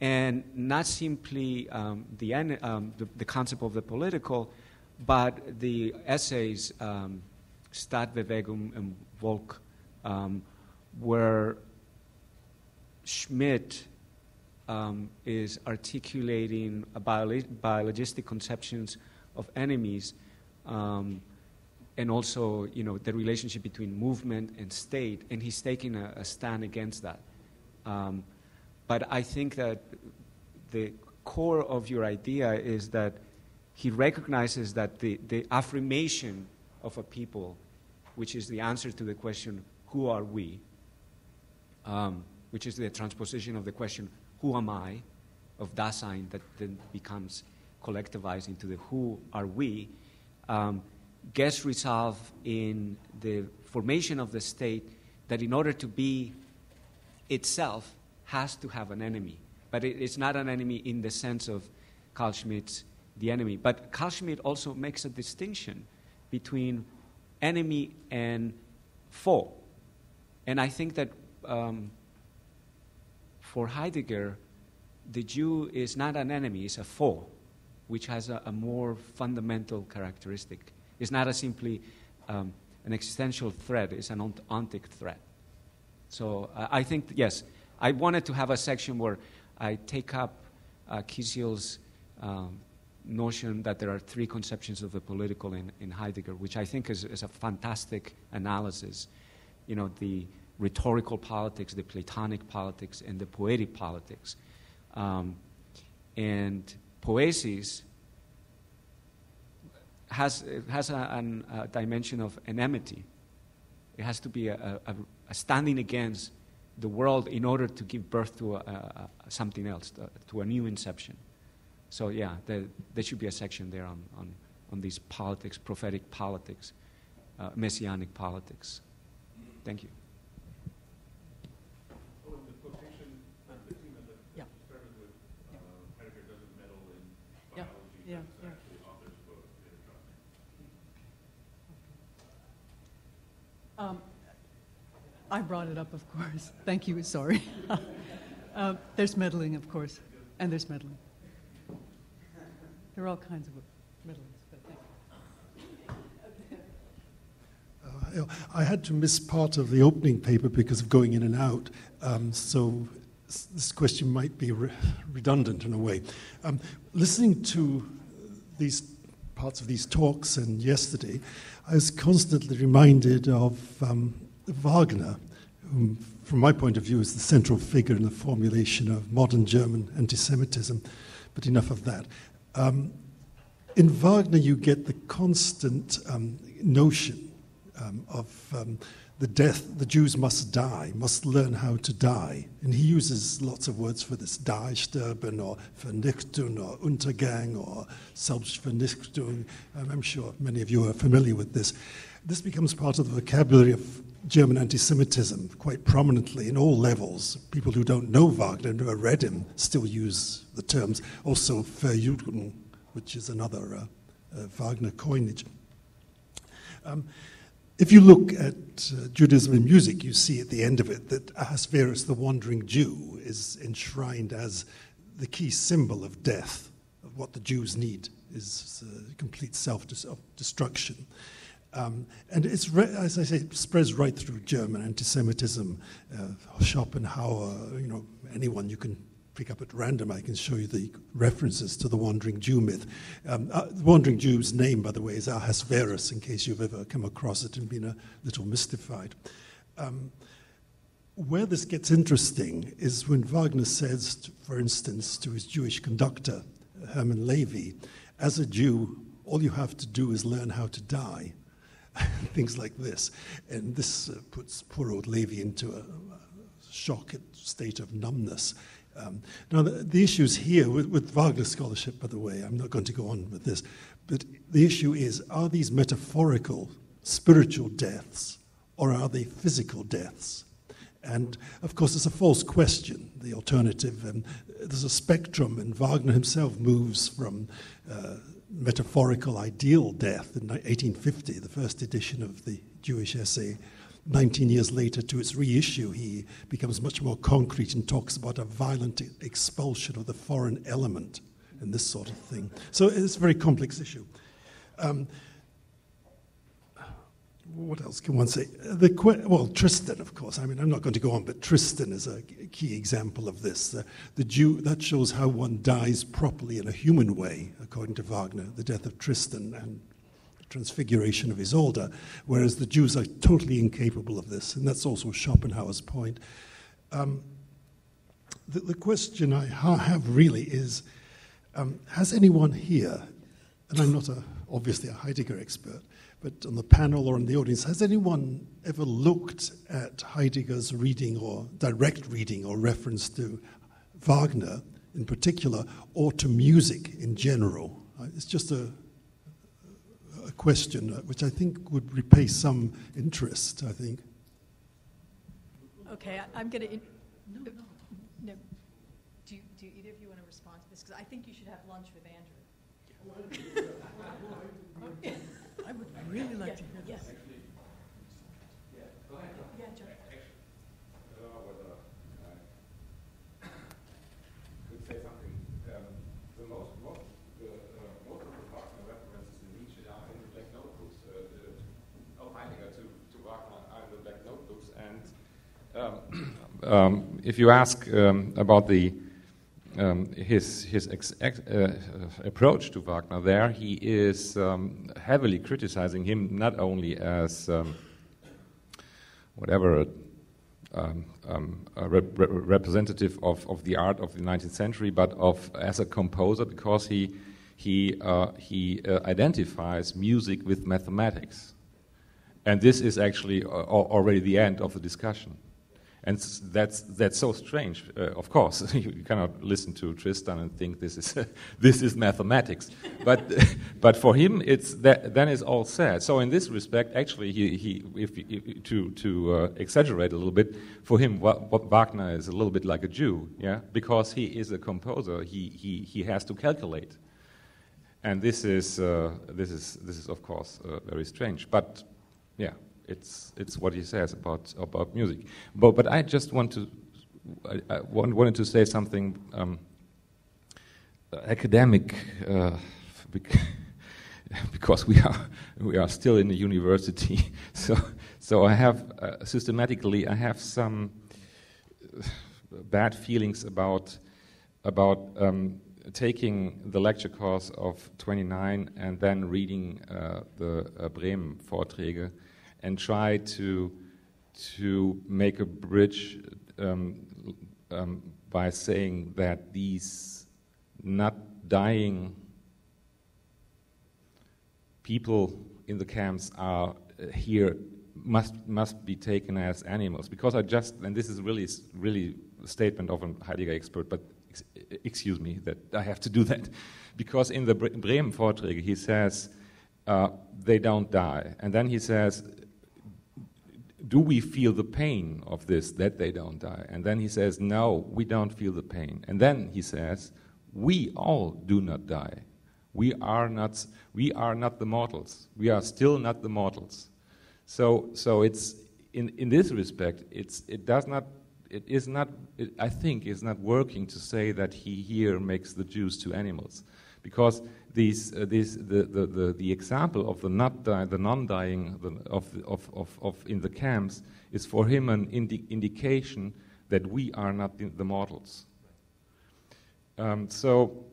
and not simply the concept of the political, but the essays Stadtbewegung and Volk, where Schmitt is articulating biologistic conceptions of enemies and also, the relationship between movement and state, and he's taking a stand against that. But I think that the core of your idea is that he recognizes that the affirmation of a people, which is the answer to the question, who are we, which is the transposition of the question, who am I, of Dasein, that then becomes collectivized into the who are we, gets resolved in the formation of the state that in order to be itself has to have an enemy. But it's not an enemy in the sense of Carl Schmitt's The Enemy. But Carl Schmitt also makes a distinction between enemy and foe. And I think that for Heidegger, the Jew is not an enemy, it's a foe, which has a more fundamental characteristic. It's not a simply an existential threat, it's an ontic threat. So I think, yes, I wanted to have a section where I take up Kisiel's notion that there are three conceptions of the political in Heidegger, which I think is a fantastic analysis. The rhetorical politics, the Platonic politics, and the poetic politics. And poesis has a dimension of enmity. It has to be a standing against the world in order to give birth to something else, to a new inception. So yeah, there should be a section there on these politics, prophetic politics, messianic politics. Thank you. Oh, and the quotation on Bettina that you started with, Heidegger doesn't meddle in biology, that's actually author's quote. I brought it up, of course. Thank you, sorry. There's meddling, of course, and there's meddling. There are all kinds of meddlings, but thank you. I had to miss part of the opening paper because of going in and out, so this question might be redundant in a way. Listening to these parts of these talks and yesterday, I was constantly reminded of Wagner, whom, from my point of view, is the central figure in the formulation of modern German anti-Semitism, but enough of that. In Wagner, you get the constant notion of the death, the Jews must die, must learn how to die. And he uses lots of words for this, die, sterben, or Vernichtung, or Untergang, or Selbstvernichtung. I'm sure many of you are familiar with this. This becomes part of the vocabulary of German anti-Semitism quite prominently in all levels. People who don't know Wagner and never read him still use the terms. Also, Verjuden, which is another Wagner coinage. If you look at Judaism in music, you see at the end of it that Ahasuerus, the wandering Jew, is enshrined as the key symbol of death, of what the Jews need is complete self-destruction. And it's, as I say, it spreads right through German anti-Semitism. Schopenhauer, anyone you can pick up at random, I can show you the references to the Wandering Jew myth. The Wandering Jew's name, by the way, is Ahasuerus, in case you've ever come across it and been a little mystified. Where this gets interesting is when Wagner says, for instance, to his Jewish conductor, Hermann Levy, as a Jew, all you have to do is learn how to die. Things like this. And this puts poor old Levy into a shocked state of numbness. Now, the issues here with Wagner scholarship, by the way, I'm not going to go on with this, but the issue is, are these metaphorical spiritual deaths, or are they physical deaths? And, of course, it's a false question, the alternative. And there's a spectrum, and Wagner himself moves from metaphorical ideal death in 1850, the first edition of the Jewish essay. 19 years later, to its reissue, he becomes much more concrete and talks about a violent expulsion of the foreign element and this sort of thing. So it's a very complex issue. What else can one say? Well, Tristan, of course. I mean, I'm not going to go on, but Tristan is a key example of this. The Jew, that shows how one dies properly in a human way, according to Wagner, the death of Tristan. And transfiguration of his order, whereas the Jews are totally incapable of this, and that's also Schopenhauer's point. The question I have really is, has anyone here, and I'm not obviously a Heidegger expert, but on the panel or in the audience, has anyone ever looked at Heidegger's reading or direct reading or reference to Wagner in particular, or to music in general? It's just a question which I think would repay some interest, I think. Okay, I'm going to... No. Do either of you want to respond to this? Because I think you should have lunch with Andrew. I would really like to hear this. Yes. Yeah, go ahead. Yeah, Joe. I don't know whether I could say something. Most of the Wagner references in Nietzsche are in the Black Notebooks. Of Heidegger to Wagner are in the Black Notebooks. And if you ask about his approach to Wagner there, he is heavily criticizing him not only as a representative of the art of the 19th century, but as a composer, because he identifies music with mathematics, and this is actually already the end of the discussion. And that's so strange. Of course, you cannot listen to Tristan and think this is mathematics. But for him, then it's all said. So in this respect, actually, to exaggerate a little bit, for him, what Wagner is a little bit like a Jew, yeah, because he is a composer. He has to calculate, and this is of course very strange. But yeah. It's what he says about music, but I just wanted to say something academic, because we are still in the university. So I have systematically I have some bad feelings about taking the lecture course of 29 and then reading the Bremen Vorträge. And try to make a bridge by saying that these not dying people in the camps are here must be taken as animals, because and this is really a statement of a Heidegger expert, but excuse me that I have to do that, because in the Bremen Vorträge he says they don't die, and then he says, do we feel the pain of this, that they don't die? And then he says, no, we don't feel the pain. And then he says, we all do not die. We are not the mortals. We are still not the mortals. So it's in this respect, I think is not working to say that he here makes the Jews to animals, because the example of the non-dying of in the camps is for him an indication that we are not the mortals. So,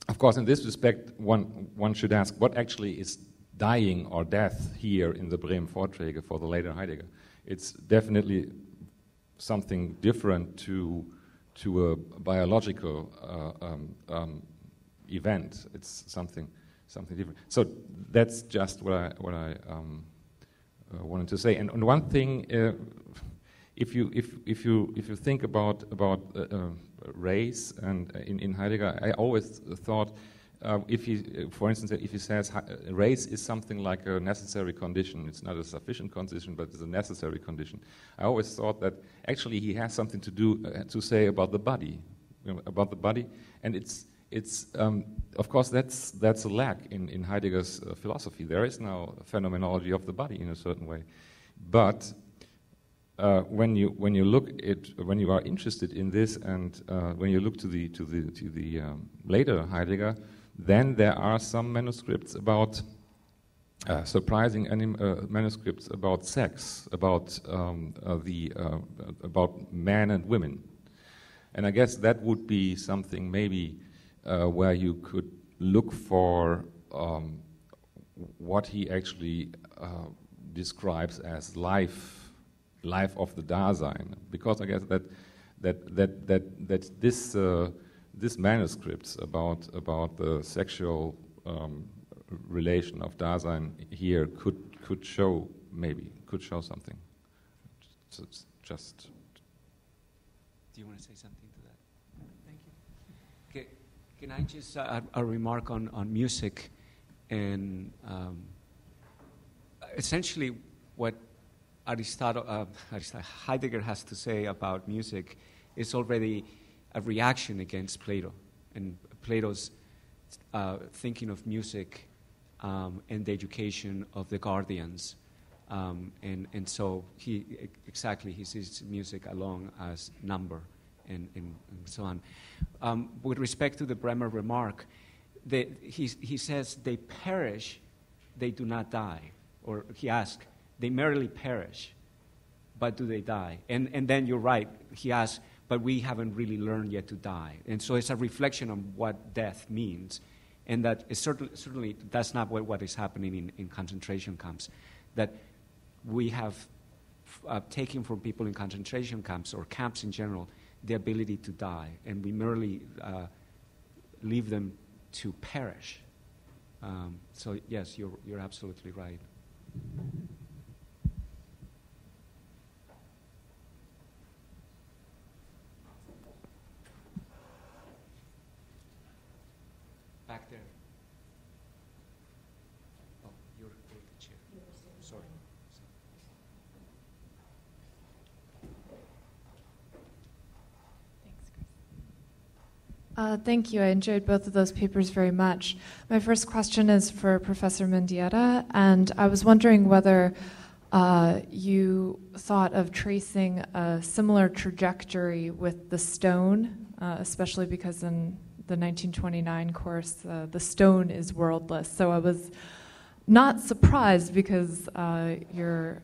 of course, in this respect, one should ask what actually is dying or death here in the Bremen Vorträge for the later Heidegger. It's definitely something different to a biological event. It's something different. So that's just what I wanted to say. And one thing, if you think about race and in Heidegger, I always thought for instance, if he says race is something like a necessary condition, it's not a sufficient condition, but it's a necessary condition. I always thought that actually he has something to say about the body, and it's of course that's a lack in Heidegger's philosophy. There is no phenomenology of the body in a certain way, but when you are interested in this, and when you look to the later Heidegger, then there are some manuscripts about surprising manuscripts about sex, about men and women, and I guess that would be something maybe where you could look for what he actually describes as life of the Dasein, because I guess that this manuscripts about the sexual relation of Dasein here could show something. So it's just. Do you want to say something to that? Thank you. Can I just a remark on music, and essentially what Heidegger has to say about music is already a reaction against Plato, and Plato's thinking of music and the education of the guardians, and so he sees music along as number and so on. With respect to the Bremer remark, he says they perish, they do not die, or he asks, they merely perish, but do they die? And then you're right, he asks, but we haven't really learned yet to die. And so it's a reflection on what death means, and that is certainly that's not what is happening in concentration camps, that we have taken from people in concentration camps or camps in general the ability to die, and we merely leave them to perish. So yes, you're absolutely right. Back there. Oh, you're the chair. Sorry. Thank you. I enjoyed both of those papers very much. My first question is for Professor Mendieta, and I was wondering whether you thought of tracing a similar trajectory with the stone, especially because in the 1929 course, the stone is worldless. So I was not surprised because your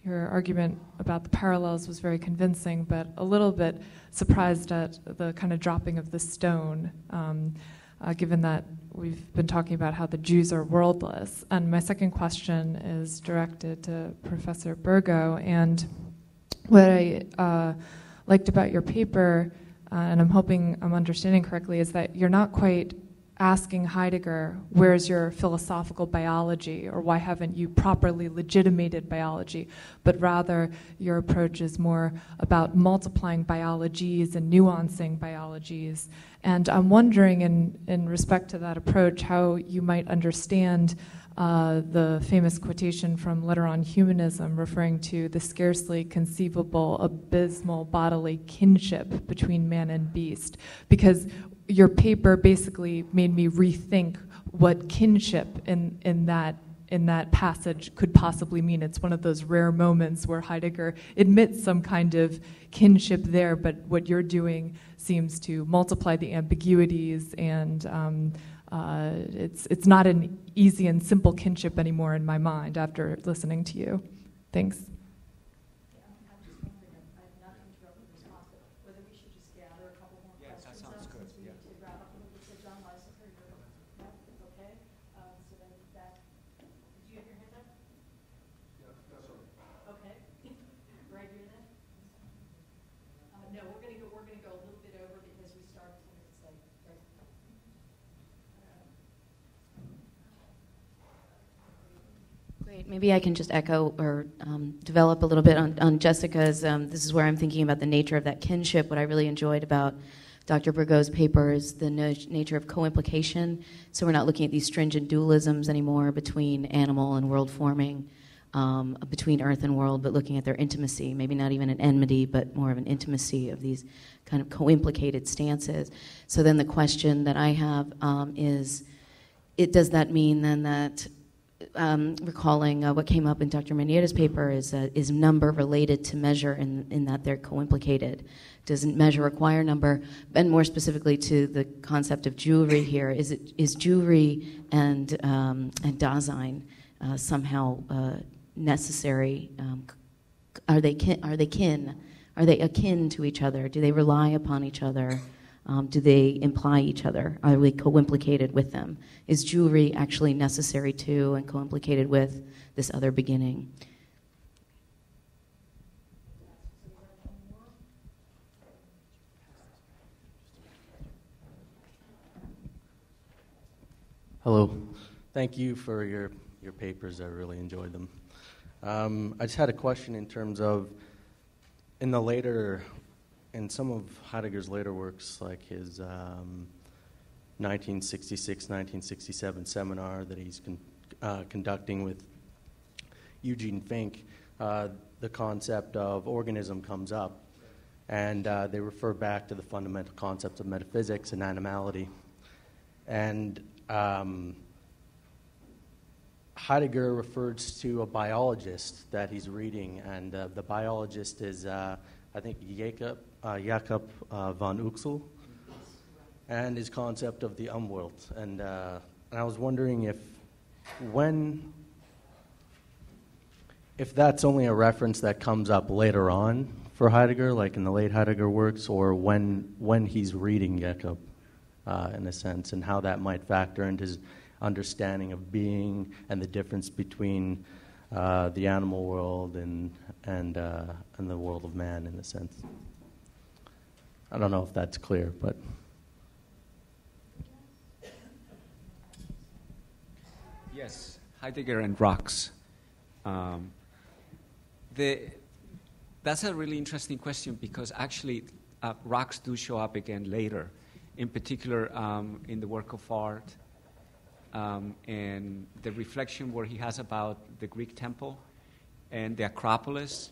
argument about the parallels was very convincing, but a little bit surprised at the kind of dropping of the stone, given that we've been talking about how the Jews are worldless. And my second question is directed to Professor Bergo, and what I liked about your paper, and I'm hoping I'm understanding correctly, is that you're not quite asking Heidegger, where's your philosophical biology, or why haven't you properly legitimated biology, but rather your approach is more about multiplying biologies and nuancing biologies. And I'm wondering, in respect to that approach, how you might understand the famous quotation from Letter on Humanism referring to the scarcely conceivable abysmal bodily kinship between man and beast, because your paper basically made me rethink what kinship in that passage could possibly mean. It's one of those rare moments where Heidegger admits some kind of kinship there, but what you're doing seems to multiply the ambiguities, and it's not an easy and simple kinship anymore in my mind after listening to you. Thanks. Maybe I can just echo or develop a little bit on Jessica's. This is where I'm thinking about the nature of that kinship. What I really enjoyed about Dr. Bergo's paper is the nature of co-implication. So we're not looking at these stringent dualisms anymore between animal and world forming, between earth and world, but looking at their intimacy, maybe not even an enmity, but more of an intimacy of these kind of co-implicated stances. So then the question that I have is, does that mean then that recalling what came up in Dr. Mendieta's paper is number related to measure in that they're co-implicated? Doesn't measure require number? And more specifically to the concept of Jewry here, is Jewry and Dasein somehow necessary? Are they kin? Are they akin to each other? Do they rely upon each other? Do they imply each other? Are we co-implicated with them? Is Jewry actually necessary to and co-implicated with this other beginning? Hello. Thank you for your papers. I really enjoyed them. I just had a question in terms of, in some of Heidegger's later works, like his 1966-1967 seminar that he's conducting with Eugene Fink, the concept of organism comes up, and they refer back to the fundamental concepts of metaphysics and animality. And Heidegger refers to a biologist that he's reading, and the biologist is, I think, Jakob von Uxel, and his concept of the Umwelt. And I was wondering if that's only a reference that comes up later on for Heidegger, like in the late Heidegger works, or when he's reading Jakob, in a sense, and how that might factor into his understanding of being and the difference between the animal world and the world of man, in a sense. I don't know if that's clear, but... Yes, Heidegger and rocks. That's a really interesting question, because actually rocks do show up again later, in particular in the work of art, and the reflection where he has about the Greek temple and the Acropolis,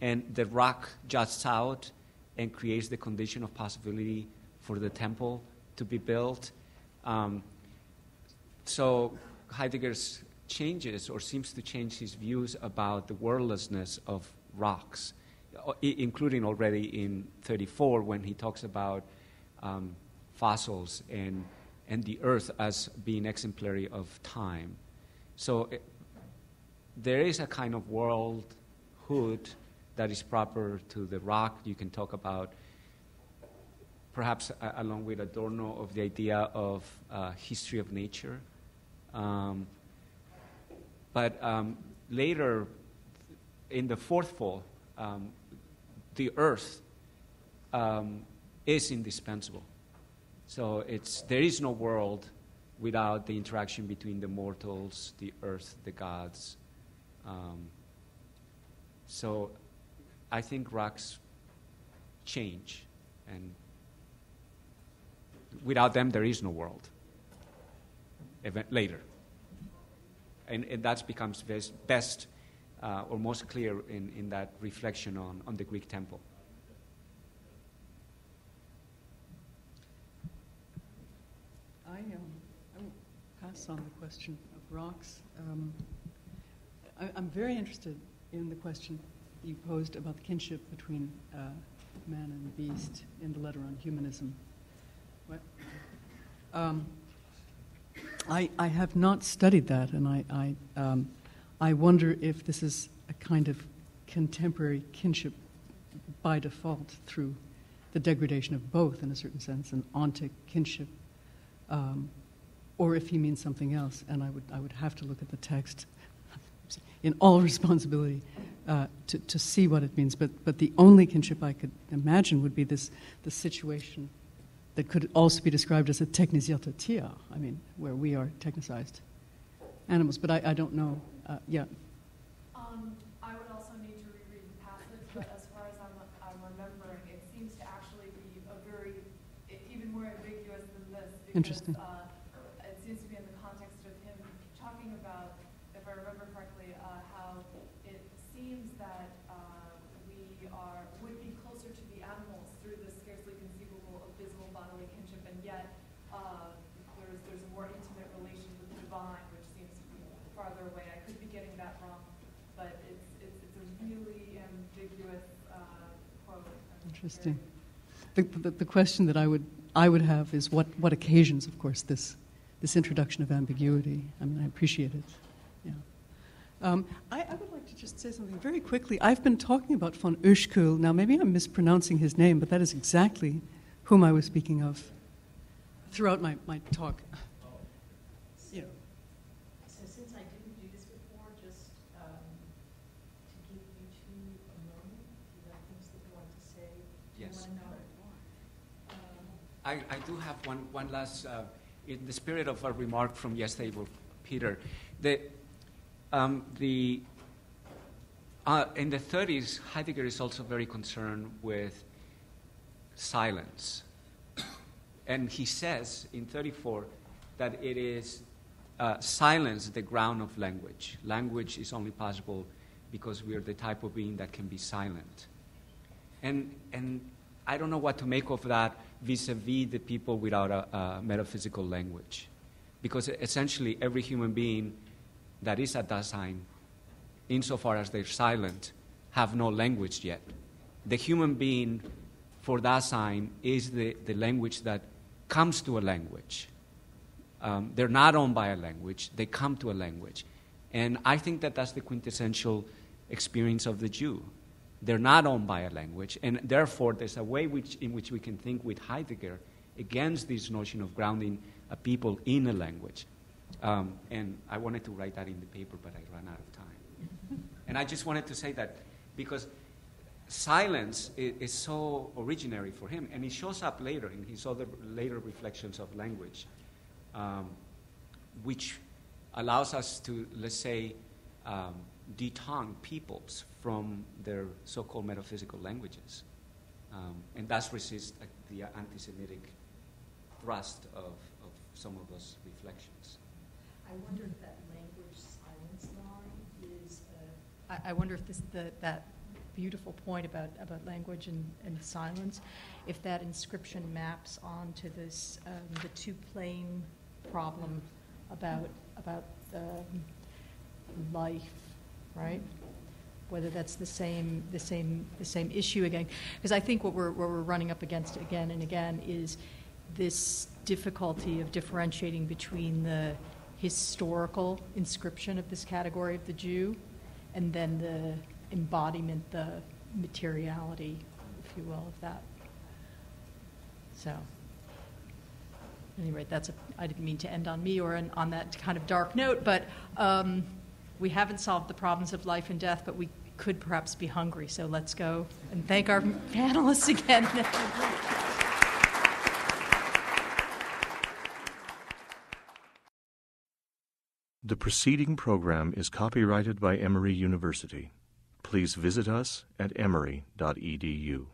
and the rock juts out and creates the condition of possibility for the temple to be built. So Heidegger changes or seems to change his views about the worldlessness of rocks, including already in 34 when he talks about fossils and the earth as being exemplary of time. So there is a kind of worldhood that is proper to the rock. You can talk about, perhaps along with Adorno, of the idea of history of nature. But later, in the fourth fall, the earth is indispensable. So there is no world without the interaction between the mortals, the earth, the gods. So I think rocks change, and without them there is no world later. And that becomes best or most clear in that reflection on the Greek temple. I will pass on the question of rocks. I'm very interested in the question you posed about the kinship between man and beast in the letter on humanism. I have not studied that, and I wonder if this is a kind of contemporary kinship by default through the degradation of both, in a certain sense, an ontic kinship, or if he means something else. And I would have to look at the text in all responsibility to see what it means. But the only kinship I could imagine would be the situation that could also be described as a technisierter Tier, where we are technicized animals. But I don't know. Yeah. I would also need to reread the passage, but as far as I'm remembering, it seems to actually be even more ambiguous than this. Because, interesting. It seems to be in the context of him talking about, if I remember correctly, how it seems that we would be closer to the animals through the scarcely conceivable abysmal bodily kinship, and yet there's a more intimate relation with the divine, which seems to be farther away. I could be getting that wrong, but it's a really ambiguous quote. Interesting. The question that I would have is what occasions, of course, this introduction of ambiguity. I appreciate it. Yeah. I would like to just say something very quickly. I've been talking about von Oeschkel. Now, maybe I'm mispronouncing his name, but that is exactly whom I was speaking of throughout my talk. Yeah. So since I didn't do this before, just to give you two a moment, if you have things that you want to say, do Yes. you want to know? I do have one last, in the spirit of a remark from yesterday with Peter. In the 30s, Heidegger is also very concerned with silence. And he says in 34 that it is silence the ground of language. Language is only possible because we are the type of being that can be silent. And I don't know what to make of that vis-a-vis the people without a metaphysical language. Because essentially every human being that is a Dasein, insofar as they're silent, have no language yet. The human being for Dasein is the language that comes to a language. They're not owned by a language, they come to a language. And I think that that's the quintessential experience of the Jew. They're not owned by a language, and therefore there's a way in which we can think with Heidegger against this notion of grounding a people in a language. And I wanted to write that in the paper, but I ran out of time. And I just wanted to say that because silence is so originary for him, and it shows up later in his other later reflections of language, which allows us to, let's say, detongue peoples from their so-called metaphysical languages. And thus resist the anti-Semitic thrust of some of those reflections. I wonder if that language silence line is, I wonder if that beautiful point about language and silence, if that inscription maps onto this, the two-plane problem about life, right? Whether that's the same issue again, because I think what we're running up against again and again is this difficulty of differentiating between the historical inscription of this category of the Jew and then the embodiment, the materiality, if you will, of that. So, at any rate, I didn't mean to end on me or on that kind of dark note, but we haven't solved the problems of life and death, but we could perhaps be hungry. So let's go and thank our panelists again. The preceding program is copyrighted by Emory University. Please visit us at emory.edu.